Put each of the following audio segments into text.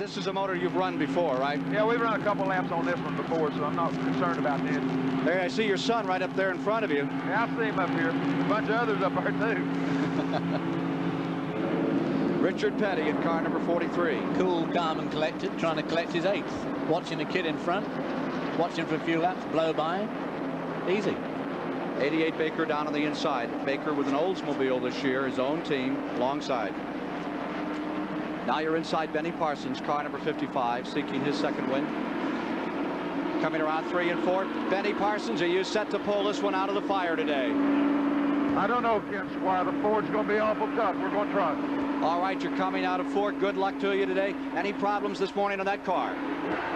This is a motor you've run before, right? Yeah, we've run a couple laps on this one before, so I'm not concerned about this. There, I see your son right up there in front of you. Yeah, I see him up here. A bunch of others up there, too. Richard Petty in car number 43. Cool, calm, and collected, trying to collect his 8th. Watching the kid in front, watching for a few laps, blow by. Easy. 88 Baker down on the inside. Baker with an Oldsmobile this year, his own team, alongside. Now you're inside Benny Parsons, car number 55, seeking his second win. Coming around 3 and 4. Benny Parsons, are you set to pull this one out of the fire today? I don't know, Ken Squire. The Ford's going to be awful tough. We're going to try. All right, you're coming out of 4. Good luck to you today. Any problems this morning on that car?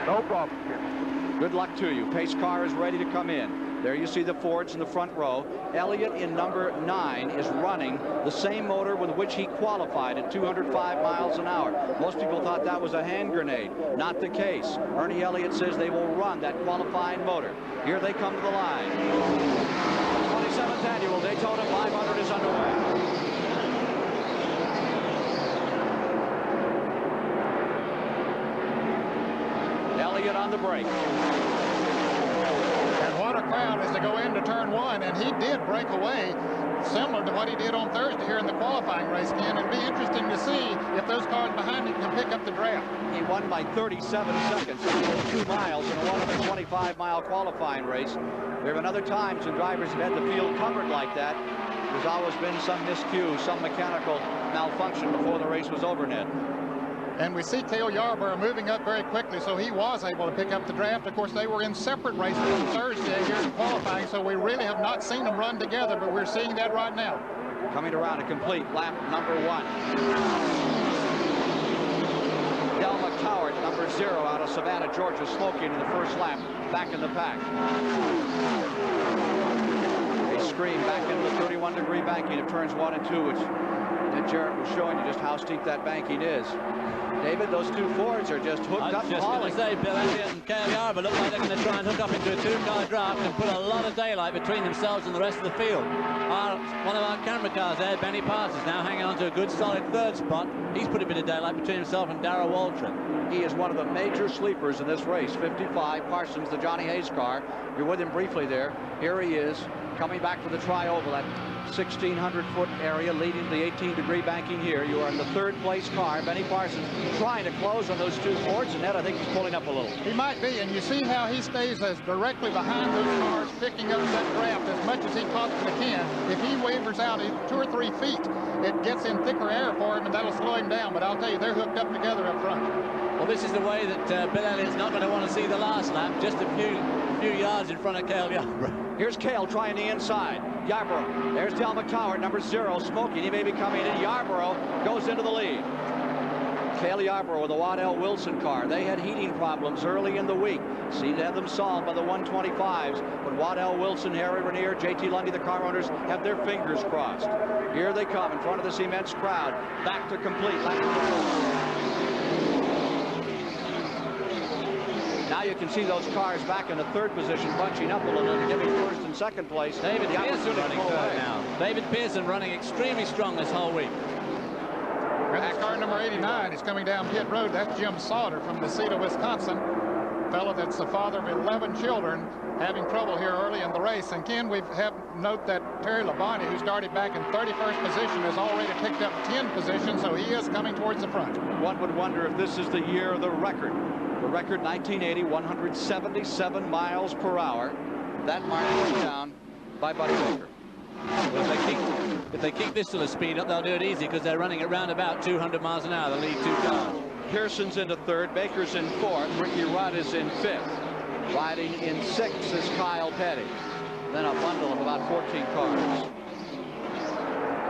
No problem, Ken. Good luck to you. Pace car is ready to come in. There you see the Fords in the front row. Elliott in number 9 is running the same motor with which he qualified at 205 miles an hour. Most people thought that was a hand grenade. Not the case. Ernie Elliott says they will run that qualifying motor. Here they come to the line. The 27th annual Daytona 500 is underway. Elliott on the brake. What a crowd as they go into turn 1, and he did break away similar to what he did on Thursday here in the qualifying race, Ken. It'd be interesting to see if those cars behind him can pick up the draft. He won by 37 seconds, 2 miles in a 125-mile qualifying race. There have been other times when drivers have had the field covered like that. There's always been some miscue, some mechanical malfunction before the race was over, Ned. And we see Cale Yarborough moving up very quickly, so he was able to pick up the draft. Of course, they were in separate races on Thursday here in qualifying, so we really have not seen them run together, but we're seeing that right now. Coming around a complete lap number 1. Del McCowart, number 0, out of Savannah, Georgia, smoking in the first lap, back in the pack. A screen back into the 31-degree banking of turns 1 and 2, which Ned Jarrett was showing you just how steep that banking is. David, those 2 Fords are just hooked up. I was just going to say, Bill Elliott and Cale Yarborough look like they're going to try and hook up into a 2-car draft and put a lot of daylight between themselves and the rest of the field. One of our camera cars there, Benny Parsons, now hanging on to a good solid 3rd spot. He's put a bit of daylight between himself and Darrell Waltrip. He is one of the major sleepers in this race. 55, Parsons, the Johnny Hayes car. You're with him briefly there. Here he is, coming back to the tri-oval, that 1,600-foot area leading to the 18-degree banking here. You are in the 3rd place car. Benny Parsons trying to close on those 2 Fords, and Ned, I think, he's pulling up a little. He might be, and you see how he stays as directly behind those cars, picking up that draft as much as he possibly can. If he wavers out 2 or 3 feet, it gets in thicker air for him, and that'll slow him down. But I'll tell you, they're hooked up together up front. Well, this is the way that Bill Elliott's not going to want to see the last lap, just a few yards in front of Cale Yarborough. Here's Cale trying the inside. Yarborough. There's Del McCowart, number 0, smoking. He may be coming in. Yarborough goes into the lead. Cale Yarborough with the Waddell Wilson car. They had heating problems early in the week. Seemed to have them solved by the 125s. But Waddell Wilson, Harry Ranier, J.T. Lundy, the car owners, have their fingers crossed. Here they come in front of this immense crowd. Back to complete. Now you can see those cars back in the 3rd position, bunching up a little and giving 1st and 2nd place. David Pearson running 3rd now. David Pearson running extremely strong this whole week. That's car number 89. He's coming down pit road. That's Jim Sauter from Necedah, Wisconsin. Fellow that's the father of 11 children, having trouble here early in the race. And Ken, we have note that Terry Labonte, who started back in 31st position, has already picked up 10 positions, so he is coming towards the front. One would wonder if this is the year of the record. The record 1980, 177 miles per hour. That mark was down by Buddy Baker. Well, if they keep this sort of speed up, they'll do it easy because they're running at round about 200 miles an hour, the lead 2 cars. Pearson's into 3rd, Baker's in 4th, Ricky Rudd is in 5th. Riding in 6th is Kyle Petty. Then a bundle of about 14 cars.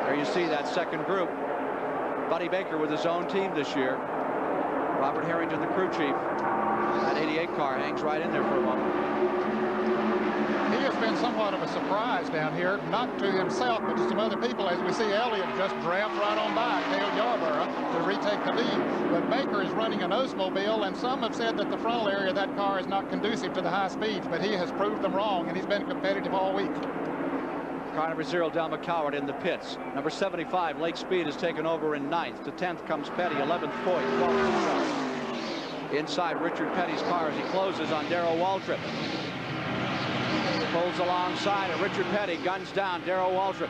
There you see that 2nd group. Buddy Baker with his own team this year. Robert Harrington, the crew chief. That 88 car hangs right in there for a moment. He has been somewhat of a surprise down here, not to himself, but to some other people, as we see Elliott just draft right on by Cale Yarborough to retake the lead. But Baker is running an Oldsmobile, and some have said that the frontal area of that car is not conducive to the high speeds, but he has proved them wrong, and he's been competitive all week. Car number 0, Del McCowart in the pits. Number 75, Lake Speed, is taken over in 9th. To 10th comes Petty, 11th Foyt, 12th. inside Richard Petty's car as he closes on Darrell Waltrip. Pulls alongside, and Richard Petty guns down Darrell Waltrip.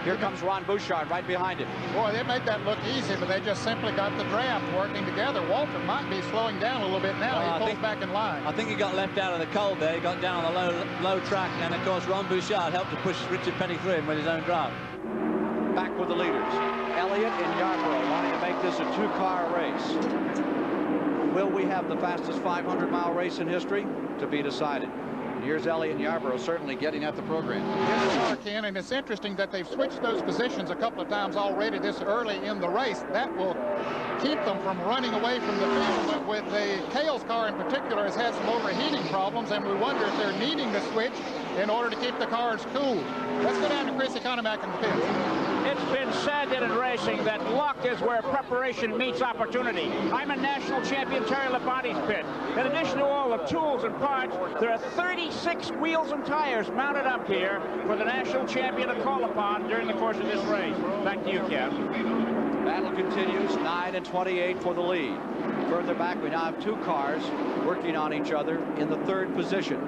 Here comes Ron Bouchard right behind him. Boy, they made that look easy, but they just simply got the draft working together. Waltrip might be slowing down a little bit now. He pulls back in line. I think he got left out of the cold there. He got down on the low track, and of course Ron Bouchard helped to push Richard Petty through him with his own draft. Back with the leaders. Elliott and Yarborough wanting to make this a two-car race. Will we have the fastest 500-mile race in history? To be decided. Here's Elliott and Yarborough certainly getting at the program. Yes, they are, Ken, and it's interesting that they've switched those positions a couple of times already this early in the race. That will keep them from running away from the field. But with the Cale's car in particular has had some overheating problems, and we wonder if they're needing to switch in order to keep the cars cool. Let's go down to Chris Economack in the pits. It's been said that in racing that luck is where preparation meets opportunity. I'm in national champion Terry Labonte's pit. In addition to all the tools and parts, there are 36 wheels and tires mounted up here for the national champion to call upon during the course of this race. Back to you, Kev. Battle continues, 9 and 28 for the lead. Further back, we now have two cars working on each other in the third position.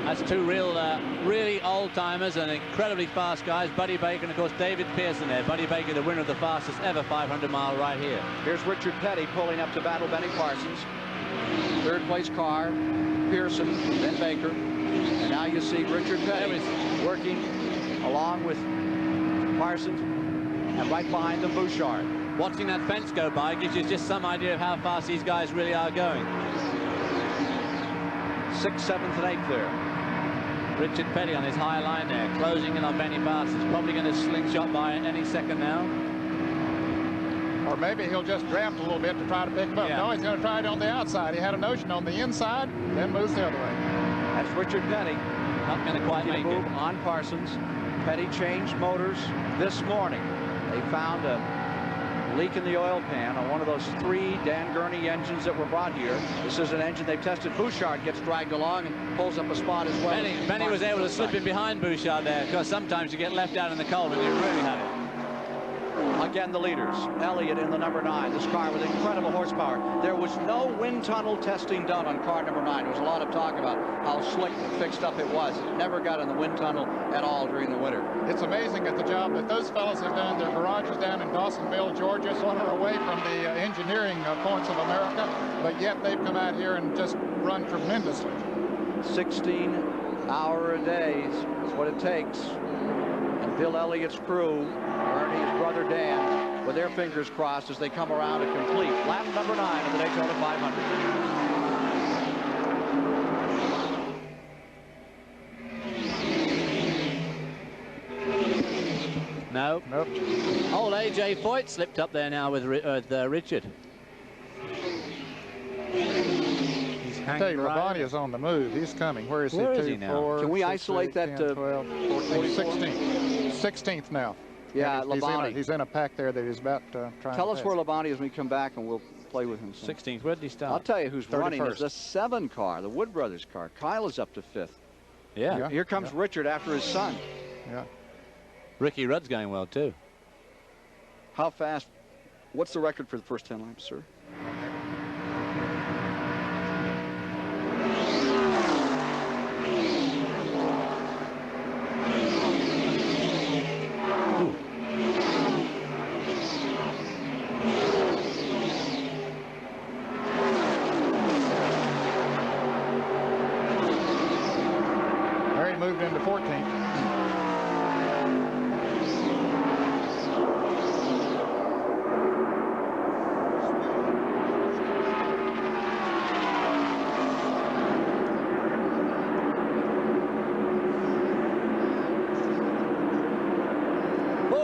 That's two really old-timers and incredibly fast guys. Buddy Baker and, of course, David Pearson there. Buddy Baker, the winner of the fastest ever 500-mile right here. Here's Richard Petty pulling up to battle Benny Parsons. Third place car, Pearson, then Baker. And now you see Richard Petty working along with Parsons and right behind them Bouchard. Watching that fence go by gives you just some idea of how fast these guys really are going. 6th, 7th, and 8th there. Richard Petty on his high line there, closing in on Benny Parsons. Probably going to slingshot by any second now. Or maybe he'll just draft a little bit to try to pick him up. Yeah. No, he's going to try it on the outside. He had a notion on the inside, then moves the other way. That's Richard Petty. Not going to quite make move it. on Parsons. Petty changed motors this morning. They found a leak in the oil pan on one of those 3 Dan Gurney engines that were brought here. This is an engine they tested. Bouchard gets dragged along and pulls up a spot as well. Benny was able to slip in behind Bouchard there, because sometimes you get left out in the cold and you really had it. Again, the leaders. Elliott in the number 9. This car with incredible horsepower. There was no wind tunnel testing done on car number 9. There was a lot of talk about how slick and fixed up it was. It never got in the wind tunnel at all during the winter. It's amazing at the job that those fellows have done. Their garages down in Dawsonville, Georgia, sort of away from the engineering points of America, but yet they've come out here and just run tremendously. 16 hour a day is what it takes. And Bill Elliott's crew, Ernie's brother Dan, with their fingers crossed as they come around to complete lap number 9 of the Daytona 500. No. Nope. Old A.J. Foyt slipped up there now with Richard. He's I tell you, Labonte is on the move. He's coming. Where is he? Where is 2, he now? 4, Can we 6, isolate 8, 10, that, 12, 14, 16th. 16th now. Yeah, And Labonte. he's in a pack there that he's about trying Tell to us pass. where Labonte is when we come back, and we'll play with him. 16th. Where did he start? I'll tell you who's running. 31st. It's the 7 car, the Wood Brothers car. Kyle is up to 5th. Yeah. Here comes Richard after his son. Yeah. Ricky Rudd's going well, too. How fast? What's the record for the first 10 laps, sir? There he moved into 14th.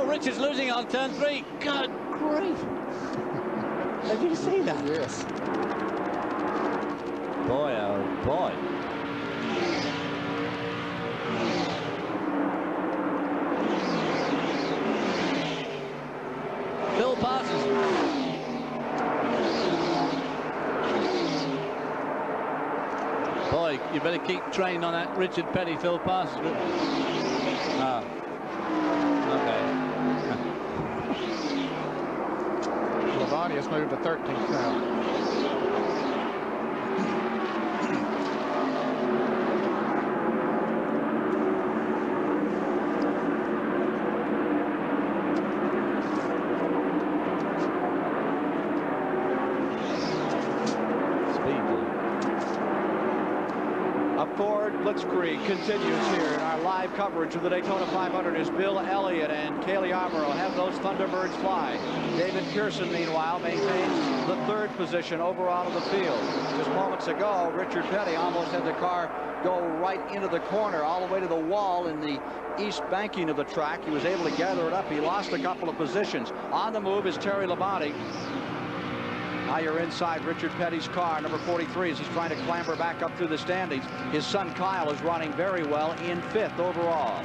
Richard's losing on turn 3. Good grief. Have you seen that? Yes. Boy, oh boy. Phil Parsons. Boy, you better keep training on that Richard Petty, Phil Parsons. Ah. Okay. Labonte has moved to 13th now. blitzkrieg continues here in our live coverage of the Daytona 500 as Bill Elliott and Cale Yarborough have those Thunderbirds fly. David Pearson, meanwhile, maintains the third position overall of the field. Just moments ago, Richard Petty almost had the car go right into the corner, all the way to the wall in the east banking of the track. He was able to gather it up. He lost a couple of positions. On the move is Terry Labonte. Now you're inside Richard Petty's car, number 43, as he's trying to clamber back up through the standings. His son Kyle is running very well in 5th overall.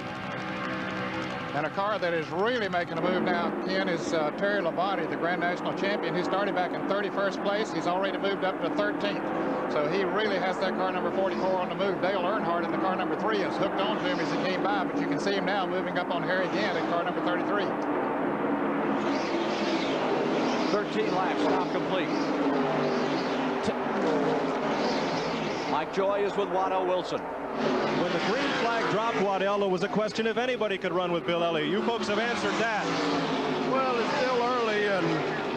And a car that is really making a move now, Ken, is Terry Labonte, the Grand National Champion. He started back in 31st place. He's already moved up to 13th. So he really has that car number 44 on the move. Dale Earnhardt in the car number 3 is hooked on to him as he came by, but you can see him now moving up on Harry Gant in car number 33. 13 laps now complete. Mike Joy is with Waddell Wilson. When the green flag dropped, Waddell, it was a question if anybody could run with Bill Elliott. You folks have answered that. Well, it's still early, and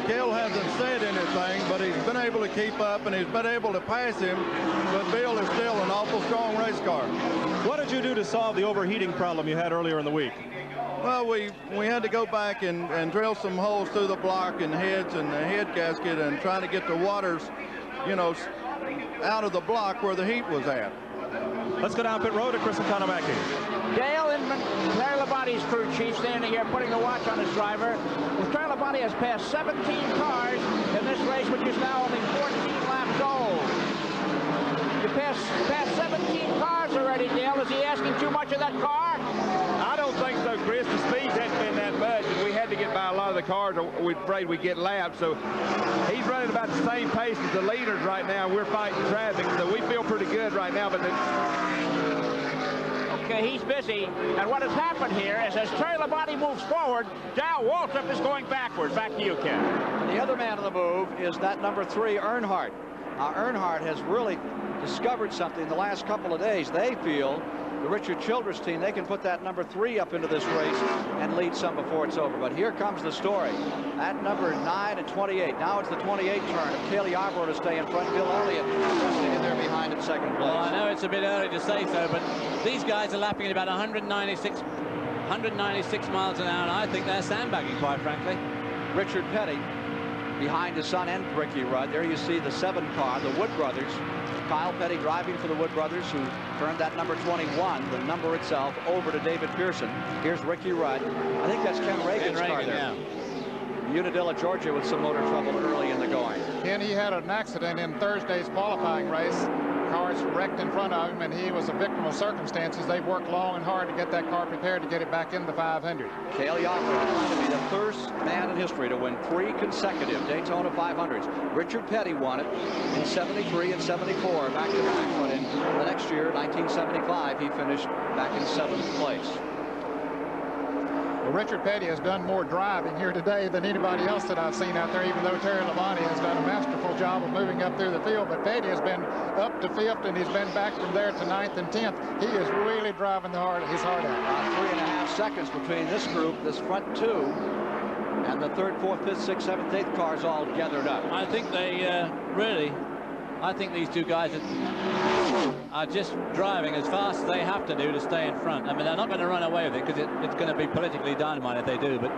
Cale hasn't said anything, but he's been able to keep up, and he's been able to pass him. But Bill is still an awful strong race car. What did you do to solve the overheating problem you had earlier in the week? Well, we had to go back and drill some holes through the block and heads and the head gasket and try to get the waters, you know, out of the block where the heat was at. Let's go down pit road to Chris Economaki. Dale Inman, Terry Labonte's crew chief, standing here putting the watch on his driver. Well, Terry Labonte has passed 17 cars in this race, which is now only 14 laps old. You passed 17 cars already, Dale. Is he asking too much of that car? I don't think so, Chris. The speed hasn't been that much, and we had to get by a lot of the cars, or we're afraid we'd get lapped. So he's running about the same pace as the leaders right now. We're fighting traffic, so we feel pretty good right now. But okay, he's busy. And what has happened here is as Terry Labonte moves forward, Dow Waltrip is going backwards. Back to you, Ken. And the other man on the move is that number 3, Earnhardt. Now, Earnhardt has really discovered something in the last couple of days. They feel, the Richard Childress team, they can put that number 3 up into this race and lead some before it's over. But here comes the story. At number 9 and 28. Now it's the 28 turn of Cale Yarborough to stay in front. Bill Elliott resting in there behind in second place. Well, I know it's a bit early to say so, but these guys are lapping at about 196 miles an hour, and I think they're sandbagging, quite frankly. Richard Petty behind his son and Ricky Rudd. There you see the 7 car, the Wood brothers. Kyle Petty driving for the Wood brothers, who turned that number 21, the number itself, over to David Pearson. Here's Ricky Rudd. I think that's Ken Reagan's car there. Yeah. Unadilla, Georgia, with some motor trouble early in the going. Ken, he had an accident in Thursday's qualifying race. Cars wrecked in front of him, and he was a victim of circumstances. They've worked long and hard to get that car prepared to get it back in the 500. Cale Yarborough is going to be the first man in history to win 3 consecutive Daytona 500s. Richard Petty won it in 73 and 74, back-to-back. But in the next year, 1975, he finished back in 7th place. Well, Richard Petty has done more driving here today than anybody else that I've seen out there, even though Terry Labonte has done a masterful job of moving up through the field. But Petty has been up to 5th, and he's been back from there to 9th and 10th. He is really driving his heart out. 3.5 seconds between this group, this front 2, and the 3rd, 4th, 5th, 6th, 7th, 8th cars all gathered up. I think they I think these two guys are just driving as fast as they have to do to stay in front. I mean, they're not going to run away with it, because it's going to be politically dynamite if they do, but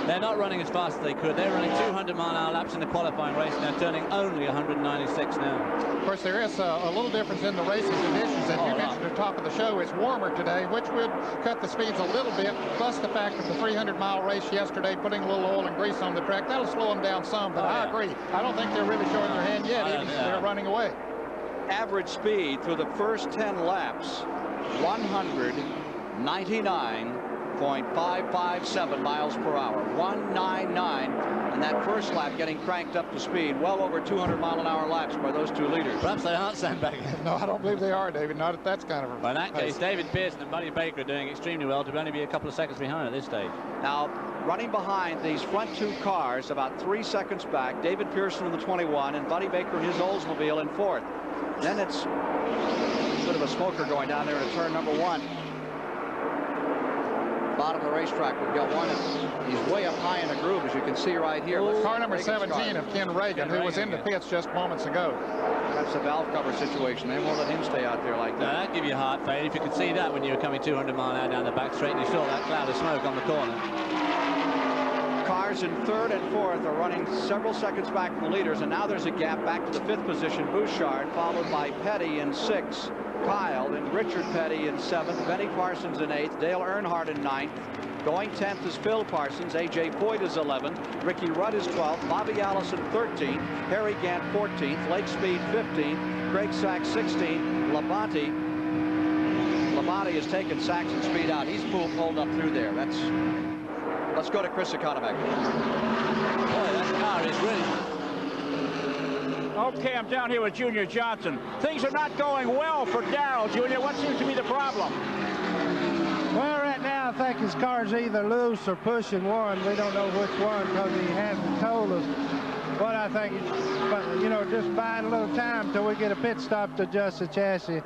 they're not running as fast as they could. They're running 200-mile-an-hour laps in the qualifying race, and they're turning only 196 now. Of course, there is a little difference in the racing conditions. As you mentioned at the top of the show, it's warmer today, which would cut the speeds a little bit, plus the fact that the 300-mile race yesterday, putting a little oil and grease on the track, that'll slow them down some, but I agree. I don't think they're really showing their hand yet. They're running away. Average speed through the first 10 laps, 199.557 miles per hour. 199, and that first lap getting cranked up to speed, well over 200-mile-an-hour laps by those 2 leaders. Perhaps they aren't sandbagging. No, I don't believe they are, David. Not at that kind of a By that case, David Pearson and Buddy Baker are doing extremely well to only be a couple of seconds behind at this stage. Now, running behind these front 2 cars, about 3 seconds back, David Pearson in the 21 and Buddy Baker in his Oldsmobile in 4th. Then it's a bit of a smoker going down there to turn number 1. bottom of the racetrack. We've got one. He's way up high in the groove, as you can see right here. Car number 17 of Ken Reagan, who was in the pits just moments ago. That's a valve cover situation. They won't let him stay out there like that. No, that'd give you heart failure if you could see that when you were coming 200 mile an hour down the back straight and you saw that cloud of smoke on the corner. Cars in third and fourth are running several seconds back from the leaders, and now there's a gap back to the fifth position. Bouchard, followed by Petty in sixth, Kyle, and Richard Petty in seventh, Benny Parsons in eighth, Dale Earnhardt in ninth. Going 10th is Phil Parsons, A.J. Foyt is 11th, Ricky Rudd is 12th, Bobby Allison 13th, Harry Gant 14th, Lake Speed 15th, Greg Sachs 16th, Labonte has taken Sachs and Speed out. He's pulled up through there. Let's go to Chris Economac. Boy, that car is really... Okay, I'm down here with Junior Johnson. Things are not going well for Darrell, Junior. What seems to be the problem? Well, right now, I think his car's either loose or pushing one. We don't know which one because he hasn't told us. What I think is, you know, just buying a little time till we get a pit stop to adjust the chassis.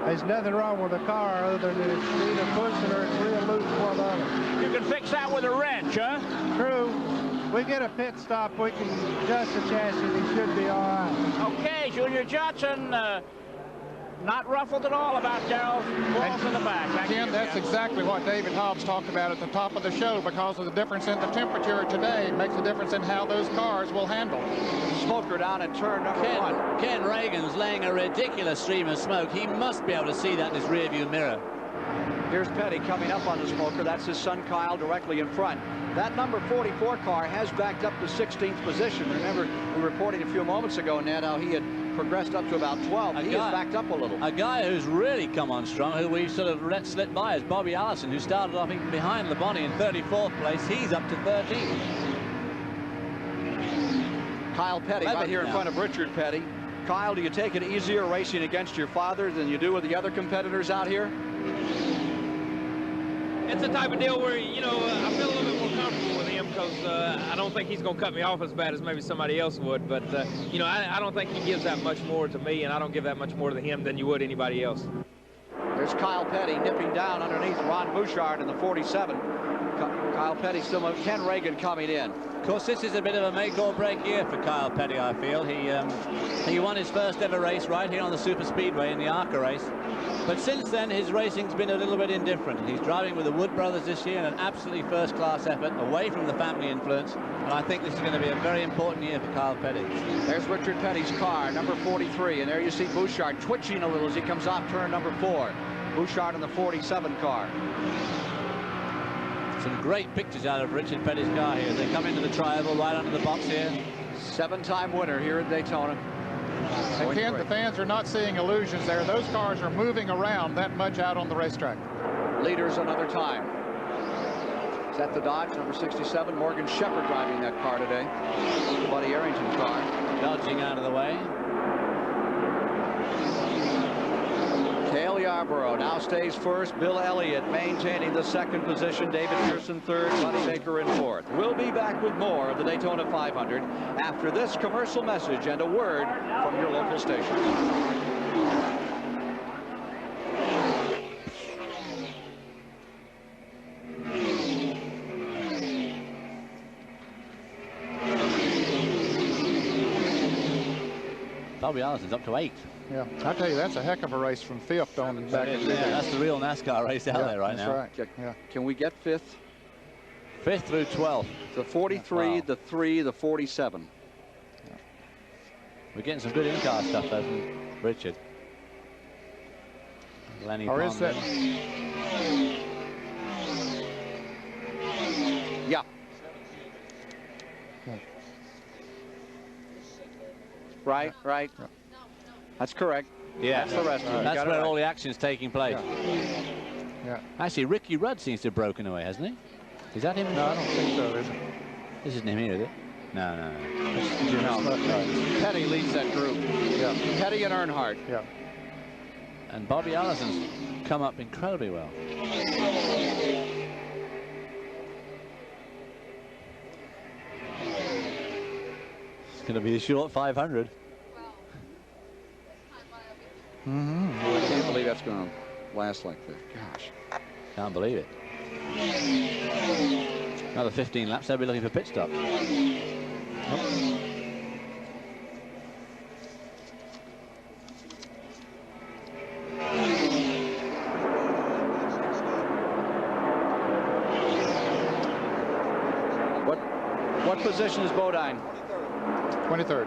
There's nothing wrong with the car other than it's either pushing or it's real loose for the other. You can fix that with a wrench, huh? True. We get a pit stop, we can adjust the chassis, and he should be all right. Okay, Junior Johnson, not ruffled at all about Darrell's balls in the back. Ken, that's exactly what David Hobbs talked about at the top of the show, because of the difference in the temperature today makes a difference in how those cars will handle. Smoker down in turn number one. Ken Reagan's laying a ridiculous stream of smoke. He must be able to see that in his rearview mirror. Here's Petty coming up on the smoker. That's his son Kyle directly in front. That number 44 car has backed up to 16th position. Remember, we were reporting a few moments ago, Ned, how he had progressed up to about 12. He has backed up a little. A guy who's really come on strong, who we sort of let slip by, is Bobby Allison, who started off even behind Labonte in 34th place. He's up to 13th. Kyle Petty right here in front of Richard Petty. Kyle, do you take it easier racing against your father than you do with the other competitors out here? It's the type of deal where, you know, I feel a little bit more comfortable with him because I don't think he's going to cut me off as bad as maybe somebody else would. But, you know, I don't think he gives that much more to me, and I don't give that much more to him than you would anybody else. There's Kyle Petty nipping down underneath Ron Bouchard in the 47. Kyle Petty still, Ken Reagan coming in. Of course, this is a bit of a make or break year for Kyle Petty, I feel. He won his first ever race right here on the Super Speedway in the ARCA race. But since then, his racing's been a little bit indifferent. He's driving with the Wood brothers this year in an absolutely first-class effort, away from the family influence. And I think this is going to be a very important year for Kyle Petty. There's Richard Petty's car, number 43. And there you see Bouchard twitching a little as he comes off turn number 4. Bouchard in the 47 car. Some great pictures out of Richard Petty's car here. They come into the tri-oval right under the box here. 7-time winner here at Daytona. And Ken, the fans are not seeing illusions there. Those cars are moving around that much out on the racetrack. Leaders another time. Is that the Dodge, number 67? Morgan Shepherd driving that car today. Buddy Arrington's car. Dodging out of the way. Cale Yarborough now stays first. Bill Elliott maintaining the second position. David Pearson third. Buddy Baker in fourth. We'll be back with more of the Daytona 500 after this commercial message and a word from your local station. Bobby Allison's up to 8th. Yeah, I tell you, that's a heck of a race from 5th on and back. Yeah, that's the real NASCAR race out there right now. That's right. Yeah. Can we get 5th? 5th through 12th. The 43, wow. The 3, the 47. Yeah. We're getting some good in-car stuff though from Richard. Lenny or is that? Yeah. Right. Yeah. That's correct. Yeah, that's the rest of it. That's where all the action's taking place. Yeah. Actually, Ricky Rudd seems to have broken away, hasn't he? Is that him? No, I don't think so. This isn't him here, is it? No. Petty leads that group. Yeah. Petty and Earnhardt. Yeah. And Bobby Allison's come up incredibly well. It's going to be a short 500. I can't believe that's going to last like that. Gosh. Can't believe it. Another 15 laps, they'll be looking for pit stop. What position is Bodine? 23rd.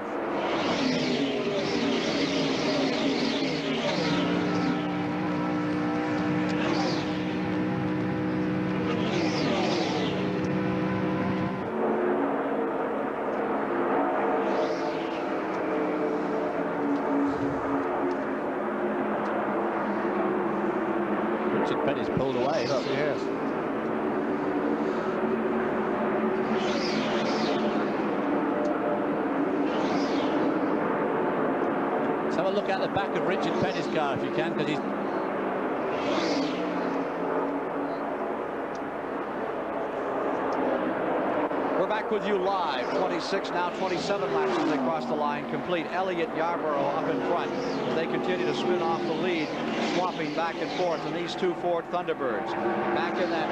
Richard Petty's pulled away. Yes, he has. Let's have a look at the back of Richard Petty's car if you can, because he's... We're back with you live. 26, now 27 laps as they cross the line complete. Elliott Yarborough up in front. They continue to spin off the lead, swapping back and forth. And these two Ford Thunderbirds back in that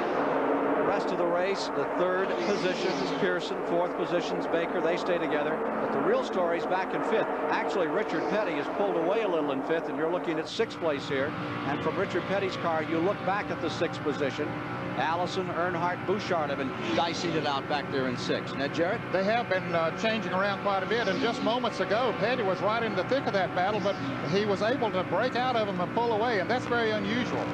rest of the race. The third position is Pearson. Fourth position's Baker. They stay together. But the real story is back in fifth. Actually, Richard Petty has pulled away a little in fifth, and you're looking at sixth place here. And from Richard Petty's car, you look back at the sixth position. Allison, Earnhardt, Bouchard have been dicing it out back there in sixth. Ned Jarrett? They have been changing around quite a bit, and just moments ago, Petty was right in the thick of that battle, but he was able to break out of them and pull away, and that's very unusual.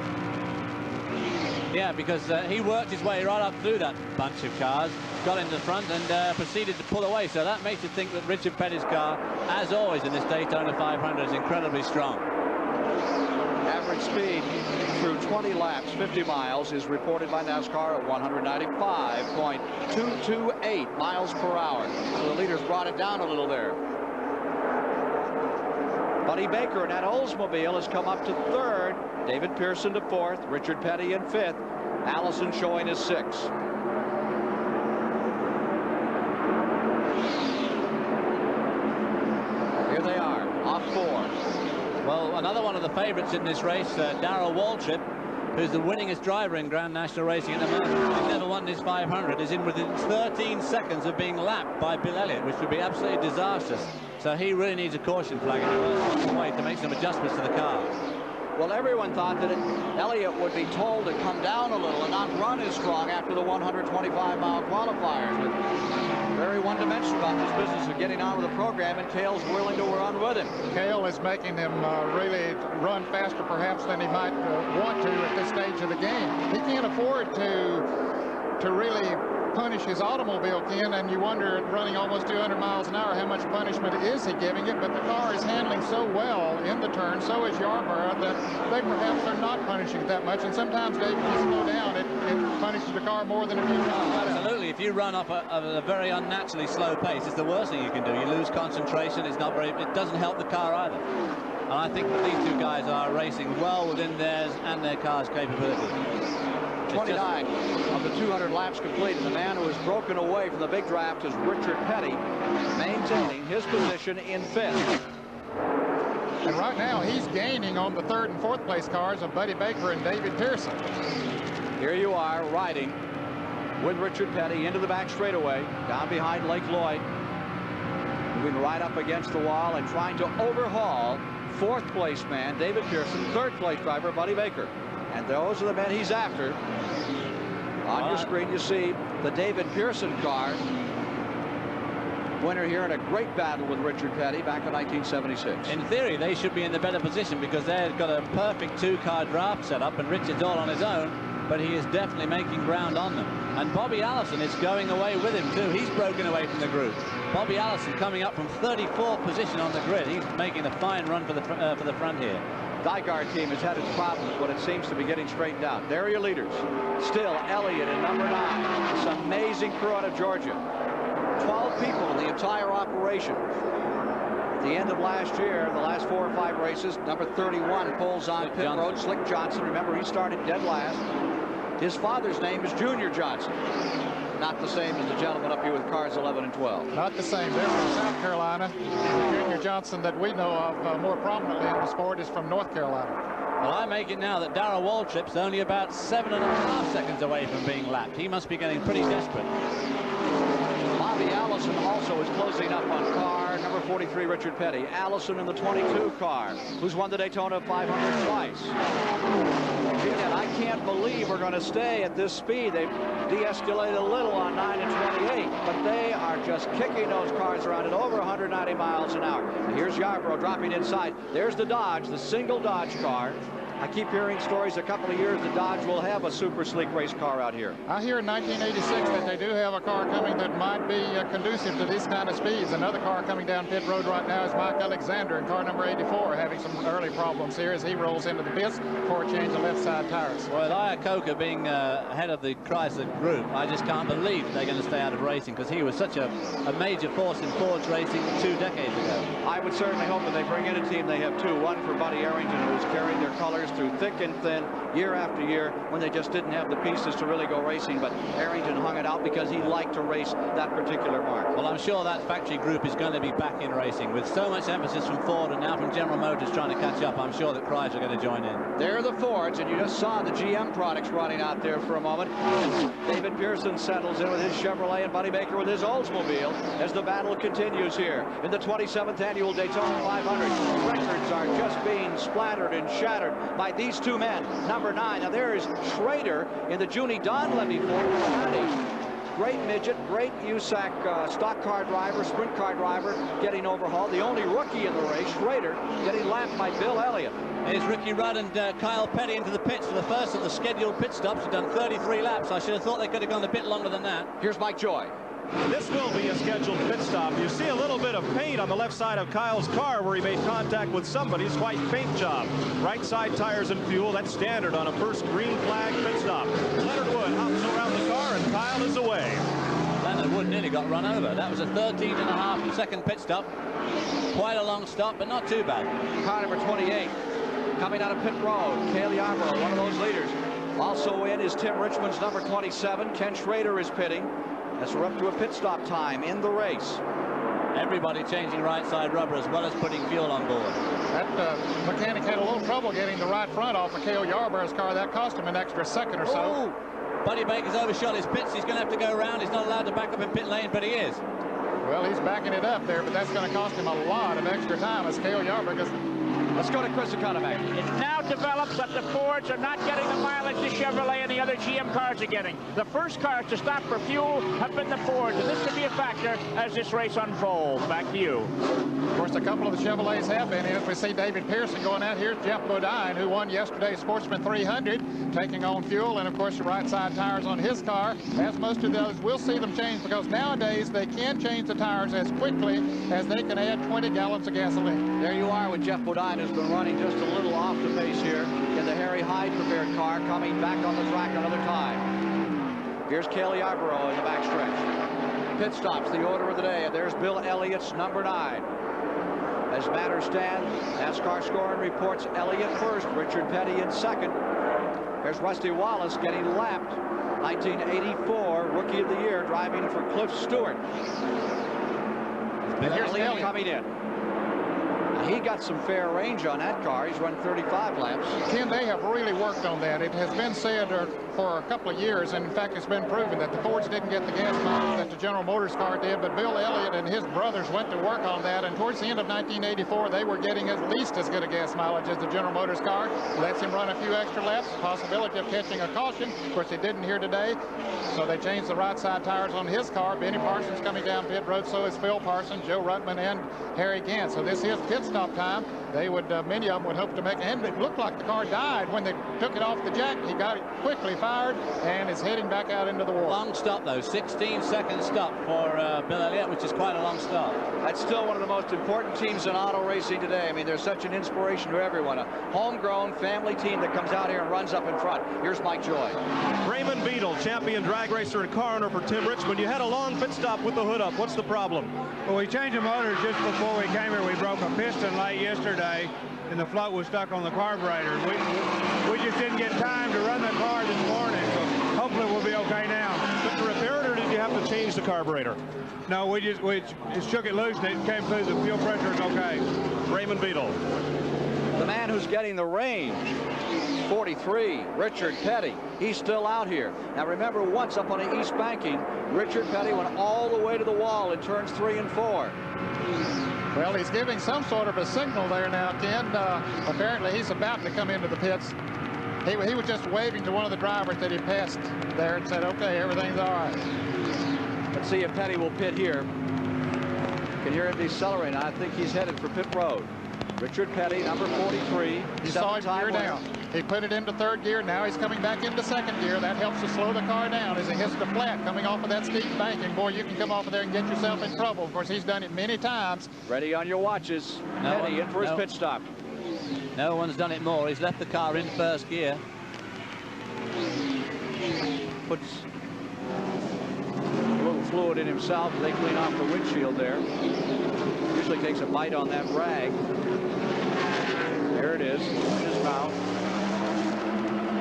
Yeah, because he worked his way right up through that bunch of cars, got into the front and proceeded to pull away. So that makes you think that Richard Petty's car, as always in this Daytona 500, is incredibly strong. Average speed through 20 laps, 50 miles, is reported by NASCAR at 195.228 miles per hour. So the leaders brought it down a little there. Buddy Baker in that Oldsmobile has come up to third. David Pearson to fourth. Richard Petty in fifth. Allison showing his sixth. Here they are, off four. Well, another one of the favorites in this race, Darrell Waltrip, who's the winningest driver in Grand National Racing at the moment. He's never won his 500, is in within 13 seconds of being lapped by Bill Elliott, which would be absolutely disastrous. So he really needs a caution flag in the way to make some adjustments to the car. Well, everyone thought that Elliott would be told to come down a little and not run as strong after the 125-mile qualifiers. But very one-dimensional about this business of getting on with the program, and Cale's willing to run with him. Cale is making him really run faster perhaps than he might want to at this stage of the game. He can't afford to really punish his automobile, Ken, and you wonder, running almost 200 miles an hour, how much punishment is he giving it? But the car is handling so well in the turn, so is Yarborough, that they perhaps are not punishing it that much. And sometimes, Dave, if you slow down, it punishes the car more than if you run. Absolutely. If you run up at a very unnaturally slow pace, it's the worst thing you can do. You lose concentration. It doesn't help the car either. And I think that these two guys are racing well within theirs and their car's capability. 29 of the 200 laps completed. The man who has broken away from the big draft is Richard Petty, maintaining his position in fifth. And right now he's gaining on the third and fourth place cars of Buddy Baker and David Pearson. Here you are riding with Richard Petty into the back straightaway, down behind Lake Lloyd, moving right up against the wall and trying to overhaul fourth place man David Pearson, third place driver Buddy Baker. And those are the men he's after. On your screen, you see the David Pearson car. Winner here in a great battle with Richard Petty back in 1976. In theory, they should be in the better position because they've got a perfect two-car draft set up, and Richard's all on his own, but he is definitely making ground on them. And Bobby Allison is going away with him, too. He's broken away from the group. Bobby Allison coming up from 34th position on the grid. He's making a fine run for the front here. Dygar team has had its problems, but it seems to be getting straightened out. There are your leaders. Still Elliott in number 9. This amazing crew out of Georgia. 12 people in the entire operation. At the end of last year, the last 4 or 5 races, number 31 pulls on pit road. Slick Johnson. Remember, he started dead last. His father's name is Junior Johnson. Not the same as the gentleman up here with cars 11 and 12. Not the same. They're from South Carolina. Junior Johnson that we know of more prominently in the sport is from North Carolina. Well, I make it now that Darrell Waltrip's only about 7.5 seconds away from being lapped. He must be getting pretty desperate. Bobby Allison also is closing up on car number 43, Richard Petty. Allison in the 22 car, who's won the Daytona 500 twice. And I can't believe we're going to stay at this speed. They've de-escalated a little on 9 and 28, but they are just kicking those cars around at over 190 miles an hour. And here's Yarborough dropping inside. There's the Dodge, the single Dodge car. I keep hearing stories a couple of years the Dodge will have a super sleek race car out here. I hear in 1986 that they do have a car coming that might be conducive to these kind of speeds. Another car coming down pit road right now is Mike Alexander in car number 84, having some early problems here as he rolls into the pits for a change of left side tires. Well, Iacocca being head of the Chrysler group, I just can't believe they're going to stay out of racing, because he was such a major force in Ford's racing 2 decades ago. I would certainly hope that they bring in a team. They have two. One for Buddy Arrington, who's carried their colors through thick and thin year after year when they just didn't have the pieces to really go racing, but Arrington hung it out because he liked to race that particular mark. Well, I'm sure that factory group is going to be back in racing with so much emphasis from Ford and now from General Motors trying to catch up. I'm sure that Chrysler are going to join in. They're the Fords, and you just saw the GM products running out there for a moment. David Pearson settles in with his Chevrolet and Buddy Baker with his Oldsmobile as the battle continues here in the 27th annual Daytona 500. Records are just being splattered and shattered by these two men. Number 9. Now there is Schrader in the Junie Donlevy Ford. Great midget, great USAC stock car driver, sprint car driver getting overhauled. The only rookie in the race, Schrader, getting lapped by Bill Elliott. Here's Ricky Rudd and Kyle Petty into the pits for the first of the scheduled pit stops. He's done 33 laps. I should have thought they could have gone a bit longer than that. Here's Mike Joy. This will be a scheduled pit stop. You see a little bit of paint on the left side of Kyle's car where he made contact with somebody's white paint job. Right side tires and fuel, that's standard on a first green flag pit stop. Leonard Wood hops around the car and Kyle is away. Leonard Wood nearly got run over. That was a 13.5-second pit stop. Quite a long stop, but not too bad. Car number 28 coming out of pit road. Cale Yarborough, one of those leaders. Also in is Tim Richmond's number 27. Ken Schrader is pitting. As we're up to a pit stop time in the race. Everybody changing right side rubber as well as putting fuel on board. That mechanic had a little trouble getting the right front off of Cale Yarborough's car. That cost him an extra second or so. Oh, Buddy Baker's overshot his pits. He's going to have to go around. He's not allowed to back up in pit lane, but he is. Well, he's backing it up there, but that's going to cost him a lot of extra time as Cale Yarborough goes. Let's go to Chris Economac. It now develops that the Fords are not getting the mileage the Chevrolet and the other GM cars are getting. The first cars to stop for fuel have been the Fords, and this could be a factor as this race unfolds. Back to you. Of course, a couple of the Chevrolets have been in it. We see David Pearson going out. Here's Jeff Bodine, who won yesterday's Sportsman 300, taking on fuel, and of course the right side tires on his car. As most of those, we'll see them change because nowadays they can change the tires as quickly as they can add 20 gallons of gasoline. There you are with Jeff Bodine, who's been running just a little off the pace here in the Harry Hyde prepared car, coming back on the track another time. Here's Cale Yarborough in the backstretch. Pit stops, the order of the day, and there's Bill Elliott's number 9. As matters stand, NASCAR scoring reports Elliott first, Richard Petty in second. There's Rusty Wallace getting lapped. 1984 Rookie of the Year, driving for Cliff Stewart. And here's Elliott coming in. He got some fair range on that car. He's run 35 laps. Ken, they have really worked on that. It has been said for a couple of years, and in fact it's been proven that the Fords didn't get the gas mileage that the General Motors car did, but Bill Elliott and his brothers went to work on that, and towards the end of 1984 they were getting at least as good a gas mileage as the General Motors car. Lets him run a few extra laps, possibility of catching a caution. Of course he didn't here today, so they changed the right side tires on his car. Benny Parsons coming down pit road, so is Phil Parsons, Joe Ruttman, and Harry Gant. So this is pit stop time. They would, many of them would hope to make it. And it looked like the car died when they took it off the jack. He got it quickly fired and is heading back out into the water. Long stop, though. 16-second stop for Bill Elliott, which is quite a long stop. That's still one of the most important teams in auto racing today. I mean, they're such an inspiration to everyone. A homegrown family team that comes out here and runs up in front. Here's Mike Joy. Raymond Beadle, champion drag racer and car owner for Tim Richmond. You had a long pit stop with the hood up. What's the problem? Well, we changed the motors just before we came here. We broke a piston late yesterday, and the float was stuck on the carburetor. We just didn't get time to run the car this morning, so hopefully we'll be okay now. But to repair it, or did you have to change the carburetor? No, we just shook it loose and it came through. The fuel pressure is okay. Raymond Beadle. The man who's getting the range, 43, Richard Petty. He's still out here. Now remember, once up on the east banking, Richard Petty went all the way to the wall in turns 3 and 4. Well, he's giving some sort of a signal there now, Ken. Apparently he's about to come into the pits. He was just waving to one of the drivers that he passed there and said, okay, everything's all right. Let's see if Petty will pit here. You can hear him decelerating. I think he's headed for pit road. Richard Petty, number 43. He saw his gear down. He put it into third gear. Now he's coming back into second gear. That helps to slow the car down as he hits the flat coming off of that steep banking. Boy, you can come off of there and get yourself in trouble. Of course, he's done it many times. Ready on your watches. Petty in for his pit stop. No one's done it more. He's left the car in first gear. Puts a little fluid in himself. They clean off the windshield there. Usually takes a bite on that rag. There it is. His mouth.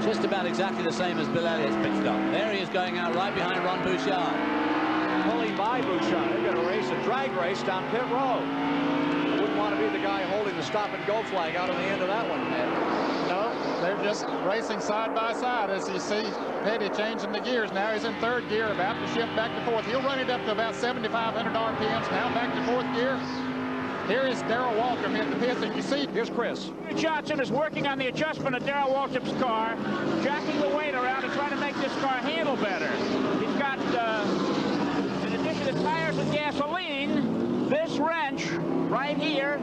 Just about exactly the same as Bill Elliott's pit stop. There he is going out right behind Ron Bouchard. Pulling by Bouchard. They're going to race a drag race down pit road. I wouldn't want to be the guy holding the stop and go flag out on the end of that one, man. No, they're just racing side by side as you see Petty changing the gears. Now he's in third gear, about to shift back to fourth. He'll run it up to about 7,500 RPMs. Now back to fourth gear. Here is Darrell Waltrip in the pits, and you see. Here's Chris. Johnson is working on the adjustment of Darrell Waltrip's car, jacking the weight around and trying to make this car handle better. He's got, in addition to tires and gasoline, this wrench right here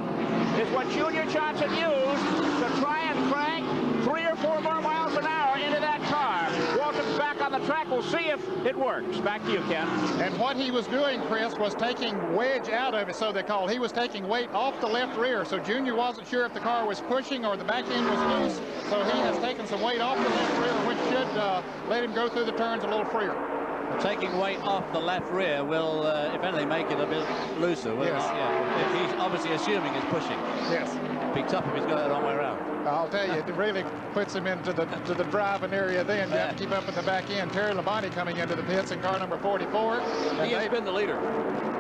is what Junior Johnson used to try and crank 3 or 4 more miles an hour into that car. Waltrip's back on the track. We'll see if it works. Back to you, Ken. And what he was doing, Chris, was taking wedge out of it, so they call. He was taking weight off the left rear, so Junior wasn't sure if the car was pushing or the back end was loose, so he has taken some weight off the left rear, which should let him go through the turns a little freer. Taking weight off the left rear will, if anything, make it a bit looser. Will Yes. It? Yeah. If he's obviously assuming it's pushing. Yes. It'd be tough if he's got it the wrong way around. I'll tell you, it really puts him into the driving area then. You have to keep up at the back end. Terry Labonte coming into the pits in car number 44. He has been the leader.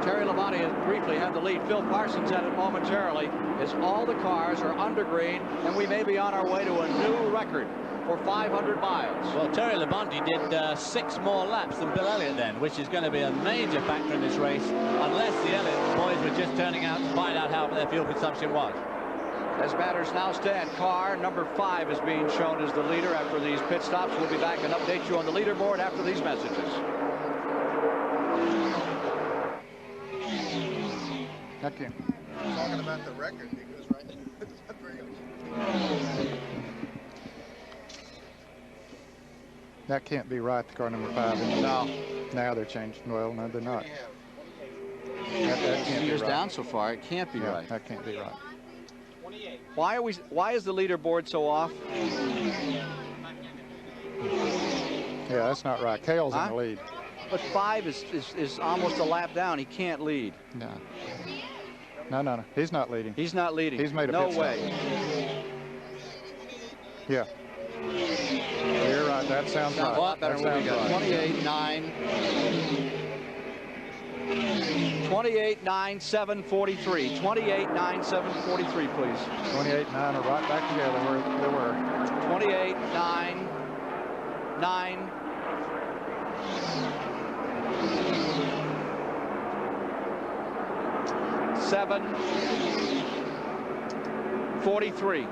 Terry Labonte has briefly had the lead. Phil Parsons had it momentarily. As all the cars are under green, and we may be on our way to a new record for 500 miles. Well, Terry Labonte did 6 more laps than Bill Elliott then, which is going to be a major factor in this race, unless the Elliott boys were just turning out to find out how their fuel consumption was. As matters now stand, car number 5 is being shown as the leader after these pit stops. We'll be back and update you on the leaderboard after these messages. Okay. Talking about the record, because right That can't be right, the car number 5. No. Now they're changed. Well, no, they're not. That can't be Years right. down so far, it can't be Yeah, right. that can't be right. Why is the leaderboard so off? Yeah, that's not right. Cale's in the lead. But 5 is almost a lap down. He can't lead. No. He's not leading. He's not leading. He's made a no pit stop. way. Yeah. You're right. That sounds right. A lot better That than what we sounds got. right. 28.9, 7:43. 28.9, 7:43, please. 28.9 are right back together where they were. 28.9, 9. Seven 43.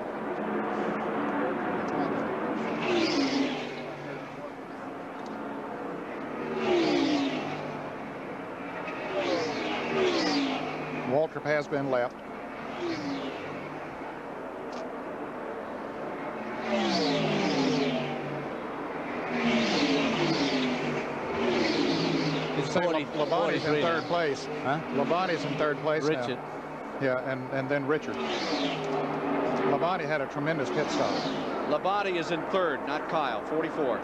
Waltrip has been left. It's Labonte's in third place. Huh? Labonte's in third place Richard. now. Yeah, and then Richard. Labonte had a tremendous pit stop. Labonte is in third, not Kyle, 44.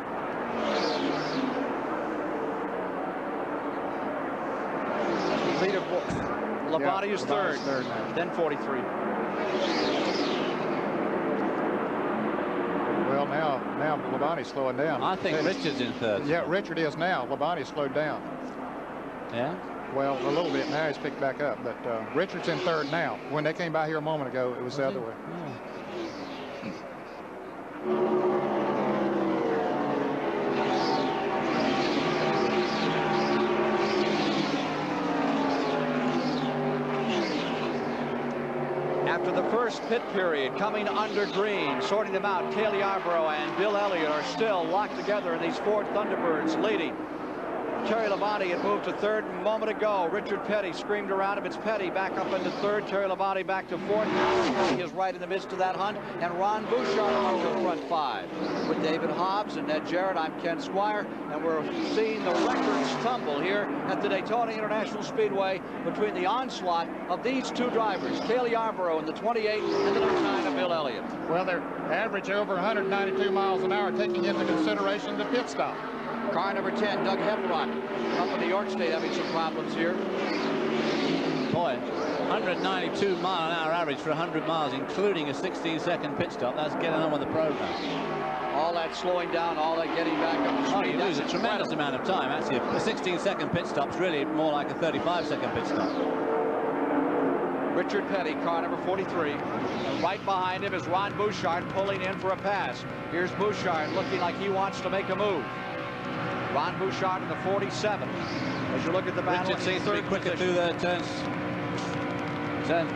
Labonte is third, then 43. Well, now Labonte's slowing down. I think Richard's in third. Yeah, Richard is now. Labonte's slowed down. Yeah? Well, a little bit now. He's picked back up. But Richard's in third now. When they came by here a moment ago, it was the other way. After the first pit period, coming under green, sorting them out, Cale Yarborough and Bill Elliott are still locked together in these Ford Thunderbirds, leading. Terry Labonte had moved to third a moment ago. Richard Petty screamed around him. It's Petty back up into third. Terry Labonte back to fourth. He is right in the midst of that hunt. And Ron Bouchard among the front five. With David Hobbs and Ned Jarrett, I'm Ken Squire. And we're seeing the record stumble here at the Daytona International Speedway between the onslaught of these two drivers, Cale Yarborough in the 28 and the number 9 of Bill Elliott. Well, they're average over 192 miles an hour, taking into consideration the pit stop. Car number 10, Doug Hemrock, up in New York State, having some problems here. Boy, 192 mile an hour average for 100 miles, including a 16-second pit stop. That's getting on with the program. All that slowing down, all that getting back up to speed. Oh, you lose a tremendous amount of time. Actually, a 16-second pit stop's really more like a 35-second pit stop. Richard Petty, car number 43. And right behind him is Ron Bouchard pulling in for a pass. Here's Bouchard looking like he wants to make a move. Ron Bouchard in the 47. As you look at the battle, Richard seems to be quicker through the turns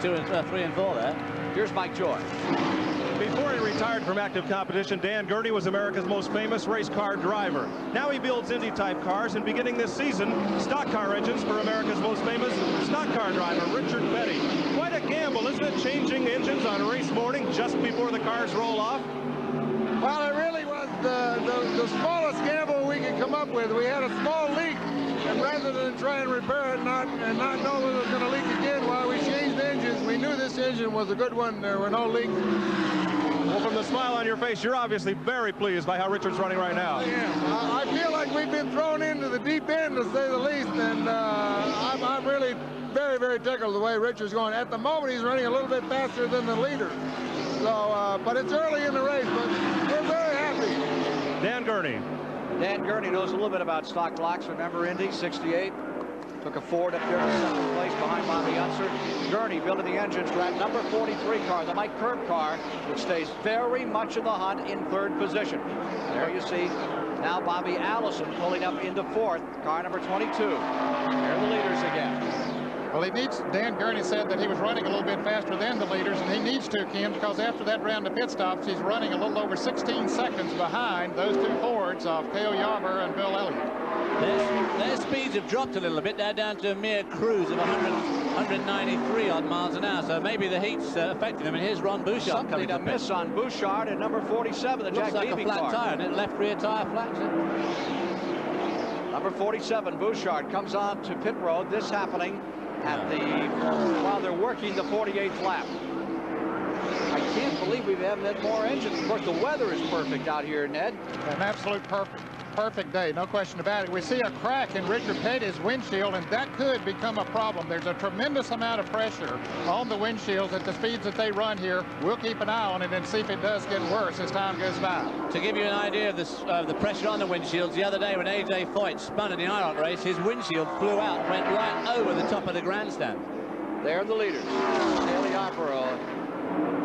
2 and 3 and 4 there. Here's Mike Joy. Before he retired from active competition, Dan Gurney was America's most famous race car driver. Now he builds Indy-type cars, and beginning this season, stock car engines for America's most famous stock car driver, Richard Petty. Quite a gamble, isn't it, changing engines on race morning just before the cars roll off? Well, it really was the smallest gamble we could come up with. We had a small leak, and rather than try and repair it and not know whether it was going to leak again while we changed engines, we knew this engine was a good one. There were no leaks. Well, from the smile on your face, you're obviously very pleased by how Richard's running right now. Yeah, I feel like we've been thrown into the deep end, to say the least, and I'm really very, very tickled the way Richard's going. At the moment, he's running a little bit faster than the leader. So, but it's early in the race, but we're very happy. Dan Gurney. Dan Gurney knows a little bit about stock blocks. Remember Indy, 68? Took a Ford up there in second place behind Bobby Unser. Gurney building the engines for that number 43 car, the Mike Curb car, which stays very much in the hunt in third position. There you see now Bobby Allison pulling up into fourth, car number 22. There are the leaders again. Well, Dan Gurney said that he was running a little bit faster than the leaders, and he needs to, Ken, because after that round of pit stops, he's running a little over 16 seconds behind those two Fords of Cale Yarborough and Bill Elliott. Their speeds have dropped a little bit. They're down to a mere cruise of 193 odd miles an hour, so maybe the heat's affecting them. And here's Ron Bouchard Something to miss on Bouchard at number 47, the Jack Beebe car. Looks like a flat tire, and it left rear tire flat. Number 47, Bouchard, comes on to pit road. This happening at while they're working the 48th lap. I can't believe we haven't had more engines. Of course, the weather is perfect out here, Ned. An absolute perfect day, no question about it. We see a crack in Richard Petty's windshield, and that could become a problem. There's a tremendous amount of pressure on the windshields at the speeds that they run here. We'll keep an eye on it and see if it does get worse as time goes by. To give you an idea of the pressure on the windshields, the other day when A.J. Foyt spun in the IROC race, his windshield flew out, went right over the top of the grandstand. They're the leaders. Cale Yarborough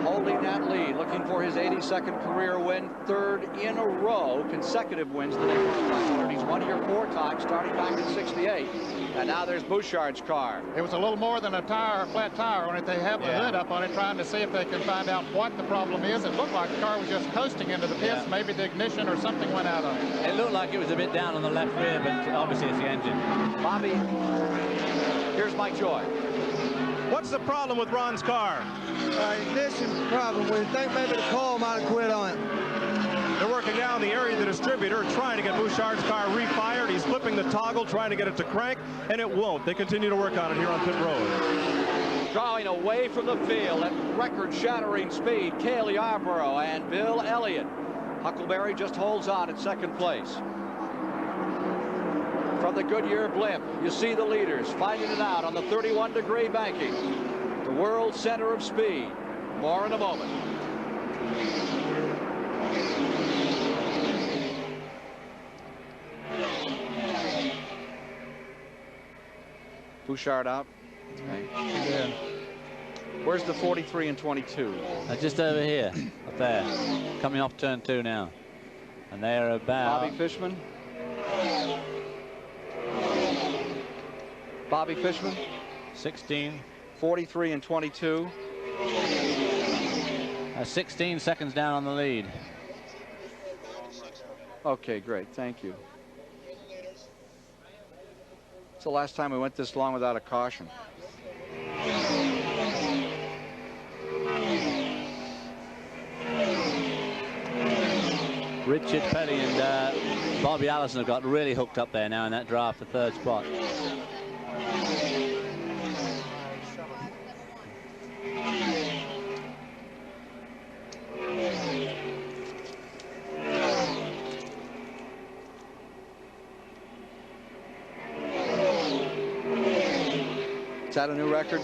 holding that lead, looking for his 82nd career win, third in a row, consecutive wins the Daytona 500. He's won here 4 times, starting back in '68. And now there's Bouchard's car. It was a little more than a flat tire on it. They have the hood up on it, trying to see if they can find out what the problem is. It looked like the car was just coasting into the pits. Maybe the ignition or something went out on it. It looked like it was a bit down on the left rear, but obviously it's the engine. Bobby, here's Mike Joy. What's the problem with Ron's car? Ignition problem. We think maybe the coil might have quit on it. They're working down the area of the distributor, trying to get Bouchard's car refired. He's flipping the toggle, trying to get it to crank, and it won't. They continue to work on it here on pit road. Drawing away from the field at record-shattering speed, Cale Yarborough and Bill Elliott. Huckleberry just holds on at second place. From the Goodyear blimp, you see the leaders fighting it out on the 31-degree banking. The world center of speed. More in a moment. Bouchard out. Okay. Where's the 43 and 22? Just over here, up there, coming off turn 2 now. And they're about... Bobby Fishman. Bobby Fishman. 16. 43 and 22. 16 seconds down on the lead. Okay, great. Thank you. It's the last time we went this long without a caution. Richard Petty and Bobby Allison have got really hooked up there now in that draft for 3rd spot. Is that a new record?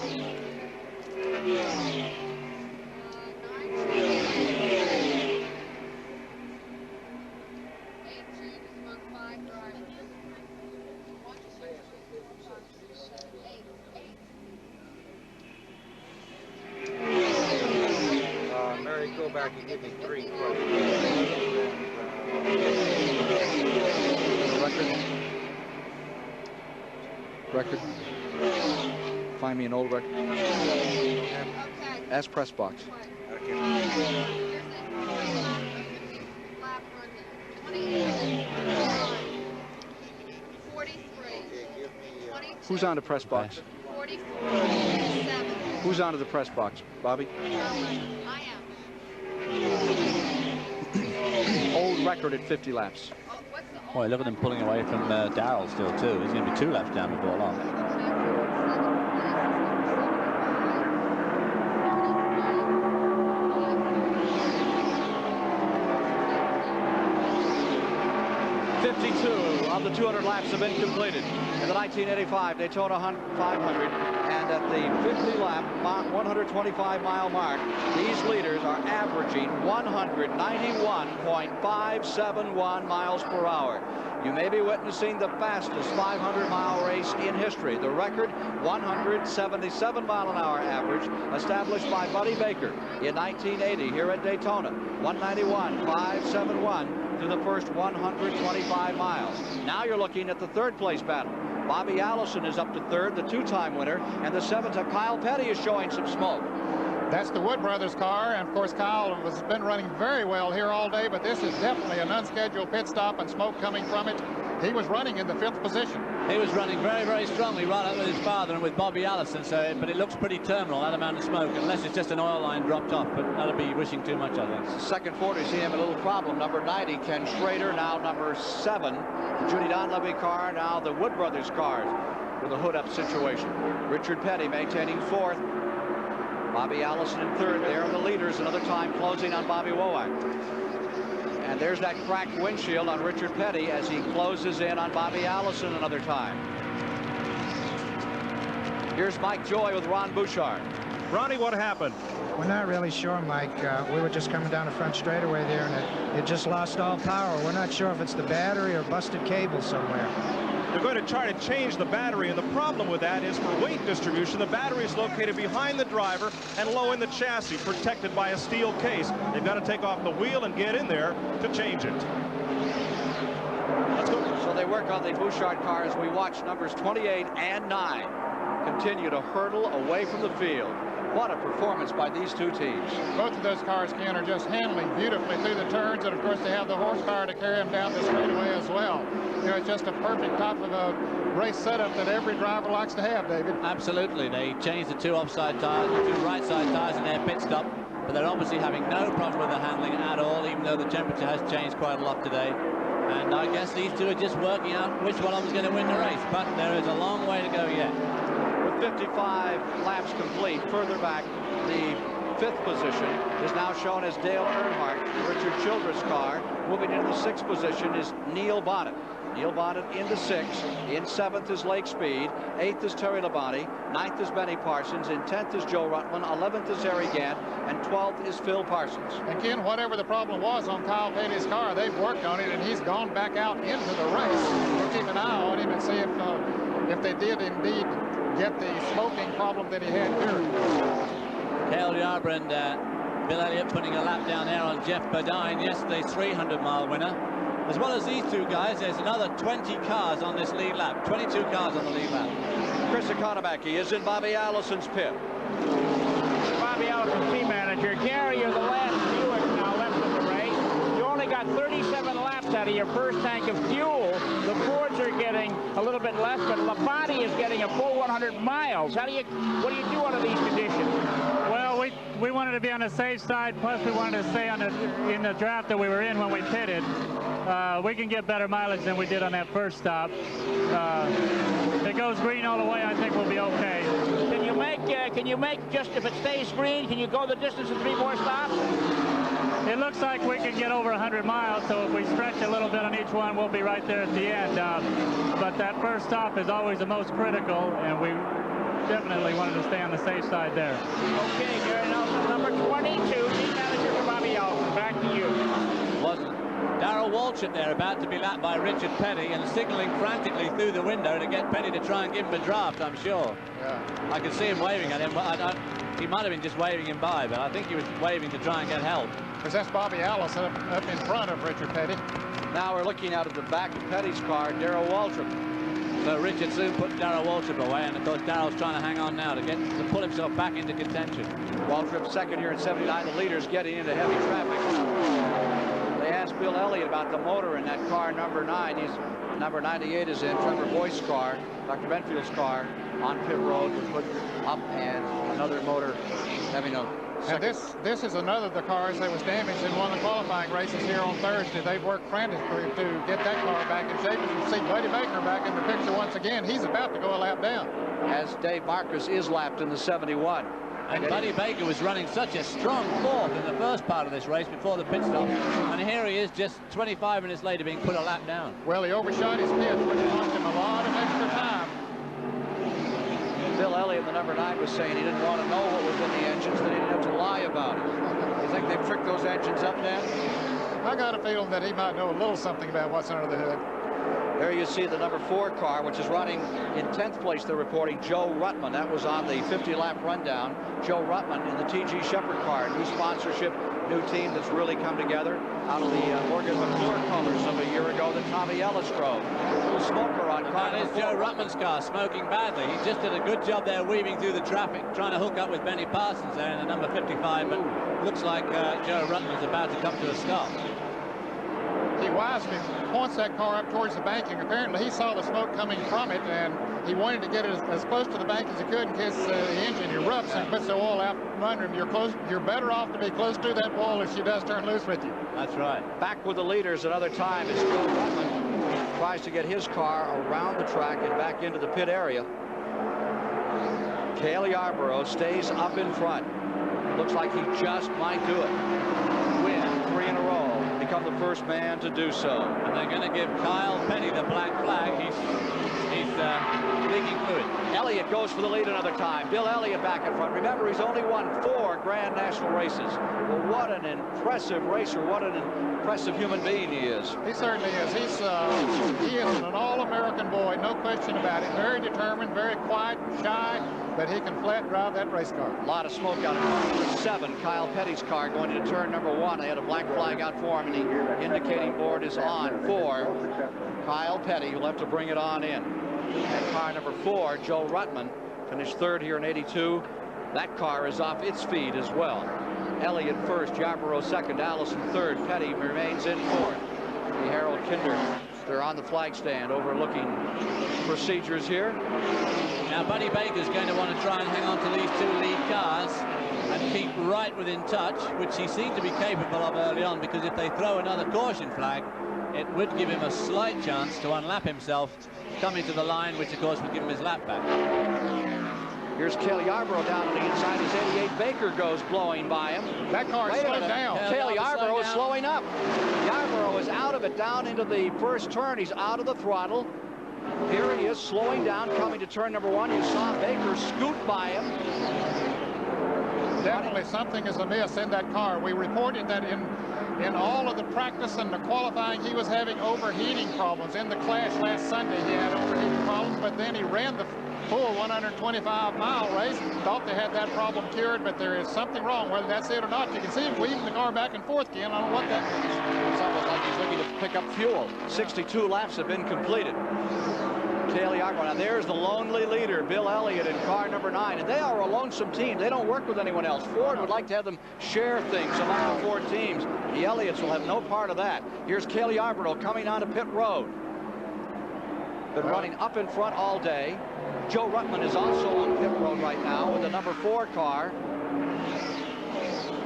Mary, go back and give me 3 Record. Find me an old record. Ask press box. Who's on the press box? 44, Who's on to the press box? Bobby? I am. Old record at 50 laps. Boy, look at them pulling away from Darrell still too. He's going to be 2 laps down before long. 52 of the 200 laps have been completed in the 1985 Daytona 500, and at the 50 lap 125 mile mark, these leaders are averaging 191.571 miles per hour. You may be witnessing the fastest 500-mile race in history. The record, 177 mile an hour average, established by Buddy Baker in 1980 here at Daytona. 191.571 through the first 125 miles. Now you're looking at the 3rd place battle. Bobby Allison is up to 3rd, the 2-time winner, and the 7th. Kyle Petty is showing some smoke. That's the Wood Brothers car, and of course Kyle has been running very well here all day, but this is definitely an unscheduled pit stop and smoke coming from it. He was running in the 5th position. He was running very, very strongly right up with his father and with Bobby Allison, but it looks pretty terminal, that amount of smoke, unless it's just an oil line dropped off, but that'll be wishing too much, I think. Second 40, see him a little problem. Number 90, Ken Schrader, now number 7. The Judy Donlevy car, now the Wood Brothers cars with a hood-up situation. Richard Petty maintaining 4th. Bobby Allison in 3rd. There are the leaders, another time closing on Bobby Womack. And there's that cracked windshield on Richard Petty as he closes in on Bobby Allison another time. Here's Mike Joy with Ron Bouchard. Ronnie, what happened? We're not really sure, Mike. We were just coming down the front straightaway there, and it just lost all power. We're not sure if it's the battery or busted cable somewhere. They're going to try to change the battery, and the problem with that is for weight distribution, the battery is located behind the driver and low in the chassis, protected by a steel case. They've got to take off the wheel and get in there to change it. Let's go. So they work on the Bouchard car as we watch numbers 28 and 9 continue to hurtle away from the field. What a performance by these two teams. Both of those cars, Ken, are just handling beautifully through the turns, and of course they have the horsepower to carry them down the straightaway as well. You know, it's just a perfect type of a race setup that every driver likes to have, David. Absolutely. They changed the 2 offside tires, the 2 right side tires in their pit stop, but they're obviously having no problem with the handling at all, even though the temperature has changed quite a lot today. And I guess these two are just working out which one of them is going to win the race, but there is a long way to go yet. With 55 laps complete, further back, the 5th position is now shown as Dale Earnhardt, Richard Childress' car. Moving into the 6th position is Neil Bonnet. Neil Bonnet into 6th. In 7th is Lake Speed. 8th is Terry Labonte. 9th is Benny Parsons. In 10th is Joe Rutland. 11th is Harry Gant. And 12th is Phil Parsons. And Ken, whatever the problem was on Kyle Petty's car, they've worked on it, and he's gone back out into the race. We'll keep an eye on him and see if they did indeed get the smoking problem that he had here. Cale Yarborough and Bill Elliott putting a lap down there on Jeff Bodine, yesterday's 300-mile winner. As well as these two guys, there's another 20 cars on this lead lap. 22 cars on the lead lap. Chris Economaki is in Bobby Allison's pit. Bobby Allison, team manager. Gary, you're the last Buick now left in the race. You only got 37 laps out of your first tank of fuel. The Fords are getting a little bit less, but Labonte is getting a full 100 miles. What do you do under these conditions? Well, we wanted to be on the safe side, plus we wanted to stay in the draft that we were in when we pitted. We can get better mileage than we did on that first stop. If it goes green all the way, I think we'll be okay. Can you make just, if it stays green, can you go the distance of 3 more stops? It looks like we can get over 100 miles, so if we stretch a little bit on each one, we'll be right there at the end. But that first stop is always the most critical, and we definitely wanted to stay on the safe side there. Okay, Gary Nelson, number 22, team manager for Bobby Allison. Back to you. Wasn't Darrell Waltrip there about to be lapped by Richard Petty and signaling frantically through the window to get Petty to try and give him a draft, I'm sure. Yeah. I could see him waving at him, but he might have been just waving him by, but I think he was waving to try and get help. Because that's Bobby Allison up in front of Richard Petty. Now we're looking out at the back of Petty's car, Darrell Waltrip. So Richard soon put Darrell Waltrip away, and of course Darrell's trying to hang on now to pull himself back into contention. Waltrip second here in 79. The leaders getting into heavy traffic. They asked Bill Elliott about the motor in that car, number 9. Number 98 is in Trevor Boyce's car, Dr. Benfield's car, on pit road was put up, and another motor having a second. And this is another of the cars that was damaged in one of the qualifying races here on Thursday. They've worked frantically to get that car back in shape. As you see Buddy Baker back in the picture once again. He's about to go a lap down. As Dave Marcus is lapped in the 71. And Buddy Baker was running such a strong fourth in the first part of this race before the pit stop. And here he is just 25 minutes later being put a lap down. Well, he overshot his pit, which cost him a lot of extra time. Bill Elliott, the number 9, was saying he didn't want to know what was in the engines, that he didn't have to lie about it. You think they've tricked those engines up, Dan? I got a feeling that he might know a little something about what's under the hood. There you see the number 4 car, which is running in 10th place. They're reporting Joe Ruttman. That was on the 50-lap rundown. Joe Ruttman in the T.G. Shepard car. New sponsorship, new team that's really come together out of the Morgan McClure colors of a year ago that Tommy Ellis drove. A little smoker on car. That is Joe Ruttman's car, smoking badly. He just did a good job there weaving through the traffic, trying to hook up with Benny Parsons there in the number 55, but looks like Joe Ruttman's about to come to a stop. He wisely points that car up towards the banking. Apparently he saw the smoke coming from it, and he wanted to get it as close to the bank as he could in case the engine erupts and puts the oil out from under him. You're better off to be close to that wall if she does turn loose with you. That's right. Back with the leaders another time as Joe Ruttman tries to get his car around the track and back into the pit area. Cale Yarborough stays up in front. Looks like he just might do it. Win 3 in a row. Become the first man to do so. And they're going to give Kyle Petty the black flag. He's leaking fluid. Elliott goes for the lead another time. Bill Elliott back in front. Remember, he's only won 4 Grand National races. Well, what an impressive racer. What an impressive human being he is. He certainly is. He is an all-American boy, no question about it. Very determined, very quiet and shy, but he can flat drive that race car. A lot of smoke out of car number 7, Kyle Petty's car, going into turn number 1. They had a black flag out for him, and the indicating board is on for Kyle Petty, who'll have to bring it on in. And car number 4, Joe Ruttman, finished 3rd here in 82. That car is off its feed as well. Elliott first, Yarborough second, Allison third. Petty remains in 4th. The Harold Kinder, they're on the flag stand overlooking procedures here. Now Buddy Baker's going to want to try and hang on to these 2 lead cars and keep right within touch, which he seemed to be capable of early on, because if they throw another caution flag, it would give him a slight chance to unlap himself coming to the line, which of course would give him his lap back. Here's Cale Yarborough down on the inside as 88 Baker goes blowing by him. That car is slowed down. Cale Yarborough is slowing up. Yarborough is out of it, down into the first turn. He's out of the throttle. Here he is slowing down, coming to turn number 1. You saw Baker scoot by him. Definitely something is amiss in that car. We reported that in all of the practice and the qualifying, he was having overheating problems. In the clash last Sunday, he had overheating problems, but then he ran the full 125-mile race. Thought they had that problem cured, but there is something wrong. Whether that's it or not, you can see him weaving the car back and forth, Ken. I don't know what that means. It's almost like he's looking to pick up fuel. 62 laps have been completed. Cale Yarborough. Now there's the lonely leader, Bill Elliott, in car number 9. And they are a lonesome team. They don't work with anyone else. Ford would like to have them share things among the 4 teams. The Elliots will have no part of that. Here's Cale Yarborough coming onto pit road. Been running up in front all day. Joe Ruttman is also on pit road right now with the number 4 car.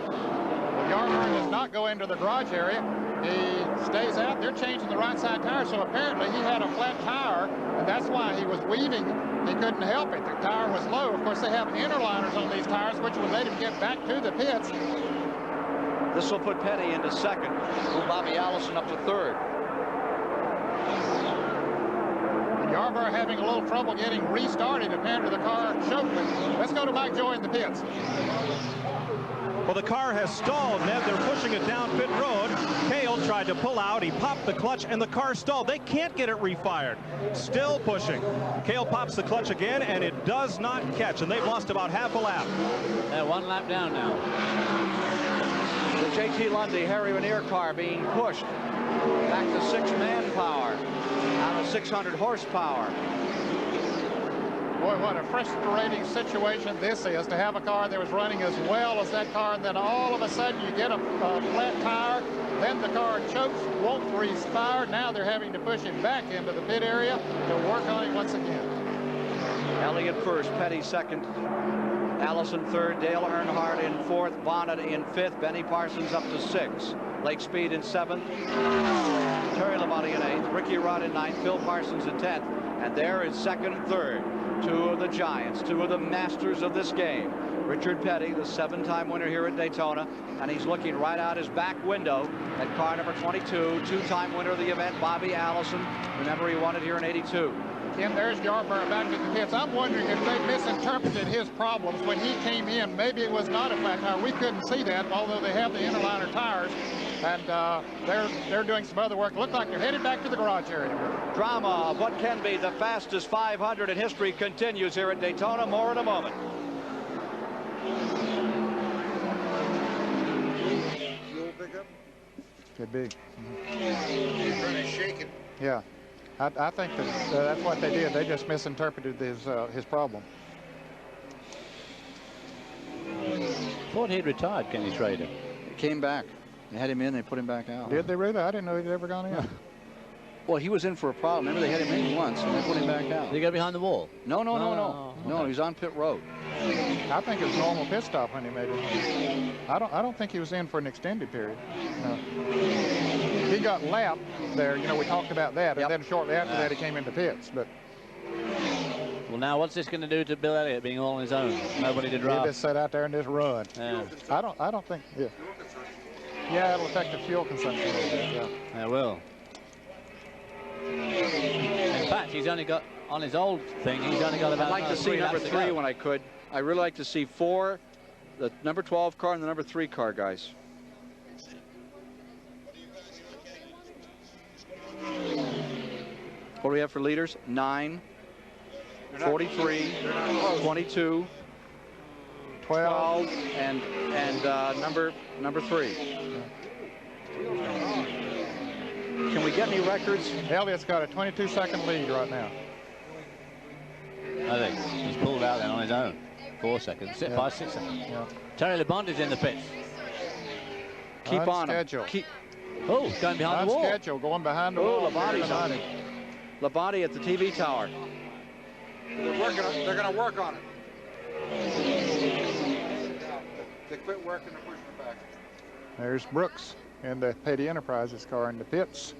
Well, Yarborough does not go into the garage area. He stays out. They're changing the right side tire, so apparently he had a flat tire, and that's why he was weaving. He couldn't help it. The tire was low. Of course, they have interliners on these tires, which would let him get back to the pits. This will put Petty into second. Move Bobby Allison up to third. Yarborough having a little trouble getting restarted. Apparently the car choked him. Let's go to Mike Joy in the pits. Well, the car has stalled, Ned. They're pushing it down pit road. Cale tried to pull out. He popped the clutch, and the car stalled. They can't get it refired. Still pushing. Cale pops the clutch again, and it does not catch, and they've lost about half a lap. 1 lap down now. The JT Lundy Harry Ranier car being pushed back to 6 manpower out of 600 horsepower. Boy, what a frustrating situation this is, to have a car that was running as well as that car, and then all of a sudden you get a flat tire, then the car chokes, won't respire. Now they're having to push him back into the pit area to work on it once again. Elliott first, Petty second, Allison third, Dale Earnhardt in fourth, Bonnet in fifth, Benny Parsons up to 6, Lake Speed in 7th, Terry Labonte in 8th, Ricky Rudd in 9th, Phil Parsons in 10th, and there is second and third. 2 of the giants, 2 of the masters of this game. Richard Petty, the 7-time winner here at Daytona, and he's looking right out his back window at car number 22, 2-time winner of the event, Bobby Allison. Remember, he won it here in '82. Ken, there's Yarborough back in the pits. I'm wondering if they misinterpreted his problems when he came in. Maybe it was not a flat tire. We couldn't see that, although they have the interliner tires. And they're doing some other work. Look like they're headed back to the garage area. Drama of what can be the fastest 500 in history continues here at Daytona. More in a moment. Fuel pickup? Could be. He's running shaking. Yeah. I think that's what they did. They just misinterpreted his problem. Thought he'd retired, Kenny Schrader. He came back. They had him in, they put him back out. Did they really? I didn't know he'd ever gone in. Well, he was in for a problem. Remember, they had him in once, and they put him back out. Did he go behind the wall? No. No, he's on pit road. I think it was a normal pit stop when he made it. I don't think he was in for an extended period. No. He got lapped there. You know, we talked about that, and then shortly after that, he came into pits. But well, now what's this going to do to Bill Elliott being all on his own? Nobody to drive. He just sat out there and just run. Yeah. I don't think. Yeah. Yeah, it'll affect the fuel consumption a little bit. Yeah. It will. In fact, he's only got, on his old thing, he's only got about I'd like to see number 3 when I could. I really like to see 4, the number 12 car and the number 3 car, guys. What do we have for leaders? 9, 43, 22, 12, and number 3. Can we get any records? Elliott's got a 22-second lead right now. I think he's pulled out then on his own. 4 seconds. 5, 6 seconds. Yeah. Terry Labonte is in the pits. Keep on him. Oh, going behind the wall. Schedule, going behind the wall. Labonte's on it. Labonte at the TV tower. They're going to work on it. They quit working and pushing it back. There's Brooks in the Petty Enterprises car in the pits.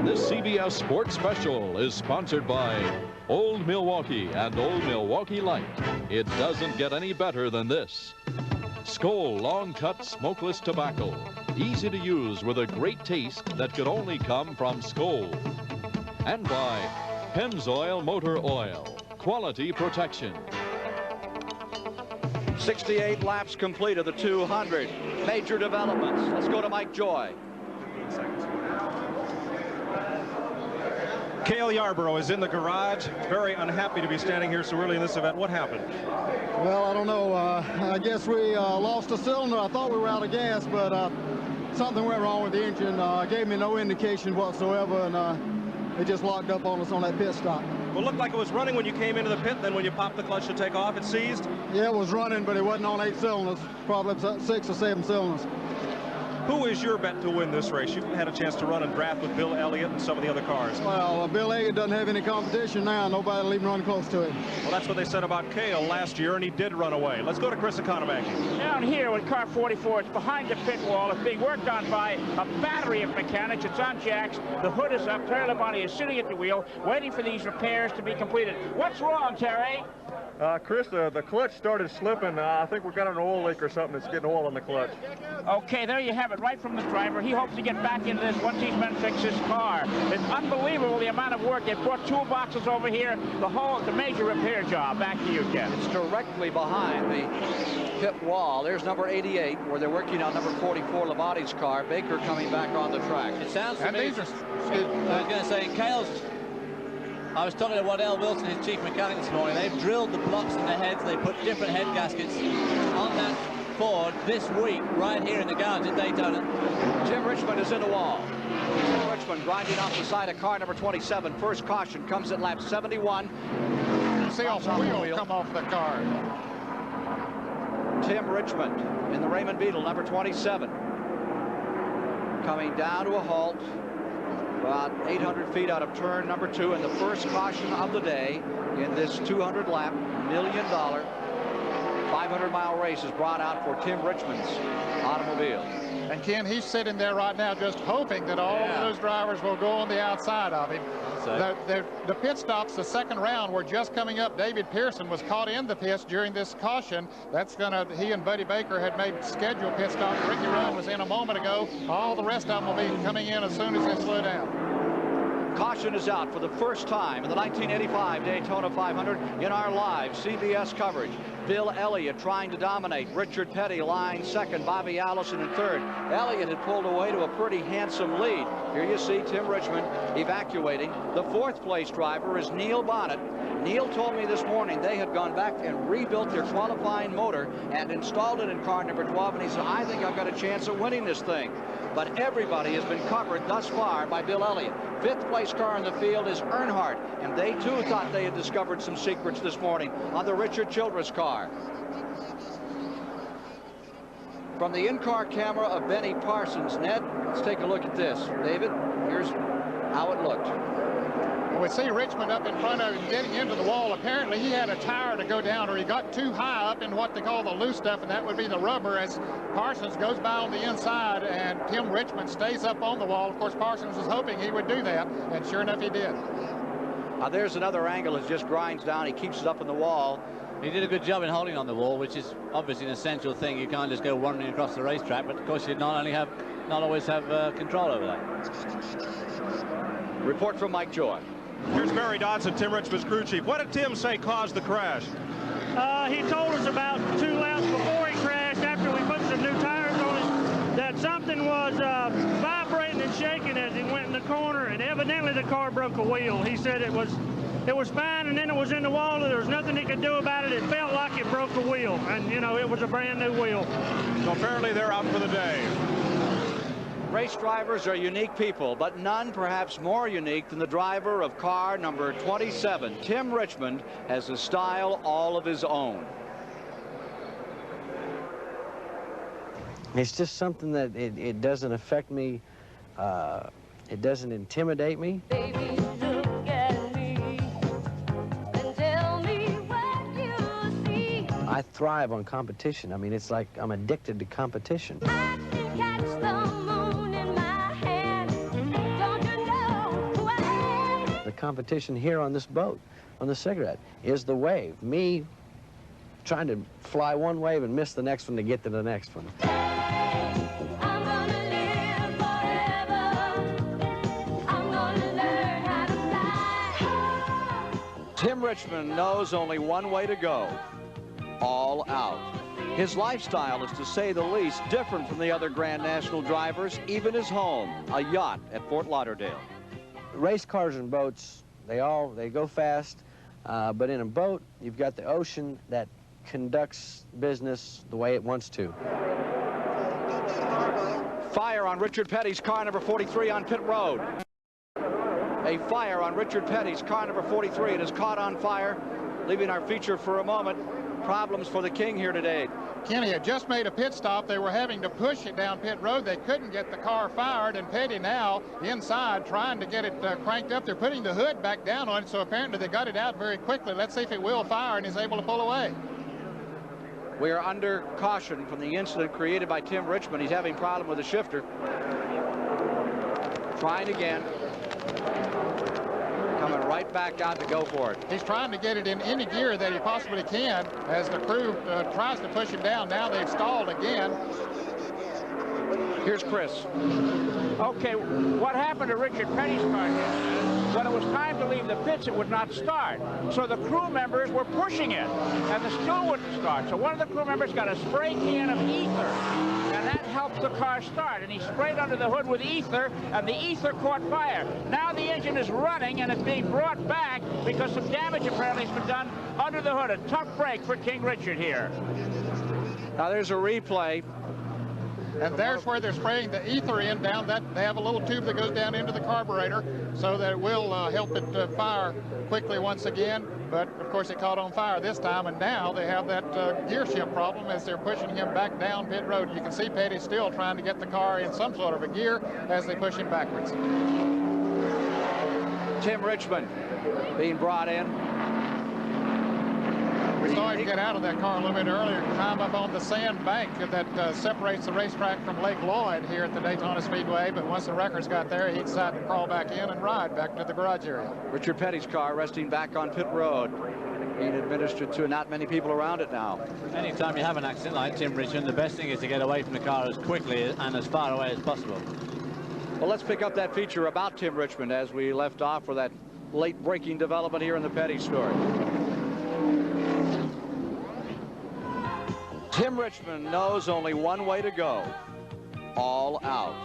This CBS Sports Special is sponsored by Old Milwaukee and Old Milwaukee Light. It doesn't get any better than this. Skoal Long Cut Smokeless Tobacco. Easy to use with a great taste that could only come from Skoal. And by Pennzoil Motor Oil. quality protection. 68 laps complete of the 200. Major developments. Let's go to Mike Joy. Cale Yarborough is in the garage, very unhappy to be standing here so early in this event. What happened? Well, I don't know. I guess we lost a cylinder. I thought we were out of gas, but something went wrong with the engine. Gave me no indication whatsoever, and it just locked up on us on that pit stop. Well, it looked like it was running when you came into the pit, then when you popped the clutch to take off, it seized? Yeah, it was running, but it wasn't on 8 cylinders, probably 6 or 7 cylinders. Who is your bet to win this race? You've had a chance to run and draft with Bill Elliott and some of the other cars. Well, Bill Elliott doesn't have any competition now. Nobody will even run close to him. Well, that's what they said about Cale last year, and he did run away. Let's go to Chris Economaki. Down here with car 44, it's behind the pit wall. It's being worked on by a battery of mechanics. It's on jacks. The hood is up. Terry Labonte is sitting at the wheel, waiting for these repairs to be completed. What's wrong, Terry? Chris, the clutch started slipping. I think we've got an oil leak or something that's getting oil in the clutch. Okay, there you have it, right from the driver. He hopes to get back into this once he's been fixed his car. It's unbelievable the amount of work. They brought toolboxes over here. The major repair job. Back to you, Ken. It's directly behind the pit wall. There's number 88, where they're working on number 44, Labonte's car. Baker coming back on the track. It sounds to me, I was going to say, in Cale's, I was talking to Waddell Wilson, his chief mechanic this morning. They've drilled the blocks in the heads. They put different head gaskets on that Ford this week, right here in the garage at Daytona. Tim Richmond is in the wall. Tim Richmond grinding off the side of car number 27. First caution comes at lap 71. See how the wheel come off the car. Tim Richmond in the Raymond Beetle, number 27. Coming down to a halt about 800 feet out of turn number 2, and the first caution of the day in this 200-lap, $1 million, 500-mile race is brought out for Tim Richmond's automobile. And Ken, he's sitting there right now just hoping that all of those drivers will go on the outside of him. The pit stops, the second round, were just coming up. David Pearson was caught in the pits during this caution. He and Buddy Baker had made scheduled pit stops. Ricky Rowe was in a moment ago. All the rest of them will be coming in as soon as they slow down. Caution is out for the first time in the 1985 Daytona 500 in our live CBS coverage. Bill Elliott trying to dominate. Richard Petty lying second. Bobby Allison in third. Elliott had pulled away to a pretty handsome lead. Here you see Tim Richmond evacuating. The fourth place driver is Neil Bonnet. Neil told me this morning they had gone back and rebuilt their qualifying motor and installed it in car number 12, and he said, I think I've got a chance of winning this thing. But everybody has been covered thus far by Bill Elliott. Fifth place car in the field is Earnhardt, and they too thought they had discovered some secrets this morning on the Richard Childress car. From the in-car camera of Benny Parsons, Ned, let's take a look at this. David, here's how it looked. We see Richmond up in front of him getting into the wall. Apparently he had a tire to go down, or he got too high up in what they call the loose stuff, and that would be the rubber, as Parsons goes by on the inside and Tim Richmond stays up on the wall. Of course, Parsons was hoping he would do that, and sure enough he did. There's another angle that just grinds down. He keeps it up in the wall. He did a good job in holding on the wall, which is obviously an essential thing. You can't just go wandering across the racetrack, but of course you not always have control over that. Report from Mike Joy. Here's Barry Dodson, Tim Richmond's crew chief. What did Tim say caused the crash? He told us about 2 laps before he crashed, after we put some new tires on it, that something was vibrating and shaking as he went in the corner, and evidently the car broke a wheel. He said it was fine, and then it was in the wall, and there was nothing he could do about it. It felt like it broke a wheel, and, you know, it was a brand new wheel. So apparently they're out for the day. Race drivers are unique people, but none perhaps more unique than the driver of car number 27. Tim Richmond has a style all of his own. It's just something that it doesn't affect me. It doesn't intimidate me. Baby, look at me and tell me what you see. I thrive on competition. I mean, it's like I'm addicted to competition. I can catch the moon in my hand. Don't you know who I am? The competition here on this boat, on the cigarette, is the wave. Me trying to fly one wave and miss the next one to get to the next one. I'm gonna live forever. I'm gonna learn how to fly. Tim Richmond knows only one way to go: all out. His lifestyle is, to say the least, different from the other Grand National drivers, even his home, a yacht at Fort Lauderdale. Race cars and boats, they go fast, but in a boat, you've got the ocean that conducts business the way it wants to. Fire on Richard Petty's car, number 43, on pit road. A fire on Richard Petty's car, number 43. It is caught on fire, leaving our feature for a moment. Problems for the King here today. Kenny had just made a pit stop. They were having to push it down pit road. They couldn't get the car fired, and Petty now inside trying to get it cranked up. They're putting the hood back down on it, so apparently they got it out very quickly. Let's see if it will fire and is able to pull away. We are under caution from the incident created by Tim Richmond. He's having a problem with the shifter. Trying again. Coming right back out to go for it. He's trying to get it in any gear that he possibly can as the crew tries to push him down. Now they've stalled again. Here's Chris. Okay, what happened to Richard Petty's car? When it was time to leave the pits, it would not start. So the crew members were pushing it, and the still wouldn't start. So one of the crew members got a spray can of ether, and that helped the car start. And he sprayed under the hood with ether, and the ether caught fire. Now the engine is running, and it's being brought back because some damage apparently has been done under the hood. A tough break for King Richard here. Now there's a replay. And there's where they're spraying the ether in down that. They have a little tube that goes down into the carburetor so that it will help it fire quickly once again. But of course it caught on fire this time, and now they have that gear shift problem as they're pushing him back down pit road. You can see Petty still trying to get the car in some sort of a gear as they push him backwards. Tim Richmond being brought in. We saw him get out of that car a little bit earlier, climb up on the sand bank that separates the racetrack from Lake Lloyd here at the Daytona Speedway. But once the wreckers got there, he decided to crawl back in and ride back to the garage area. Richard Petty's car resting back on pit road, being administered to not many people around it now. Anytime you have an accident like Tim Richmond, the best thing is to get away from the car as quickly and as far away as possible. Well, let's pick up that feature about Tim Richmond as we left off for that late breaking development here in the Petty story. Tim Richmond knows only one way to go: all out.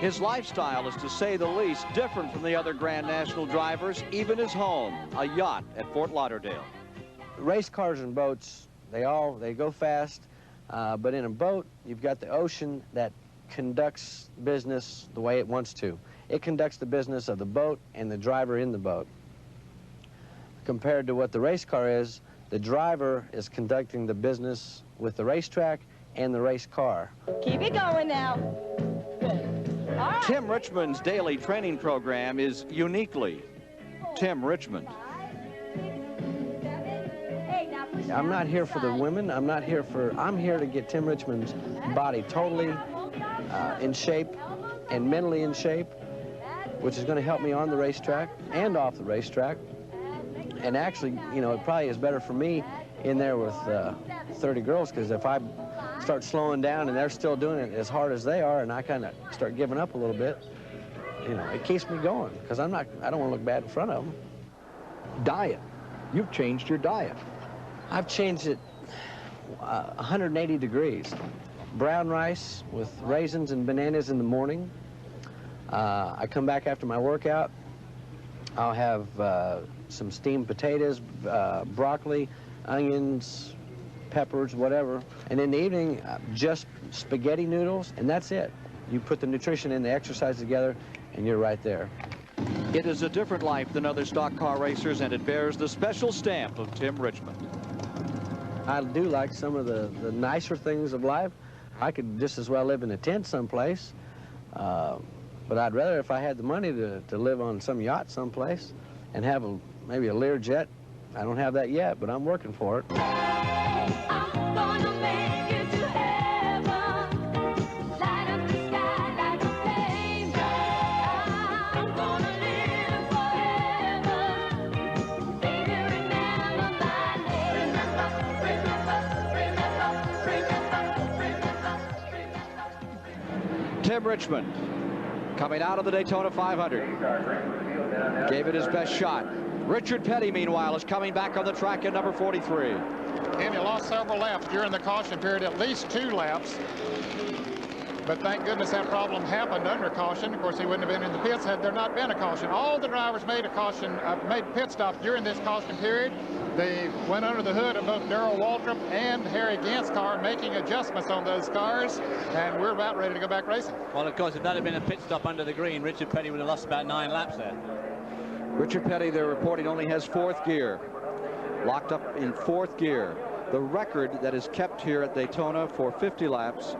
His lifestyle is, to say the least, different from the other Grand National drivers, even his home, a yacht at Fort Lauderdale. Race cars and boats, they go fast, but in a boat, you've got the ocean that conducts business the way it wants to. It conducts the business of the boat and the driver in the boat. Compared to what the race car is, the driver is conducting the business with the racetrack and the race car. Keep it going now. Good. All right. Tim Richmond's daily training program is uniquely Tim Richmond. I'm not here for the women. I'm here to get Tim Richmond's body totally in shape and mentally in shape, which is going to help me on the racetrack and off the racetrack. And actually, you know, it probably is better for me in there with 30 girls, because if I start slowing down and they're still doing it as hard as they are, and I kind of start giving up a little bit, you know, it keeps me going, because I don't want to look bad in front of them. Diet. You've changed your diet. I've changed it 180 degrees. Brown rice with raisins and bananas in the morning. I come back after my workout. I'll have some steamed potatoes, broccoli, onions, peppers, whatever. And in the evening, just spaghetti noodles, and that's it. You put the nutrition and the exercise together, and you're right there. It is a different life than other stock car racers, and it bears the special stamp of Tim Richmond. I do like some of the nicer things of life. I could just as well live in a tent someplace, but I'd rather, if I had the money, to live on some yacht someplace and have maybe a Learjet. I don't have that yet, but I'm working for it. I'm gonna make it to heaven. Light up the sky like a flame. I'm gonna live forever. Baby, remember my name. Remember. Tim Richmond coming out of the Daytona 500. Gave it his best shot. Richard Petty, meanwhile, is coming back on the track in number 43. And he lost several laps during the caution period, at least 2 laps. But thank goodness that problem happened under caution. Of course, he wouldn't have been in the pits had there not been a caution. All the drivers made pit stops during this caution period. They went under the hood of both Darrell Waltrip and Harry Gant's car, making adjustments on those cars, and we're about ready to go back racing. Well, of course, if that had been a pit stop under the green, Richard Petty would have lost about 9 laps there. Richard Petty, they're reporting, only has 4th gear. Locked up in 4th gear. The record that is kept here at Daytona for 50 laps,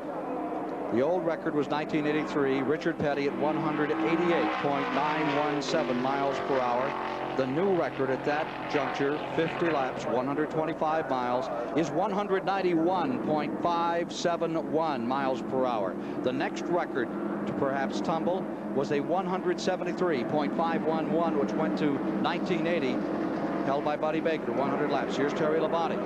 the old record was 1983. Richard Petty at 188.917 miles per hour. The new record at that juncture, 50 laps, 125 miles, is 191.571 miles per hour. The next record to perhaps tumble was a 173.511, which went to 1980, held by Buddy Baker, 100 laps. Here's Terry Labonte.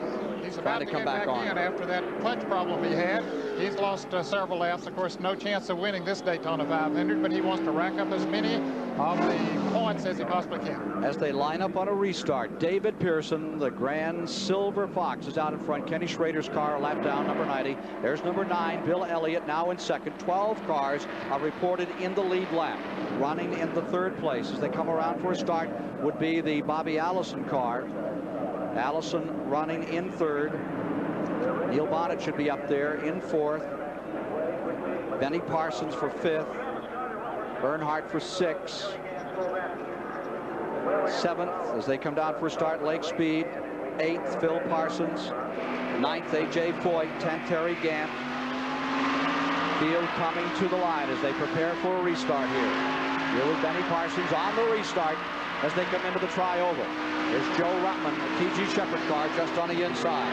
He's about to come back in after that clutch problem he had. He's lost several laps. Of course, no chance of winning this Daytona 500, but he wants to rack up as many of the points as he possibly can. As they line up on a restart, David Pearson, the Grand Silver Fox, is out in front. Kenny Schrader's car, a lap down, number 90. There's number 9, Bill Elliott, now in second. 12 cars are reported in the lead lap. Running in the 3rd place as they come around for a start would be the Bobby Allison car. Allison running in 3rd. Neil Bonnet should be up there in 4th. Benny Parsons for 5th. Earnhardt for 6th. 7th as they come down for a start, Lake Speed. 8th, Phil Parsons. 9th, A.J. Foyt. 10th, Terry Gant. Field coming to the line as they prepare for a restart here. Here with Benny Parsons on the restart as they come into the tri-oval. There's Joe Ruttman, the T.G. Shepherd car, just on the inside.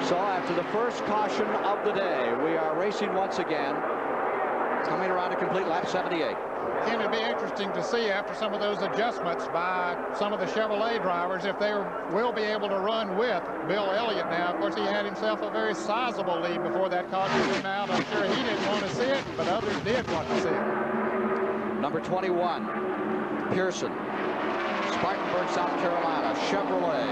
So after the first caution of the day, we are racing once again, coming around to complete lap 78. And it'd be interesting to see after some of those adjustments by some of the Chevrolet drivers if they will be able to run with Bill Elliott now. Of course, he had himself a very sizable lead before that caution came out. I'm sure he didn't want to see it, but others did want to see it. Number 21, Pearson, Spartanburg, South Carolina, Chevrolet.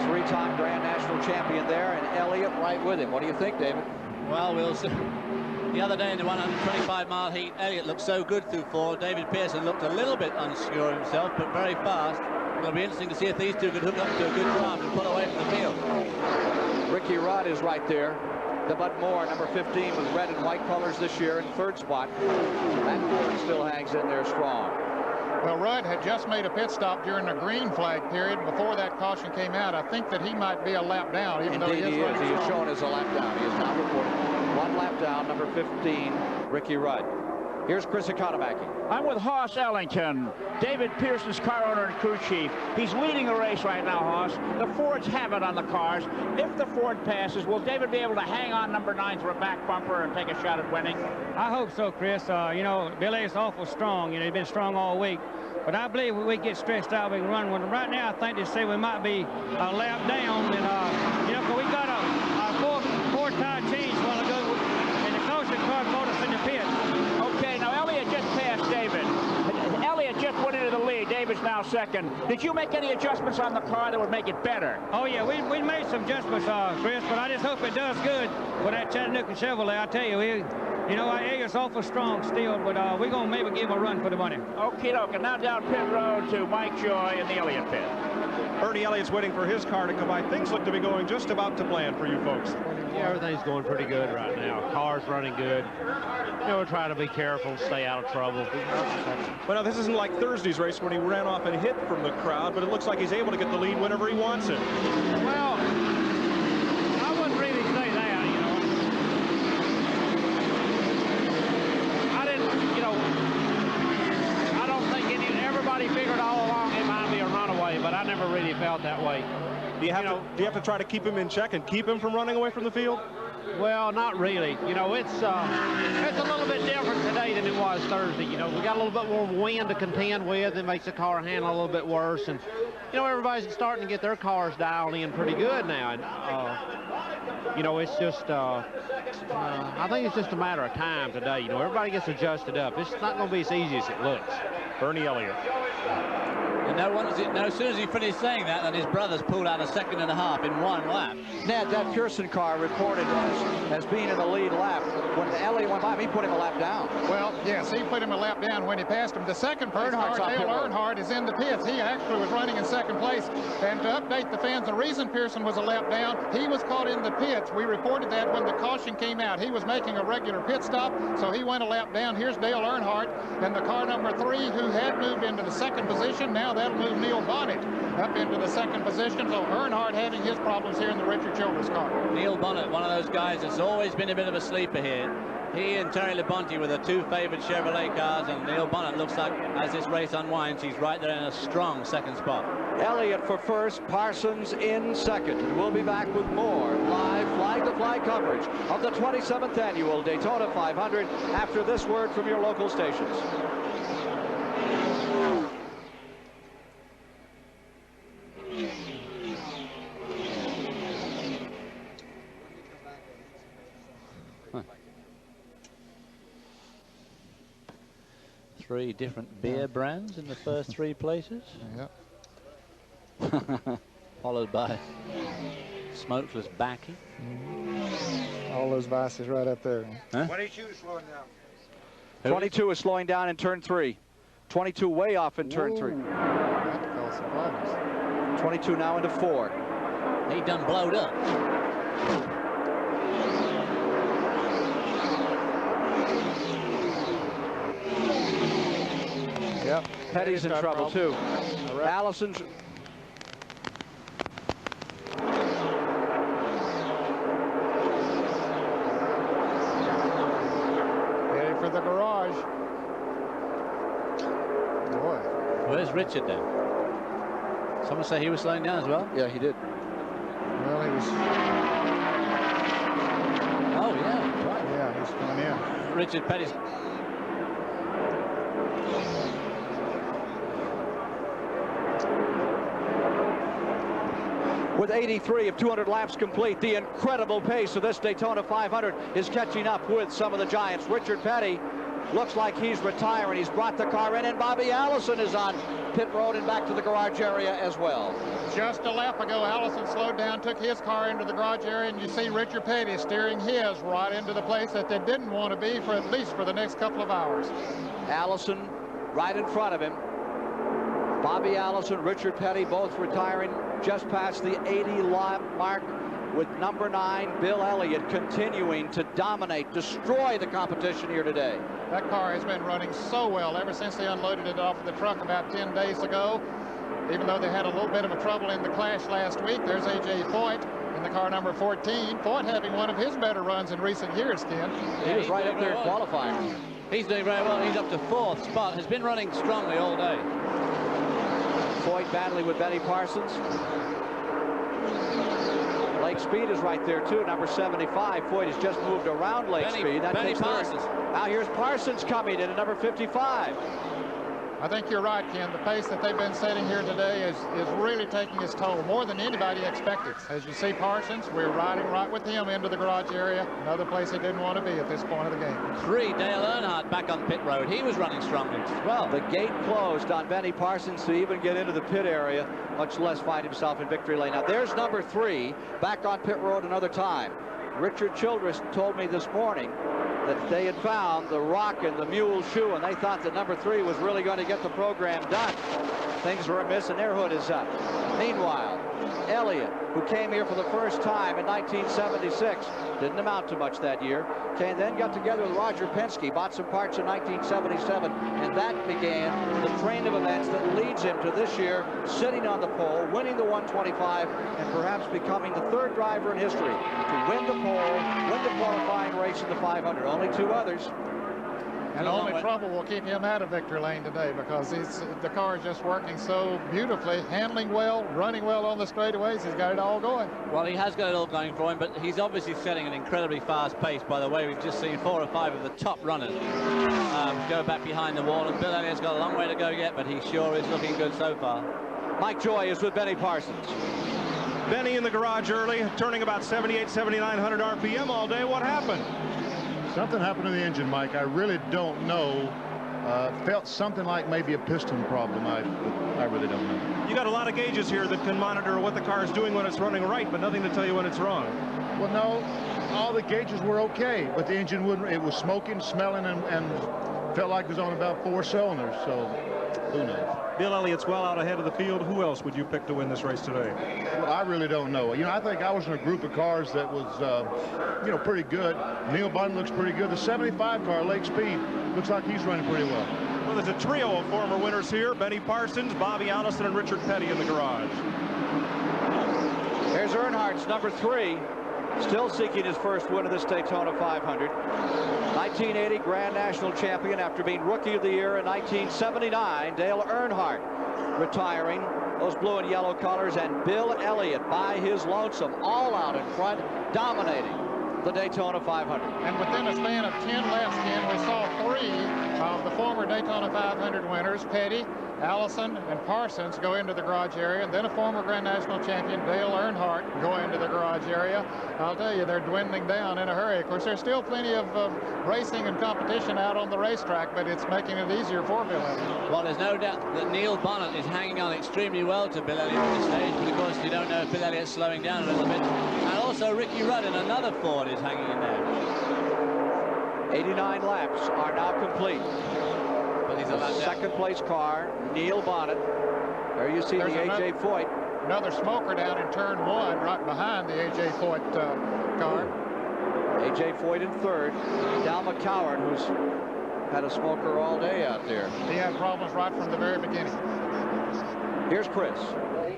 3-time Grand National Champion there, and Elliott right with him. What do you think, David? Well, we'll see. The other day in the 125-mile heat, Elliott looked so good through 4. David Pearson looked a little bit unsure himself, but very fast. It'll be interesting to see if these two could hook up to a good drive and pull away from the field. Ricky Rudd is right there. The Bud Moore, number 15, with red and white colors this year in 3rd spot. That Ford still hangs in there strong. Well, Rudd had just made a pit stop during the green flag period before that caution came out. I think that he might be a lap down, even though he is running He is strong. shown as a lap down. He is now reported 1 lap down, number 15, Ricky Rudd. Here's Chris Economaki. I'm with Hoss Ellington, David Pearson's car owner and crew chief. He's leading the race right now, Hoss. The Fords have it on the cars. If the Ford passes, will David be able to hang on number 9 through a back bumper and take a shot at winning? I hope so, Chris. You know, Billy is awful strong. You know, he's been strong all week. But I believe when we get stretched out, we can run with him. Right now, I think they say we might be a lap down. And, you know, 'cause we got a four-tire change a while ago, and the caution car caught us in the pit. Okay, now Elliott just passed David. Elliott just went into the lead. David's now second. Did you make any adjustments on the car that would make it better? Oh, yeah, we made some adjustments, Chris, but I just hope it does good with that Chattanooga Chevrolet. I tell you, you know, our Elliot's awful strong still, but we're going to maybe give him a run for the money. Okay, and now down pit road to Mike Joy in the Elliott pit. Ernie Elliott's waiting for his car to come by. Things look to be going just about to plan for you folks. Yeah, everything's going pretty good right now. Car's running good. You know, we're trying to be careful, stay out of trouble. Well, now, this isn't like Thursday's race when he ran off and hit from the crowd, but it looks like he's able to get the lead whenever he wants it. Well, I wouldn't really say that, you know. I didn't, you know, I don't think everybody figured all along it might be a runaway, but I never really felt that way. Do you have to try to keep him in check and keep him from running away from the field? Well, not really. You know, it's a little bit different today than it was Thursday. You know, we got a little bit more wind to contend with. It makes the car handle a little bit worse. And you know, everybody's starting to get their cars dialed in pretty good now. And, you know, it's just, I think it's just a matter of time today. You know, everybody gets adjusted up. It's not going to be as easy as it looks. Bernie Elliott. And as soon as he finished saying that, then his brothers pulled out a 1.5 seconds in one lap. Ned, that Pearson car reported as being in the lead lap. When Elliott went by him, he put him a lap down. Well, yes, he put him a lap down when he passed him. The second place car, Dale Earnhardt, is in the pits. He actually was running in second place. And to update the fans, the reason Pearson was a lap down, he was caught in the pits. We reported that when the caution came out. He was making a regular pit stop, so he went a lap down. Here's Dale Earnhardt and the car number 3, who had moved into the second position. Now that'll move Neil Bonnet up into the second position. So Earnhardt having his problems here in the Richard Childress car. Neil Bonnet, one of those guys that's always been a bit of a sleeper here. He and Terry Labonte were the 2 favored Chevrolet cars, and Neil Bonnet looks like, as this race unwinds, he's right there in a strong second spot. Elliott for first, Parsons in second. We'll be back with more live flag-to-flag coverage of the 27th annual Daytona 500 after this word from your local stations. Three different beer brands in the first 3 places. Yep. Followed by smokeless Backy. All those vices right up there. Huh? 22 slowing down. 22 is slowing down in turn 3. 22 way off in turn 3. That caused some problems. 22 now into 4. He done blowed up. Yep. Petty's in trouble too. Allison's. Ready for the garage. Boy. Where's Richard then? Someone say he was slowing down as well? Yeah, he did. Well, he was. Oh, yeah, right. Yeah, he's coming in. Richard Petty's. With 83 of 200 laps complete, the incredible pace of this Daytona 500 is catching up with some of the giants. Richard Petty looks like he's retiring. He's brought the car in, and Bobby Allison is on pit road and back to the garage area as well. Just a lap ago, Allison slowed down, took his car into the garage area, and you see Richard Petty steering his right into the place that they didn't want to be for at least for the next couple of hours. Allison right in front of him. Bobby Allison, Richard Petty, both retiring just past the 80 lap mark, with number 9, Bill Elliott, continuing to dominate, destroy the competition here today. That car has been running so well ever since they unloaded it off of the truck about 10 days ago. Even though they had a little bit of a trouble in the clash last week, there's A.J. Foyt in the car number 14. Foyt having one of his better runs in recent years, Ken. He was right up there in qualifying. He's doing very well. He's up to 4th spot. Has been running strongly all day. Foyt battling with Benny Parsons. Lake Speed is right there too, number 75. Foyt has just moved around Lake Speed. That Benny takes Parsons. Now here's Parsons coming in at number 55. I think you're right, Ken. The pace that they've been setting here today is really taking its toll, more than anybody expected. As you see Parsons, we're riding right with him into the garage area, another place he didn't want to be at this point of the game. 3, Dale Earnhardt back on pit road. He was running strongly as well. The gate closed on Benny Parsons to even get into the pit area, much less find himself in victory lane. Now there's number 3 back on pit road another time. Richard Childress told me this morning that they had found the rock in the mule shoe, and they thought that number 3 was really going to get the program done. Things were amiss, and their hood is up. Meanwhile, Elliott, who came here for the first time in 1976, didn't amount to much that year, then got together with Roger Penske, bought some parts in 1977, and that began the train of events that leads him to this year, sitting on the pole, winning the 125, and perhaps becoming the 3rd driver in history to win the pole, win the qualifying race in the 500. Only 2 others. And only trouble will keep him out of victory lane today, because the car is just working so beautifully, handling well, running well on the straightaways. He's got it all going. Well, he has got it all going for him, but he's obviously setting an incredibly fast pace. By the way, we've just seen 4 or 5 of the top runners go back behind the wall, and Bill Elliott's got a long way to go yet, but he sure is looking good so far. Mike Joy is with Benny Parsons. Benny in the garage early, turning about 78, 7,900 RPM all day. What happened? Something happened to the engine, Mike. I really don't know. Felt something like maybe a piston problem. I really don't know. You got a lot of gauges here that can monitor what the car is doing when it's running right, but nothing to tell you when it's wrong. Well, no, all the gauges were okay, but the engine wouldn't. It was smoking, smelling, and felt like it was on about 4 cylinders. So who knows? Bill Elliott's well out ahead of the field. Who else would you pick to win this race today? Well, I really don't know. You know, I think I was in a group of cars that was, you know, pretty good. Neil Bunn looks pretty good. The 75 car, Lake Speed, looks like he's running pretty well. Well, there's a trio of former winners here. Benny Parsons, Bobby Allison, and Richard Petty in the garage. Here's Earnhardt's number 3. Still seeking his first win of this Daytona 500. 1980 Grand National Champion after being Rookie of the Year in 1979. Dale Earnhardt retiring those blue and yellow colors, and Bill Elliott by his lonesome, all out in front, dominating the Daytona 500. And within a span of 10 laps, Ken, we saw 3 of the former Daytona 500 winners, Petty, Allison, and Parsons, go into the garage area, and then a former Grand National Champion, Dale Earnhardt, go into the garage area. I'll tell you, they're dwindling down in a hurry. Of course, there's still plenty of racing and competition out on the racetrack, but it's making it easier for Bill Elliott. Well, there's no doubt that Neil Bonnet is hanging on extremely well to Bill Elliott at this stage, but of course you don't know if Bill Elliott's slowing down a little bit. And also Ricky Rudd in another Ford is hanging in there. 89 laps are now complete. But he's allowed the second place car, Neil Bonnet. There you see the A.J. Foyt. Another smoker down in turn 1, right behind the A.J. Foyt car. A.J. Foyt in third. Dal McCoward, who's had a smoker all day out there. He had problems right from the very beginning. Here's Chris.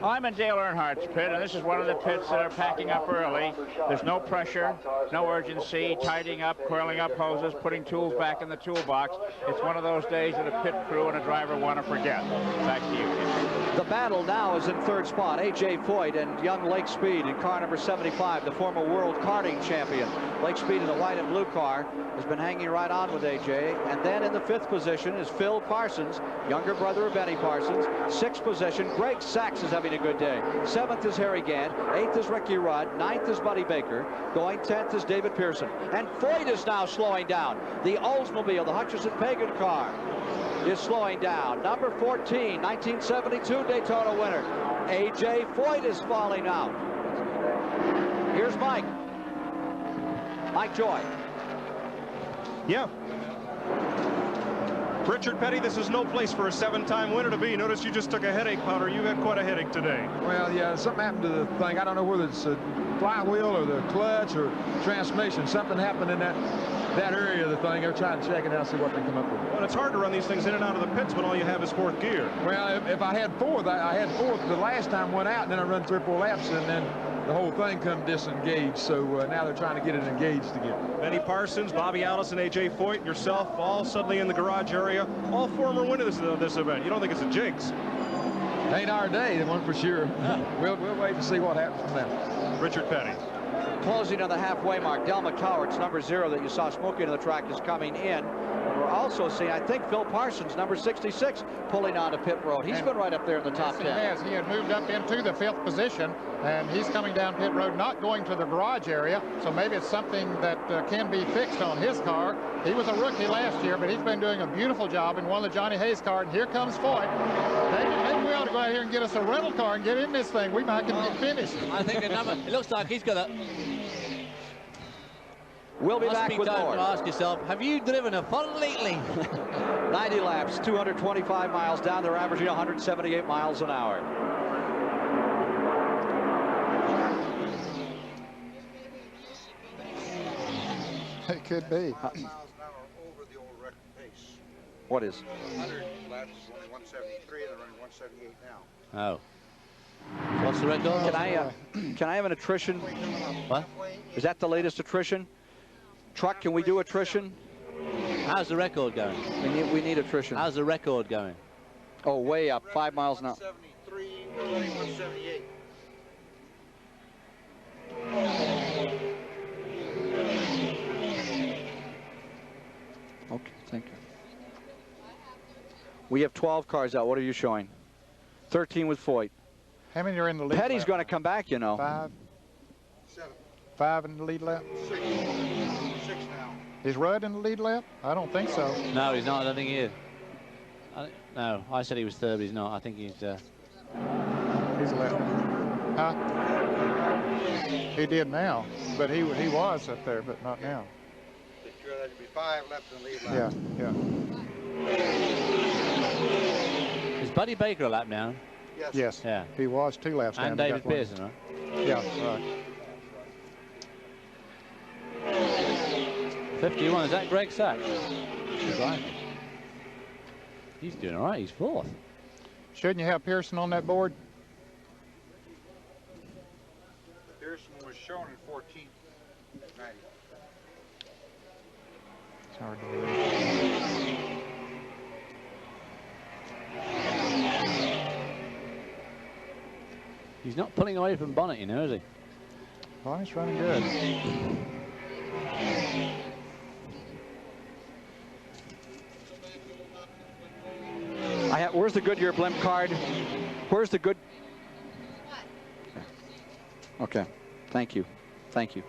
I'm in Dale Earnhardt's pit, and this is one of the pits that are packing up early. There's no pressure, no urgency, tidying up, coiling up hoses, putting tools back in the toolbox. It's one of those days that a pit crew and a driver want to forget. Back to you, Ken. The battle now is in third spot. A.J. Foyt and young Lake Speed in car number 75, the former world karting champion. Lake Speed in the white and blue car has been hanging right on with A.J. And then in the 5th position is Phil Parsons, younger brother of Benny Parsons. 6th position, Greg Sachs is having a good day. 7th is Harry Gant. 8th is Ricky Rudd. 9th is Buddy Baker. Going 10th is David Pearson. And Foyt is now slowing down. The Oldsmobile, the Hutchison-Pagan car, is slowing down. Number 14, 1972 Daytona winner. A.J. Foyt is falling out. Here's Mike. Mike Joy. Yeah. Richard Petty, this is no place for a 7-time winner to be. Notice you just took a headache powder. You had quite a headache today. Well, yeah, something happened to the thing. I don't know whether it's a flywheel or the clutch or transmission. Something happened in that area of the thing. They're trying to check it out, see what they come up with. Well, it's hard to run these things in and out of the pits when all you have is 4th gear. Well, if I had 4th, I had 4th the last time, went out, and then I run 3 or 4 laps, and then the whole thing come disengaged. So now they're trying to get it engaged again. Benny Parsons, Bobby Allison, A.J. Foyt, yourself, all suddenly in the garage area. All former winners of this event. You don't think it's a jinx? Ain't our day, one for sure. We'll wait and see what happens from now. Richard Petty. Closing on the halfway mark. Del McCoward's number 0 that you saw smoking on the track is coming in. And we're also seeing, I think, Phil Parsons, number 66, pulling onto pit road. He's been right up there in the top 10. He has. He had moved up into the 5th position, and he's coming down pit road, not going to the garage area. So maybe it's something that can be fixed on his car. He was a rookie last year, but he's been doing a beautiful job in one of the Johnny Hayes cars. And here comes Foyt. Maybe we ought to go out here and get us a rental car and get in this thing. We might get finished. I think the number, it looks like he's got a... We'll be back with more. To ask yourself, have you driven a Ford lately? 90 laps, 225 miles down. They're averaging 178 miles an hour. It could be. Miles an hour over the old record pace. What is? 100 laps is only 173, and they're running 178 now. Oh. What's the record? Can I have an attrition? What? Is that the latest attrition? Truck, can we do attrition? How's the record going? We need attrition. How's the record going? Oh, way up, 5 miles an hour. 173, we're running 178. Okay, thank you. We have 12 cars out. What are you showing? 13 with Foyt. How many are in the lead? Petty's going to come back, you know. 5. 5 in the lead lap. 6 now. Is Rudd in the lead lap? I don't think so. No, he's not. I don't think he is. No, I said he was third, but he's not. I think he's... He's left. Huh? He did now, but he was up there, but not now. Sure, there'd be 5 left in the lead lap. Yeah. Is Buddy Baker a lap down? Yes. Yes. Yeah. He was 2 laps down. And David Pearson, right? Yeah, right. 51, is that Greg Sachs? Right. He's doing all right, he's 4th. Shouldn't you have Pearson on that board? Pearson was shown in 14th. 90. It's hard to believe. He's not pulling away from Bonnet, you know, is he? Bonnet's running good. Where's the Goodyear blimp card? Where's the good? Okay, thank you. Thank you.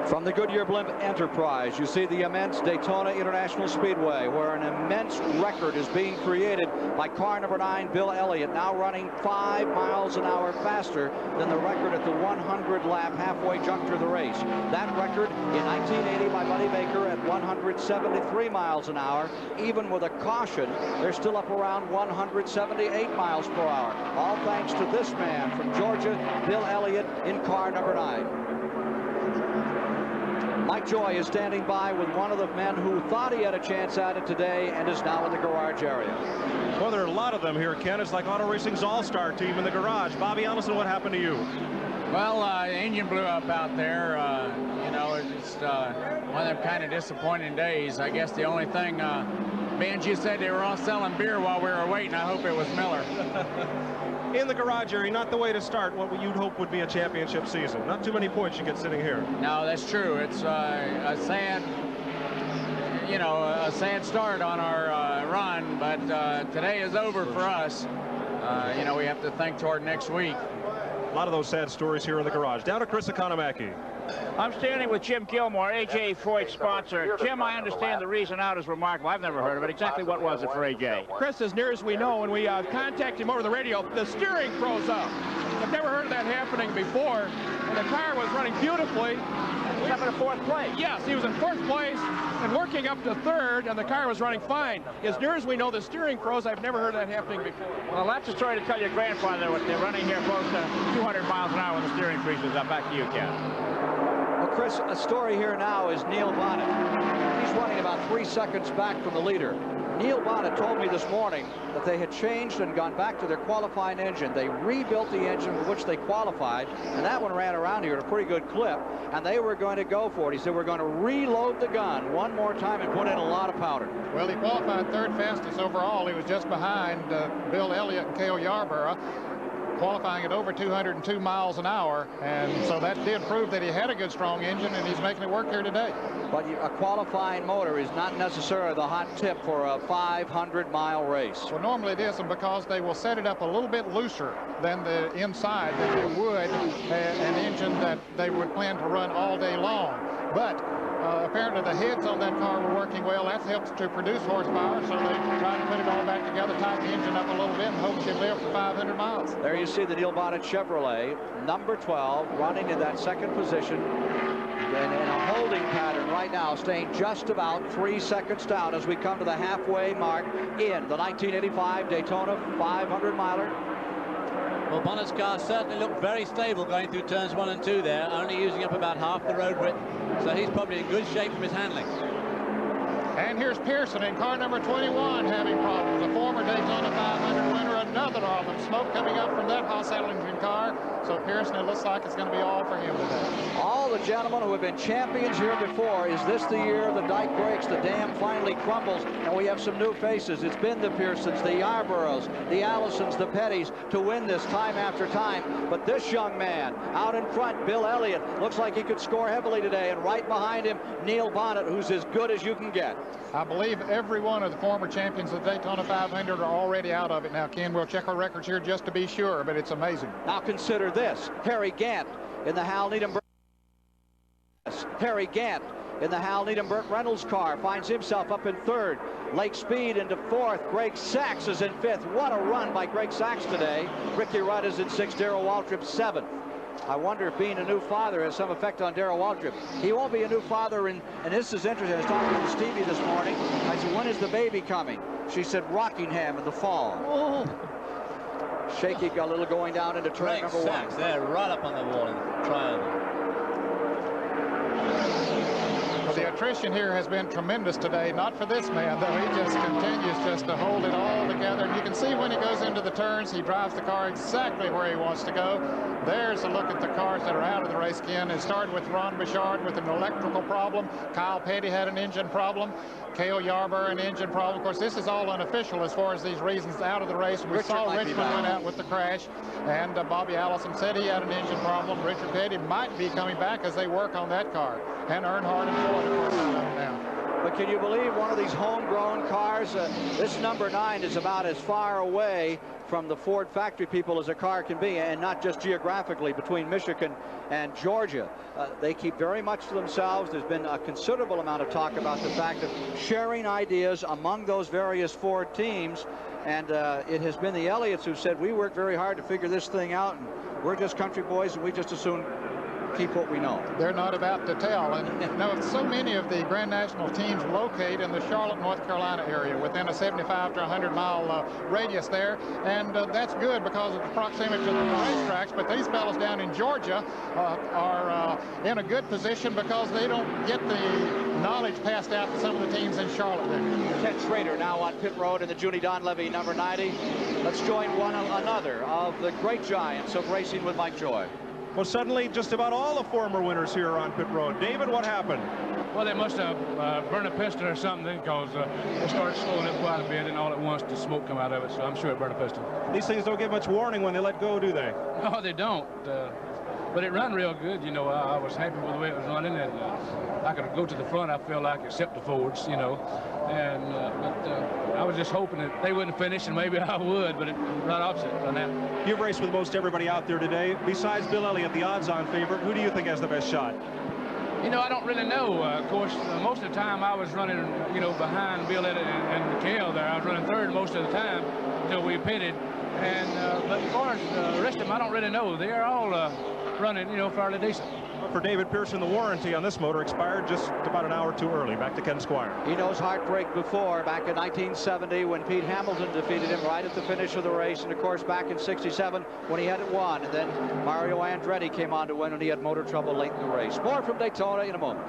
From the Goodyear Blimp Enterprise, you see the immense Daytona International Speedway, where an immense record is being created by car number 9, Bill Elliott, now running 5 miles an hour faster than the record at the 100-lap halfway juncture of the race. That record in 1980 by Buddy Baker at 173 miles an hour. Even with a caution, they're still up around 178 miles per hour. All thanks to this man from Georgia, Bill Elliott, in car number 9. Mike Joy is standing by with one of the men who thought he had a chance at it today and is now in the garage area. Well, there are a lot of them here, Ken. It's like Auto Racing's all-star team in the garage. Bobby Allison, what happened to you? Well, the engine blew up out there. You know, it's one of them kind of disappointing days. I guess the only thing, Benji said they were all selling beer while we were waiting. I hope it was Miller. In the garage area, not the way to start what you'd hope would be a championship season. Not too many points you get sitting here. No, that's true. It's a sad, you know, a sad start on our run, but today is over for us. You know, we have to think toward next week. A lot of those sad stories here in the garage. Down to Chris Economaki. I'm standing with Jim Gilmore, AJ Foyt's sponsor. Jim, I understand the reason out is remarkable. I've never heard of it. Exactly what was it for AJ? Chris, as near as we know, when we contacted him over the radio, the steering froze up. I've never heard of that happening before, and the car was running beautifully. He was up in 4th place. Yes, he was in 4th place and working up to 3rd, and the car was running fine. As near as we know, the steering froze. I've never heard of that happening before. Well, that's a story to tell your grandfather what they're running here close to 200 miles an hour when the steering freezes up. Back to you, Ken. Well, Chris, a story here now is Neil Bonnet. He's running about 3 seconds back from the leader. Neil Bonnet told me this morning that they had changed and gone back to their qualifying engine. They rebuilt the engine with which they qualified, and that one ran around here at a pretty good clip, and they were going to go for it. He said, we're going to reload the gun one more time and put in a lot of powder. Well, he qualified 3rd fastest overall. He was just behind Bill Elliott and Cale Yarborough, qualifying at over 202 miles an hour, and so that did prove that he had a good, strong engine, and he's making it work here today. But a qualifying motor is not necessarily the hot tip for a 500-mile race. Well, normally it is, and because they will set it up a little bit looser than the inside than they would an engine that they would plan to run all day long. But apparently the heads on that car were working well. That helps to produce horsepower, so they tried to put it all back together, tighten the engine up a little bit, and hope she'd live for 500 miles. There you see the Neil Bonnet Chevrolet, number 12, running in that 2nd position and in a holding pattern right now, staying just about 3 seconds down as we come to the halfway mark in the 1985 Daytona 500-miler. Well, Bonnet's car certainly looked very stable going through turns 1 and 2 there, only using up about half the road width, so he's probably in good shape from his handling. And here's Pearson in car number 21 having problems. A former Daytona 500 winner, another of them. Smoke coming up from that Haas Ellington car. So Pearson, it looks like it's going to be all for him today. All the gentlemen who have been champions here before, is this the year the dike breaks, the dam finally crumbles, and we have some new faces? It's been the Pearsons, the Yarboroughs, the Allisons, the Pettys to win this time after time. But this young man out in front, Bill Elliott, looks like he could score heavily today, and right behind him, Neil Bonnet, who's as good as you can get. I believe every one of the former champions of the Daytona 500 are already out of it now, Ken. We'll check our records here just to be sure, but it's amazing. Now consider this. Harry Gant in the Hal Needham. Harry Gant in the Hal Needham Burt Reynolds car finds himself up in third. Lake Speed into fourth. Greg Sachs is in fifth. What a run by Greg Sachs today. Ricky Rudd is in sixth. Darrell Waltrip seventh. I wonder if being a new father has some effect on Darrell Waltrip. He won't be a new father, and this is interesting. I was talking to Stevie this morning. I said, when is the baby coming? She said, Rockingham in the fall. Oh. Shaky got a little going down into turn number one. Sachs there, right up on the wall in the triangle. Well, the attrition here has been tremendous today. Not for this man, though. He just continues just to hold it all together. And you can see when he goes into the turns, he drives the car exactly where he wants to go. There's a look at the cars that are out of the race, Ken. It started with Ron Bouchard with an electrical problem. Kyle Petty had an engine problem. Cale Yarborough an engine problem. Of course, this is all unofficial as far as these reasons out of the race. We saw Richmond went out with the crash, and Bobby Allison said he had an engine problem. Richard Petty might be coming back as they work on that car. And Earnhardt and Ford, of course, out of it now. But can you believe one of these homegrown cars? This number 9 is about as far away from the Ford factory people as a car can be, and not just geographically between Michigan and Georgia. They keep very much to themselves. There's been a considerable amount of talk about the fact of sharing ideas among those various Ford teams, and it has been the Elliots who said, we worked very hard to figure this thing out, and we're just country boys, and we just as soon keep what we know. They're not about to tell. And you know, so many of the Grand National teams locate in the Charlotte, North Carolina area within a 75 to 100 mile radius there. And that's good because of the proximity to the racetracks. But these fellows down in Georgia are in a good position because they don't get the knowledge passed out to some of the teams in Charlotte there. Ted Schrader now on pit road in the Junie Donlevy number 90. Let's join another of the great giants of racing with Mike Joy. Well, suddenly just about all the former winners here are on pit road. David, what happened? Well, they must have burned a piston or something because it started slowing up quite a bit, and all at once the smoke come out of it, so I'm sure it burned a piston. These things don't get much warning when they let go, do they? No, they don't. But it run real good, you know. I was happy with the way it was running, and I could go to the front, I feel like, except the Fords, you know. And but I was just hoping that they wouldn't finish, and maybe I would, but it right opposite on that. You've raced with most everybody out there today. Besides Bill Elliott, the odds-on favorite, who do you think has the best shot? You know, I don't really know. Of course, most of the time I was running, you know, behind Bill Elliott and McHale there. I was running third most of the time until we pitted. And but as far as the rest of them, I don't really know. They are all running, you know, fairly decent. For David Pearson, the warranty on this motor expired just about an hour too early. Back to Ken Squire. He knows heartbreak before, back in 1970 when Pete Hamilton defeated him right at the finish of the race, and of course back in '67 when he had it won, and then Mario Andretti came on to win when he had motor trouble late in the race. More from Daytona in a moment.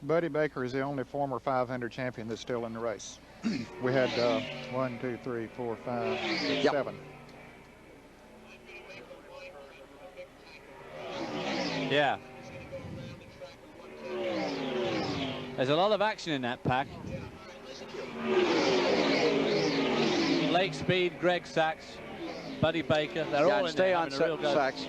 Buddy Baker is the only former 500 champion that's still in the race. We had 1, 2, 3, 4, 5, 6, 7. Yeah. There's a lot of action in that pack. Lake Speed, Greg Sachs, Buddy Baker, they're all in stay there on having a real go. Sachs.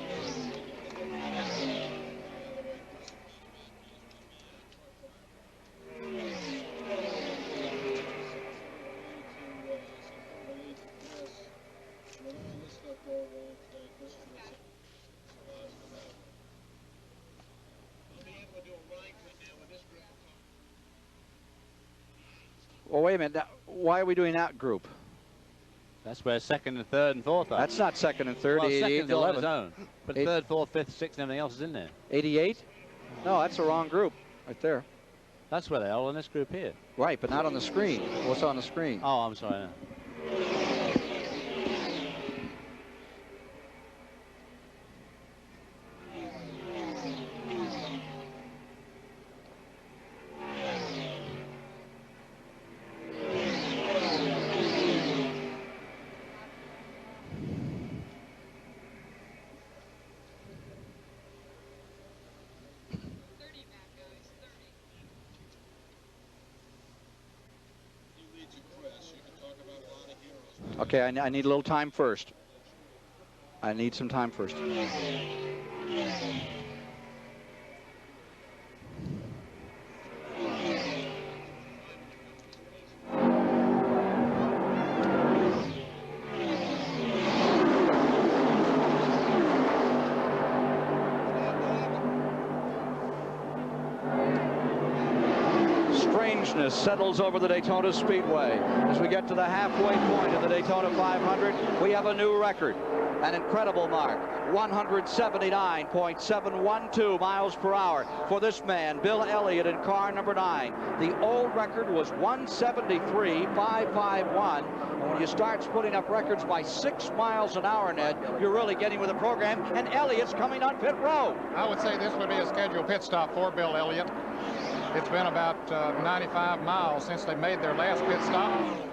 Well, wait a minute. Now, why are we doing that group? That's where second and third and fourth are. That's not second and third. Well, 88 and 11. On his own. But third, fourth, fifth, sixth, and everything else is in there. 88? No, that's the wrong group right there. That's where they are in this group here. Right, but not on the screen. What's on the screen? Oh, I'm sorry. No. Okay, I need a little time first. I need some time first. Strangeness settles over the Daytona Speedway. As we get to the halfway point of the Daytona 500, we have a new record, an incredible mark, 179.712 miles per hour for this man, Bill Elliott, in car number 9. The old record was 173.551. And when you start splitting up records by 6 miles an hour, Ned, you're really getting with the program. And Elliott's coming on pit road. I would say this would be a scheduled pit stop for Bill Elliott. It's been about 95 miles since they made their last pit stop.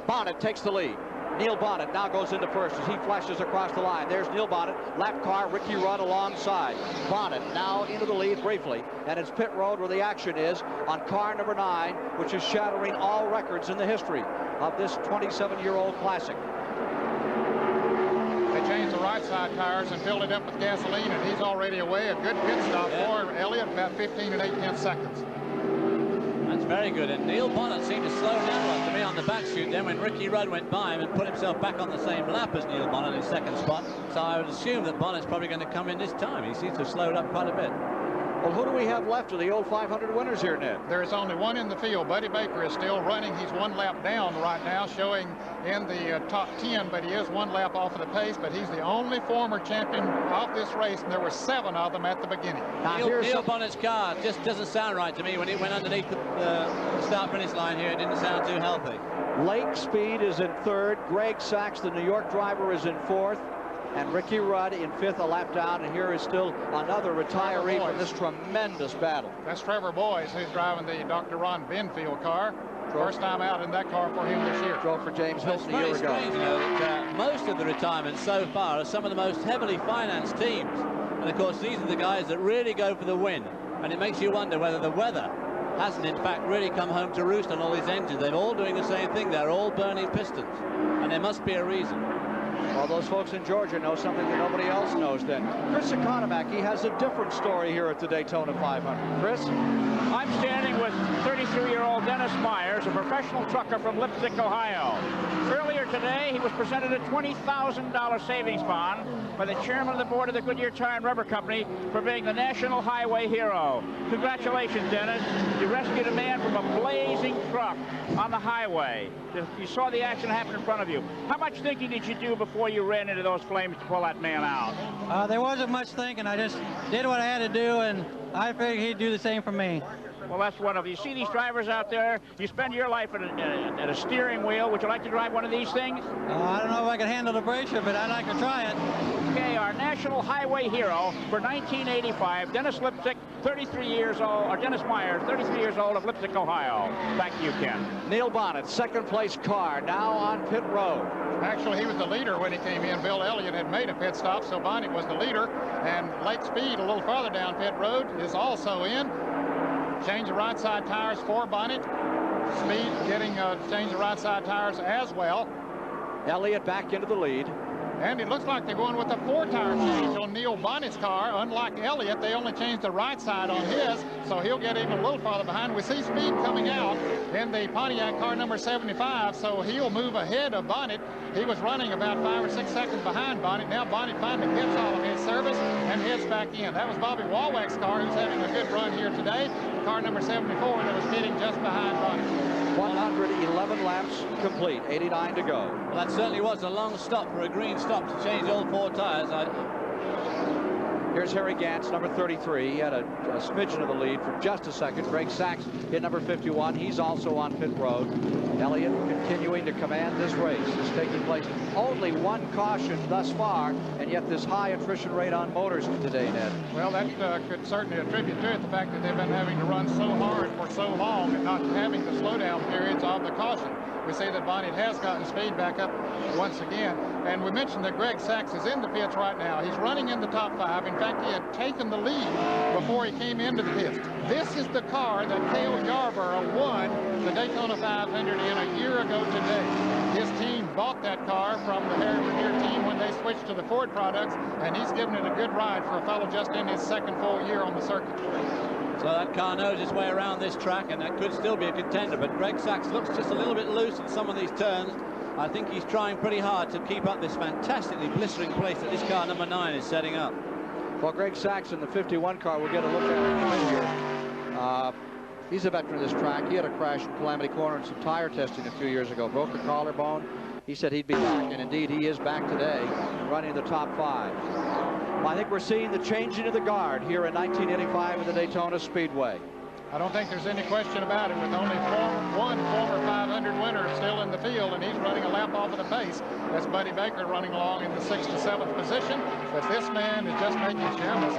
Bonnet takes the lead. Neil Bonnet now goes into first as he flashes across the line. There's Neil Bonnet, lap car, Ricky Rudd alongside. Bonnet now into the lead briefly, and it's pit road where the action is on car number 9, which is shattering all records in the history of this 27-year-old classic. They changed the right side tires and filled it up with gasoline, and he's already away. A good pit stop for Elliott, about 15 8/10 seconds. That's very good, and Neil Bonnet seemed to slow down to me on the back chute then when Ricky Rudd went by him and put himself back on the same lap as Neil Bonnet in second spot. So I would assume that Bonnet's probably going to come in this time. He seems to have slowed up quite a bit. Well, who do we have left of the old 500 winners here, Ned? There is only one in the field. Buddy Baker is still running. He's 1 lap down right now, showing in the top 10, but he is 1 lap off of the pace. But he's the only former champion of this race, and there were 7 of them at the beginning. Neil Bonnet's car just doesn't sound right to me. When it went underneath the start-finish line here, it didn't sound too healthy. Lake Speed is in 3rd. Greg Sachs, the New York driver, is in 4th. And Ricky Rudd in 5th, a lap down. And here is still another retiree from this tremendous battle. That's Trevor Boyce, who's driving the Dr. Ron Benfield car. First time out in that car for him this year. Drove for James Hilton a year ago. It's very strange, you know, that most of the retirements so far are some of the most heavily financed teams. And of course, these are the guys that really go for the win. And it makes you wonder whether the weather hasn't in fact really come home to roost on all these engines. They're all doing the same thing. They're all burning pistons. And there must be a reason. Well, those folks in Georgia know something that nobody else knows then. Chris Economaki has a different story here at the Daytona 500. Chris? I'm standing with 33-year-old Dennis Myers, a professional trucker from Lipstick, Ohio. Earlier today, he was presented a $20,000 savings bond by the chairman of the board of the Goodyear Tire and Rubber Company for being the National Highway Hero. Congratulations, Dennis. You rescued a man from a blazing truck on the highway. You saw the action happen in front of you. How much thinking did you do before you ran into those flames to pull that man out? There wasn't much thinking. I just did what I had to do, and I figured he'd do the same for me. Well, that's one of you. See these drivers out there? You spend your life at a steering wheel. Would you like to drive one of these things? I don't know if I can handle the pressure, but I'd like to try it. Okay, our National Highway Hero for 1985, Dennis Lipstick, 33 years old, or Dennis Myers, 33 years old of Lipstick, Ohio. Back to you, Ken. Neil Bonnet, 2nd place car, now on pit road. Actually, he was the leader when he came in. Bill Elliott had made a pit stop, so Bonnet was the leader. And Lake Speed, a little farther down pit road, is also in. Change the right side tires for Bonnet. Speed getting change the right side tires as well. Elliott back into the lead. And it looks like they're going with a 4-tire change on Neil Bonnet's car. Unlike Elliott, they only changed the right side on his, so he'll get even a little farther behind. We see Speed coming out in the Pontiac car number 75, so he'll move ahead of Bonnet. He was running about 5 or 6 seconds behind Bonnet. Now Bonnet finally gets all of his service and heads back in. That was Bobby Walwack's car, who's having a good run here today. Car number 74 that was getting just behind Bonnet. 111 laps complete, 89 to go. Well, that certainly was a long stop for a green stop to change all 4 tires. Here's Harry Gantz, number 33. He had a smidgen of the lead for just a second. Greg Sachs hit number 51. He's also on pit road. Elliott continuing to command this race. Is taking place. Only 1 caution thus far, and yet this high attrition rate on motors today, Ned. Well, that could certainly attribute to it the fact that they've been having to run so hard for so long and not having the slowdown periods of the caution. We see that Bonnet has gotten speed back up once again. And we mentioned that Greg Sachs is in the pits right now. He's running in the top 5. In fact, he had taken the lead before he came into the pits. This is the car that Cale Yarborough won the Daytona 500 in a year ago today. His team bought that car from the Harry Vernier team when they switched to the Ford products, and he's given it a good ride for a fellow just in his second full year on the circuit. So that car knows its way around this track, and that could still be a contender. But Greg Sachs looks just a little bit loose in some of these turns. I think he's trying pretty hard to keep up this fantastically blistering place that this car number 9 is setting up. Well, Greg Sachs in the 51 car, we'll get a look at it in a minute here. He's a veteran of this track. He had a crash in Calamity Corner and some tire testing a few years ago. Broke a collarbone. He said he'd be back, and indeed he is back today, running the top 5. Well, I think we're seeing the changing of the guard here in 1985 at the Daytona Speedway. I don't think there's any question about it, with only one former 500 winner still in the field, and he's running a lap off of the pace. That's Buddy Baker running along in the 6th to 7th position, but this man is just making shambles.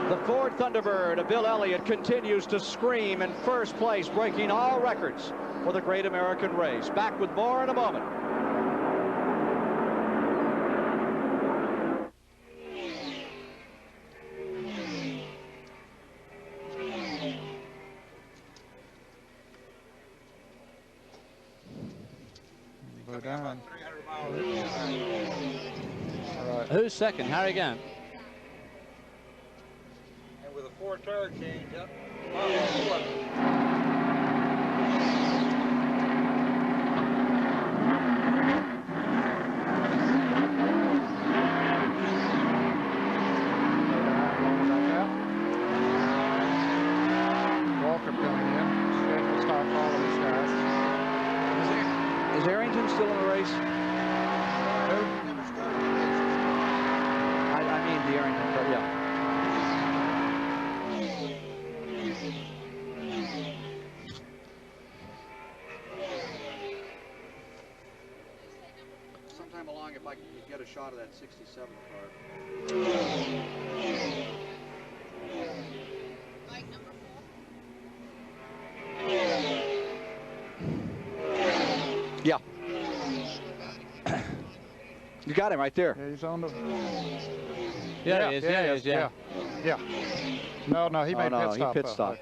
The Ford Thunderbird of Bill Elliott continues to scream in first place, breaking all records for the Great American Race. Back with more in a moment. Down. Who's second? Harry Gant. And with a 4 tire change up. Walker coming in. Scheduled start for all of these guys. Is Arrington still in the race? Who? I mean the Arrington, but yeah. Sometime along, if I can get a shot of that 67 car. Yeah. You got him right there. Yeah, he's on the... Yeah, he is. Yeah. No, he made pit stop. He pit stopped.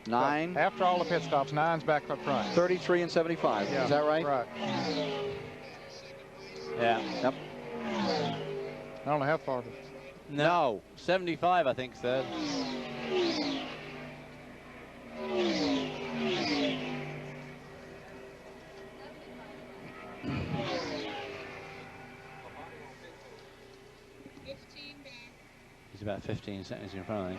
9. After all the pit stops, 9's back up front. 33 and 75. Yeah, is that right? Right. Yeah. Yep. I don't know how far. No. 75, I think, third. He's about 15 seconds in front of me.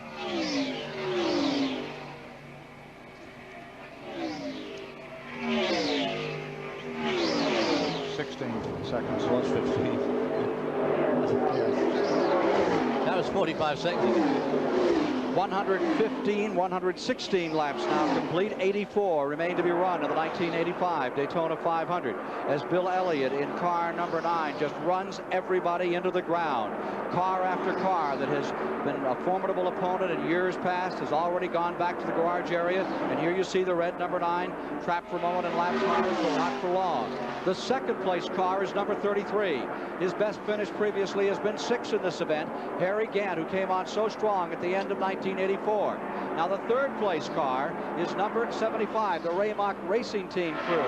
16 seconds. Was 15. That was 45 seconds. 116 laps now complete. 84 remain to be run in the 1985 Daytona 500 as Bill Elliott in car number 9 just runs everybody into the ground. Car after car that has been a formidable opponent in years past has already gone back to the garage area, and here you see the red number 9 trapped for a moment in lap tires, but not for long. The second place car is number 33. His best finish previously has been 6th in this event, Harry Gant, who came on so strong at the end of 1984. Now the third place car is number 75, the Raymock Racing Team crew.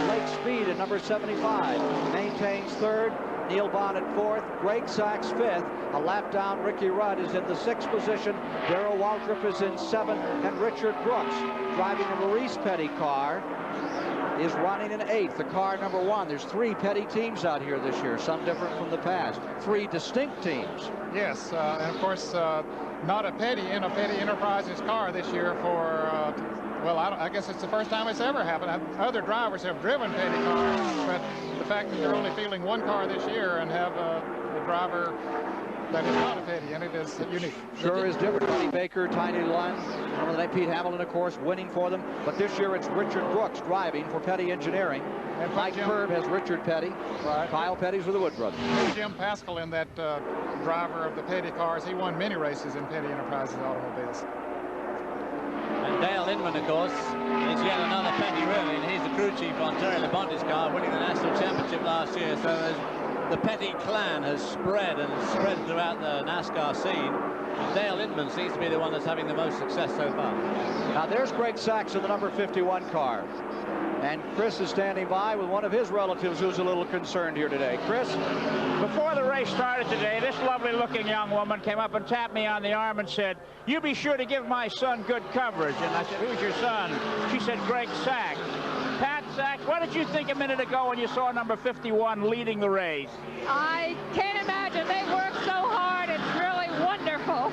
Lake Speed at number 75 maintains 3rd. Neil Bonnet 4th, Greg Sachs 5th. A lap down, Ricky Rudd is in the 6th position. Darrell Waltrip is in 7th, and Richard Brooks, driving the Maurice Petty car, is running in 8th. The car number 1. There's 3 Petty teams out here this year, some different from the past. 3 distinct teams. Yes, and of course, not a Petty in a Petty Enterprises car this year for, well, I guess it's the first time it's ever happened. Other drivers have driven Petty cars, but the fact that they're only fielding 1 car this year and have a driver that is not a Petty, and it is unique. Sure is different. Buddy Baker, Tiny Lund, remember the name Pete Hamilton, of course, winning for them. But this year it's Richard Brooks driving for Petty Engineering. And Mike Curb has Richard Petty. Right. Kyle Petty's with the Wood brothers. Jim Pascal in that driver of the Petty cars. He won many races in Petty Enterprises automobiles. And Dale Inman, of course, is yet another Petty, really, and he's the crew chief on Terry Labonte's car, winning the National Championship last year. So the Petty clan has spread throughout the NASCAR scene. And Dale Inman seems to be the one that's having the most success so far. Now there's Greg Sachs in the number 51 car. And Chris is standing by with one of his relatives who's a little concerned here today. Chris? Before the race started today, this lovely-looking young woman came up and tapped me on the arm and said, "You be sure to give my son good coverage." And I said, "Who's your son?" She said, "Greg Sachs." Pat Sachs, what did you think a minute ago when you saw number 51 leading the race? I can't imagine. They work so hard. It's really wonderful.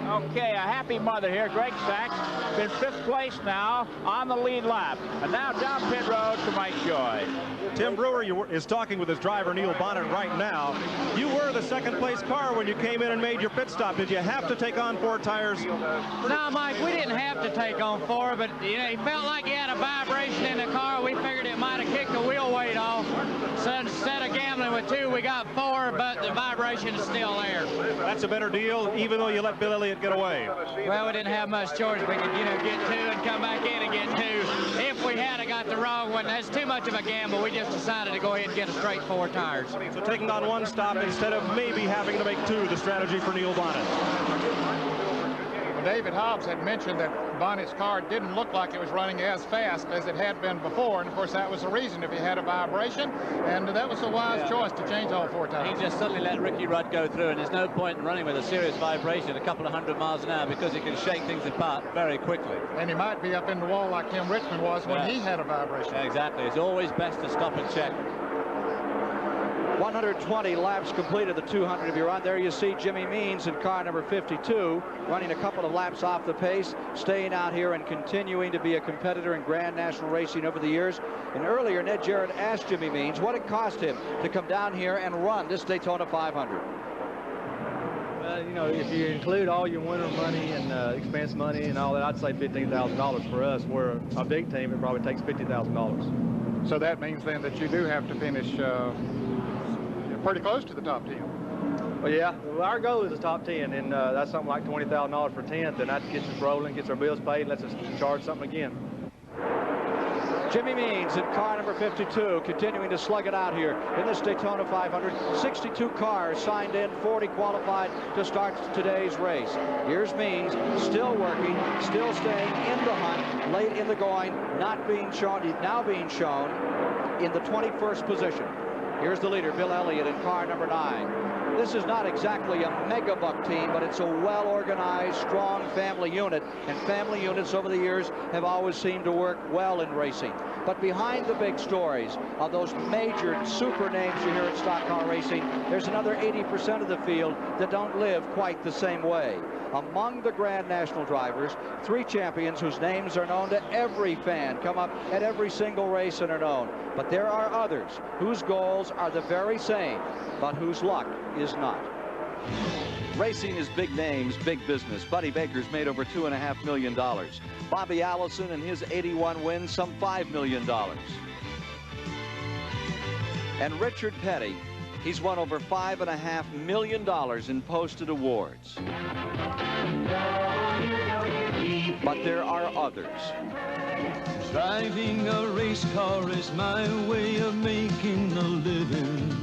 Okay, a happy mother here. Greg Sachs, been 5th place now on the lead lap. And now down pit road to Mike Joy. Tim Brewer is talking with his driver, Neil Bonnet, right now. You were the 2nd place car when you came in and made your pit stop. Did you have to take on 4 tires? No, Mike, we didn't have to take on 4, but you know, he felt like he had a vibration in the car. We figured it might have kicked the wheel weight off. So instead of gambling with 2, we got 4, but the vibration is still there. That's a better deal, even though you let Bill Elliott get away. Well, we didn't have much choice. We could, you know, get 2 and come back in and get 2. If we had got the wrong one, that's too much of a gamble. We just decided to go ahead and get a straight 4 tires. So taking on 1 stop instead of maybe having to make 2, the strategy for Neil Bonnet. David Hobbs had mentioned that Bonnet's car didn't look like it was running as fast as it had been before, and of course that was the reason if he had a vibration, and that was a wise choice to change all 4 tires. He just suddenly let Ricky Rudd go through, and there's no point in running with a serious vibration a couple of 100 miles an hour because it can shake things apart very quickly. And he might be up in the wall like Tim Richmond was when he had a vibration. Exactly. It's always best to stop and check. 120 laps completed, the 200 if you're on. There you see Jimmy Means in car number 52 running a couple of laps off the pace, staying out here and continuing to be a competitor in Grand National racing over the years. And earlier Ned Jarrett asked Jimmy Means what it cost him to come down here and run this Daytona 500. You know, if you include all your winter money and expense money and all that, I'd say $15,000 for us. We're a big team, it probably takes $50,000. So that means then that you do have to finish pretty close to the top 10. Well, yeah, our goal is the top 10, and that's something like $20,000 for 10th, and that gets us rolling, gets our bills paid, and lets us charge something again. Jimmy Means in car number 52, continuing to slug it out here in this Daytona 500. 62 cars signed in, 40 qualified to start today's race. Here's Means, still working, still staying in the hunt, late in the going, not being shown, now being shown in the 21st position. Here's the leader, Bill Elliott, in car number 9. This is not exactly a megabuck team, but it's a well-organized, strong family unit. And family units over the years have always seemed to work well in racing. But behind the big stories of those major super names you hear in stock car racing, there's another 80% of the field that don't live quite the same way. Among the Grand National drivers, 3 champions whose names are known to every fan, come up at every single race and are known. But there are others whose goals are the very same, but whose luck is not. Racing is big names, big business. Buddy Baker's made over $2.5 million. Bobby Allison and his 81 wins, some $5 million. And Richard Petty, he's won over $5.5 million in posted awards. But there are others. Driving a race car is my way of making a living.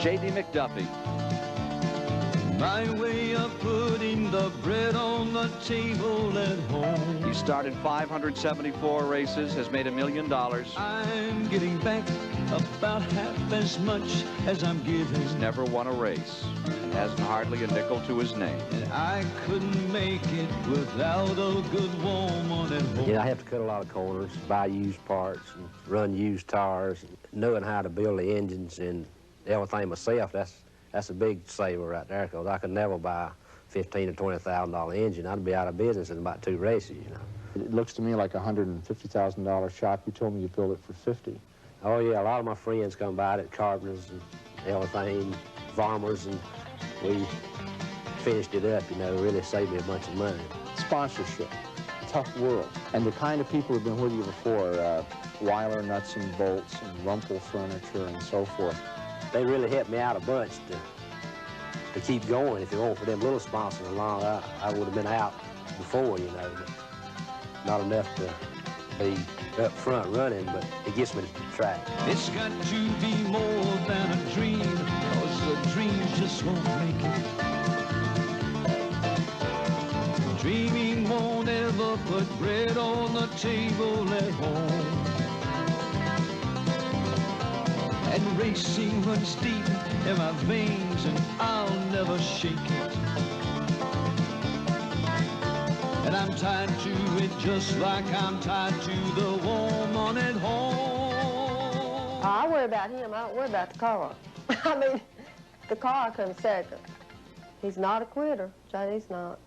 J.D. McDuffie. My way of putting the bread on the table at home. He started 574 races, has made $1 million. I'm getting back about half as much as I'm giving. He's never won a race and hasn't hardly a nickel to his name. And I couldn't make it without a good woman at home. Yeah, I have to cut a lot of corners, buy used parts, and run used tires, and knowing how to build the engines and everything myself. That's a big saver right there, because I could never buy a $15,000 or $20,000 engine. I'd be out of business in about 2 races, you know. It looks to me like a $150,000 shop. You told me you built it for $50,000. Oh yeah, a lot of my friends come by it, carpenters and everything, farmers, and we finished it up, you know, really saved me a bunch of money. Sponsorship, tough world. And the kind of people who've been with you before, Weiler Nuts and Bolts and Rumpel Furniture and so forth. They really helped me out a bunch to keep going. If it weren't for them little sponsors along, I would have been out before, you know. Not enough to be up front running, but it gets me to the track. It's got to be more than a dream, cause the dreams just won't make it. Dreaming won't ever put bread on the table at home. racing runs deep in my veins, and I'll never shake it. And I'm tied to it just like I'm tied to the woman at home. I worry about him. I don't worry about the car. I mean, the car comes second. He's not a quitter. JD's not.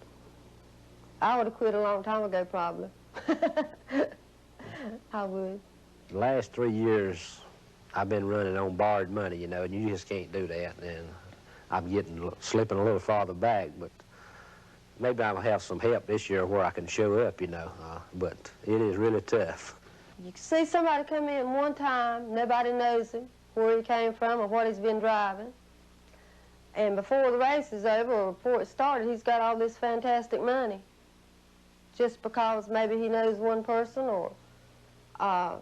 I would have quit a long time ago, probably. I would. The last 3 years, I've been running on borrowed money, you know, and you just can't do that. And I'm slipping a little farther back, but maybe I'll have some help this year where I can show up, you know. But it is really tough. You can see somebody come in one time, nobody knows him, where he came from or what he's been driving. And before the race is over or before it started, he's got all this fantastic money. Just because maybe he knows one person or, I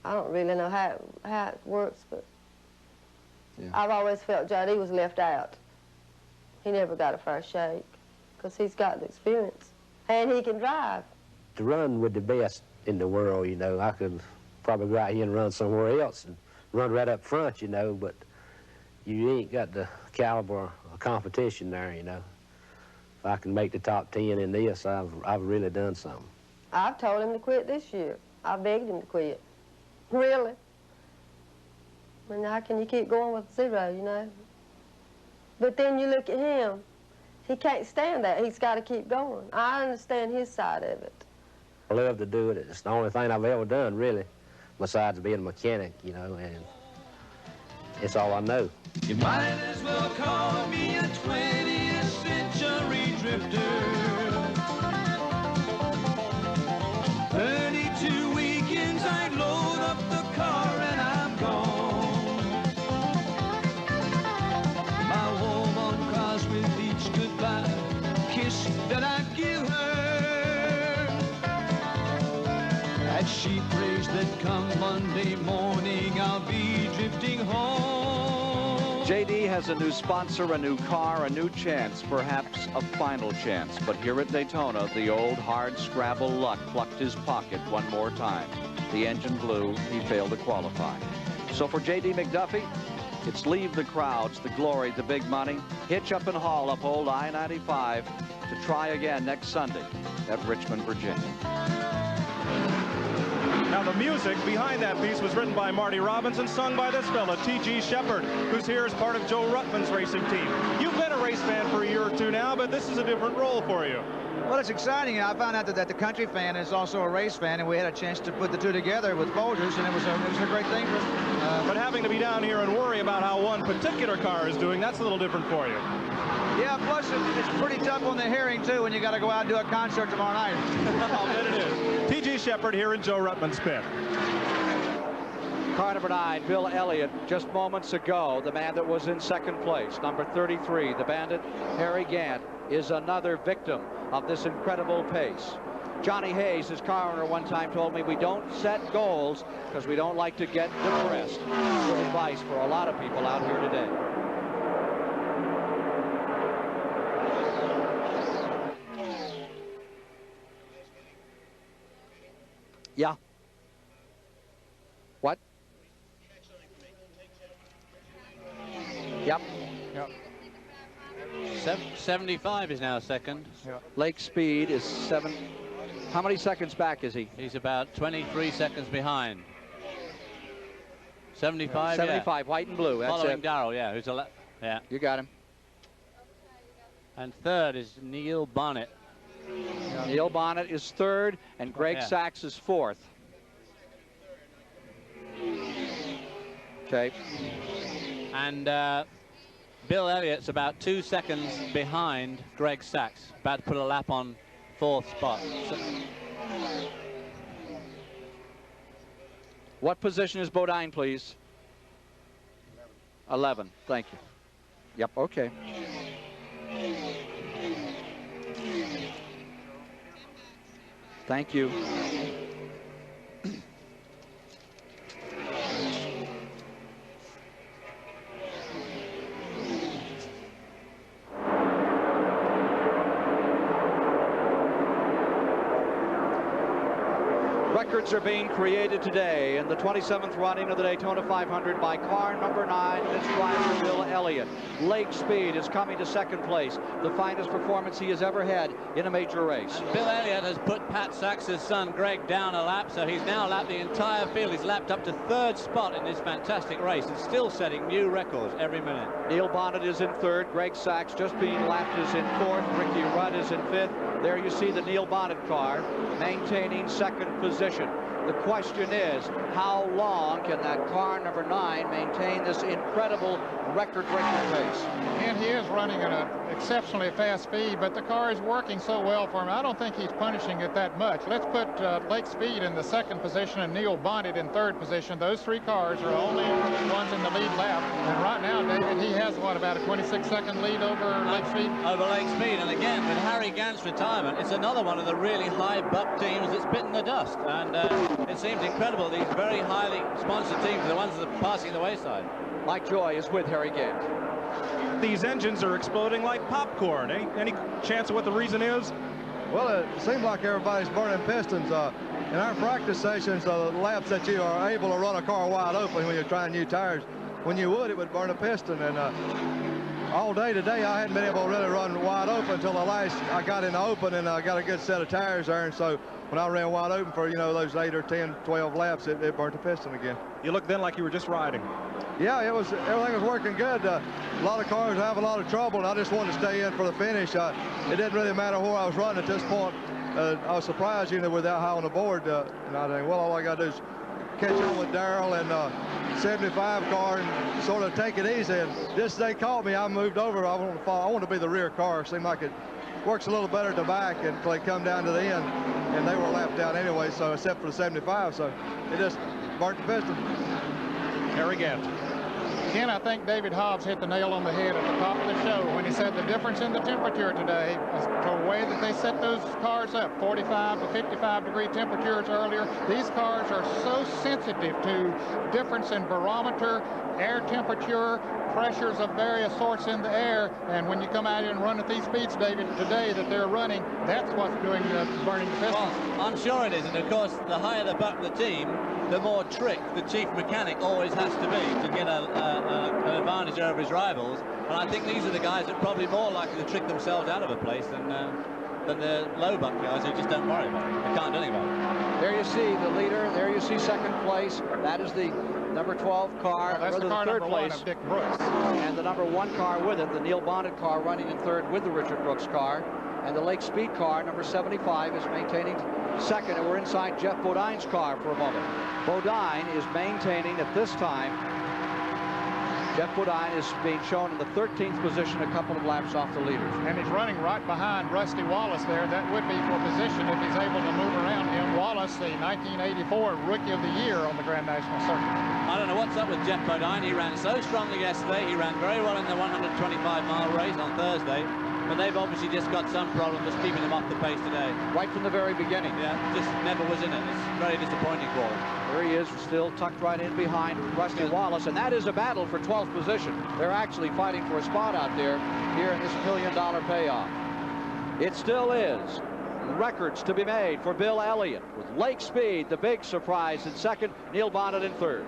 don't really know how it works, but yeah. I've always felt JD was left out. He never got a fair shake because he's got the experience and he can drive. To run with the best in the world, you know, I could probably go out here and run somewhere else and run right up front, you know, but you ain't got the caliber of competition there, you know. If I can make the top 10 in this, I've really done something. I've told him to quit this year. I begged him to quit. Really. I mean, how can you keep going with zero, you know? But then you look at him. He can't stand that. He's got to keep going. I understand his side of it. I love to do it. It's the only thing I've ever done, really, besides being a mechanic, you know, and it's all I know. You might as well call me a 20th century drifter. 32 weekends I load up the car and I'm gone. My woman cries with each goodbye kiss that I give her. And she prays that come Monday morning I'll be drifting home. JD has a new sponsor, a new car, a new chance, perhaps a final chance. But here at Daytona, the old hard scrabble luck plucked his pocket one more time. The engine blew, he failed to qualify. So for JD McDuffie, it's leave the crowds, the glory, the big money, hitch up and haul up old I-95 to try again next Sunday at Richmond, Virginia. Now, the music behind that piece was written by Marty Robbins and sung by this fella, T.G. Shepard, who's here as part of Joe Ruttman's racing team. You've been a race fan for a year or two now, but this is a different role for you. Well, it's exciting. I found out that the country fan is also a race fan, and we had a chance to put the two together with Folgers, and it was a great thing. But having to be down here and worry about how one particular car is doing, that's a little different for you. Yeah, plus it's pretty tough on the hearing, too, when you got to go out and do a concert tomorrow night. I'll bet it is. T.G. Shepard here in Joe Ruttman's pit. Car number 9, Bill Elliott, just moments ago, the man that was in second place. Number 33, the Bandit, Harry Gant, is another victim of this incredible pace. Johnny Hayes, his car owner, one time told me we don't set goals because we don't like to get depressed. Good advice for a lot of people out here today. Yeah. What? Yep. Yep. 75 is now second. Yep. Lake Speed is 7. How many seconds back is he? He's about 23 seconds behind. 75. 75, yeah. White and blue. That's following it. Darrell, yeah. Who's yeah. You got him. And third is Neil Bonnet. Neil Bonnet is third, and Greg Sachs is fourth. Okay. And Bill Elliott's about 2 seconds behind Greg Sachs, about to put a lap on fourth spot. So what position is Bodine, please? 11. Thank you. Yep, okay. Thank you. Records are being created today in the 27th running of the Daytona 500 by car number 9 and its driver, Bill Elliott. Lake Speed is coming to second place, the finest performance he has ever had in a major race. And Bill Elliott has put Pat Sachs's son Greg down a lap, so he's now lapped the entire field. He's lapped up to third spot in this fantastic race and still setting new records every minute. Neil Bonnet is in third. Greg Sachs, just being lapped, is in fourth. Ricky Rudd is in fifth. There you see the Neil Bonnet car maintaining second position. The question is, how long can that car number 9 maintain this incredible record-breaking pace? And he is running at an exceptionally fast speed, but the car is working so well for him. I don't think he's punishing it that much. Let's put Lake Speed in the second position and Neil Bonnet in third position. Those three cars are only ones in the lead lap. And right now, David, he has, what, about a 26-second lead over Lake Speed? Over Lake Speed. And again, with Harry Gant's retirement, it's another one of the really high buck teams that's bitten the dust. And it seems incredible, these very highly sponsored teams are the ones that are passing the wayside. Mike Joy is with Harry Gant. These engines are exploding like popcorn. Any chance of what the reason is? Well, it seems like everybody's burning pistons. In our practice sessions, the laps that you are able to run a car wide open when you're trying new tires, when you would, it would burn a piston. And all day today, I hadn't been able to really run wide open until the last, I got in the open and I got a good set of tires there. And so when I ran wide open for, you know, those 8 or 10, 12 laps, it burnt the piston again. You looked then like you were just riding. Yeah, everything was working good. A lot of cars have a lot of trouble, and I just wanted to stay in for the finish. It didn't really matter where I was running at this point. I was surprised, you know, with that high on the board. And I think, well, all I got to do is catch on with Darrell and 75 car and sort of take it easy. And just as they caught me, I moved over. I want to be the rear car. It seemed like it works a little better at the back until they come down to the end. And they were lapped down anyway, so except for the 75. So it just burnt the piston. Harry Gant. Again, I think David Hobbs hit the nail on the head at the top of the show when he said the difference in the temperature today, the way that they set those cars up, 45 to 55 degree temperatures earlier. These cars are so sensitive to difference in barometer, air temperature, pressures of various sorts in the air, and when you come out here and run at these speeds, David, today that they're running, that's what's doing burning the pistons. Well, I'm sure it is, and of course, the higher the buck the team, the more trick the chief mechanic always has to be to get an advantage over his rivals. And I think these are the guys that are probably more likely to trick themselves out of a place than the low buck guys who just don't worry about it. They can't do anything about it. There you see the leader. There you see second place. That is the number 12 car, well, that's the car third number place. 1 of Dick Brooks. And the number 1 car with it, the Neil Bonnet car, running in third with the Richard Brooks car. And the Lake Speed car, number 75, is maintaining second. And we're inside Jeff Bodine's car for a moment. Bodine is maintaining at this time. Jeff Bodine is being shown in the 13th position, a couple of laps off the leaders. And he's running right behind Rusty Wallace there. That would be for position if he's able to move around him. Wallace, the 1984 Rookie of the Year on the Grand National Circuit. I don't know what's up with Jeff Bodine. He ran so strongly yesterday. He ran very well in the 125-mile race on Thursday. But they've obviously just got some problem just keeping him off the pace today. Right from the very beginning. Yeah, just never was in it. It's very disappointing for him. There he is, still tucked right in behind Rusty Wallace, and that is a battle for 12th position. They're actually fighting for a spot out there here in this $1 million payoff. It still is. Records to be made for Bill Elliott, with Lake Speed, the big surprise, in second, Neil Bonnet in third.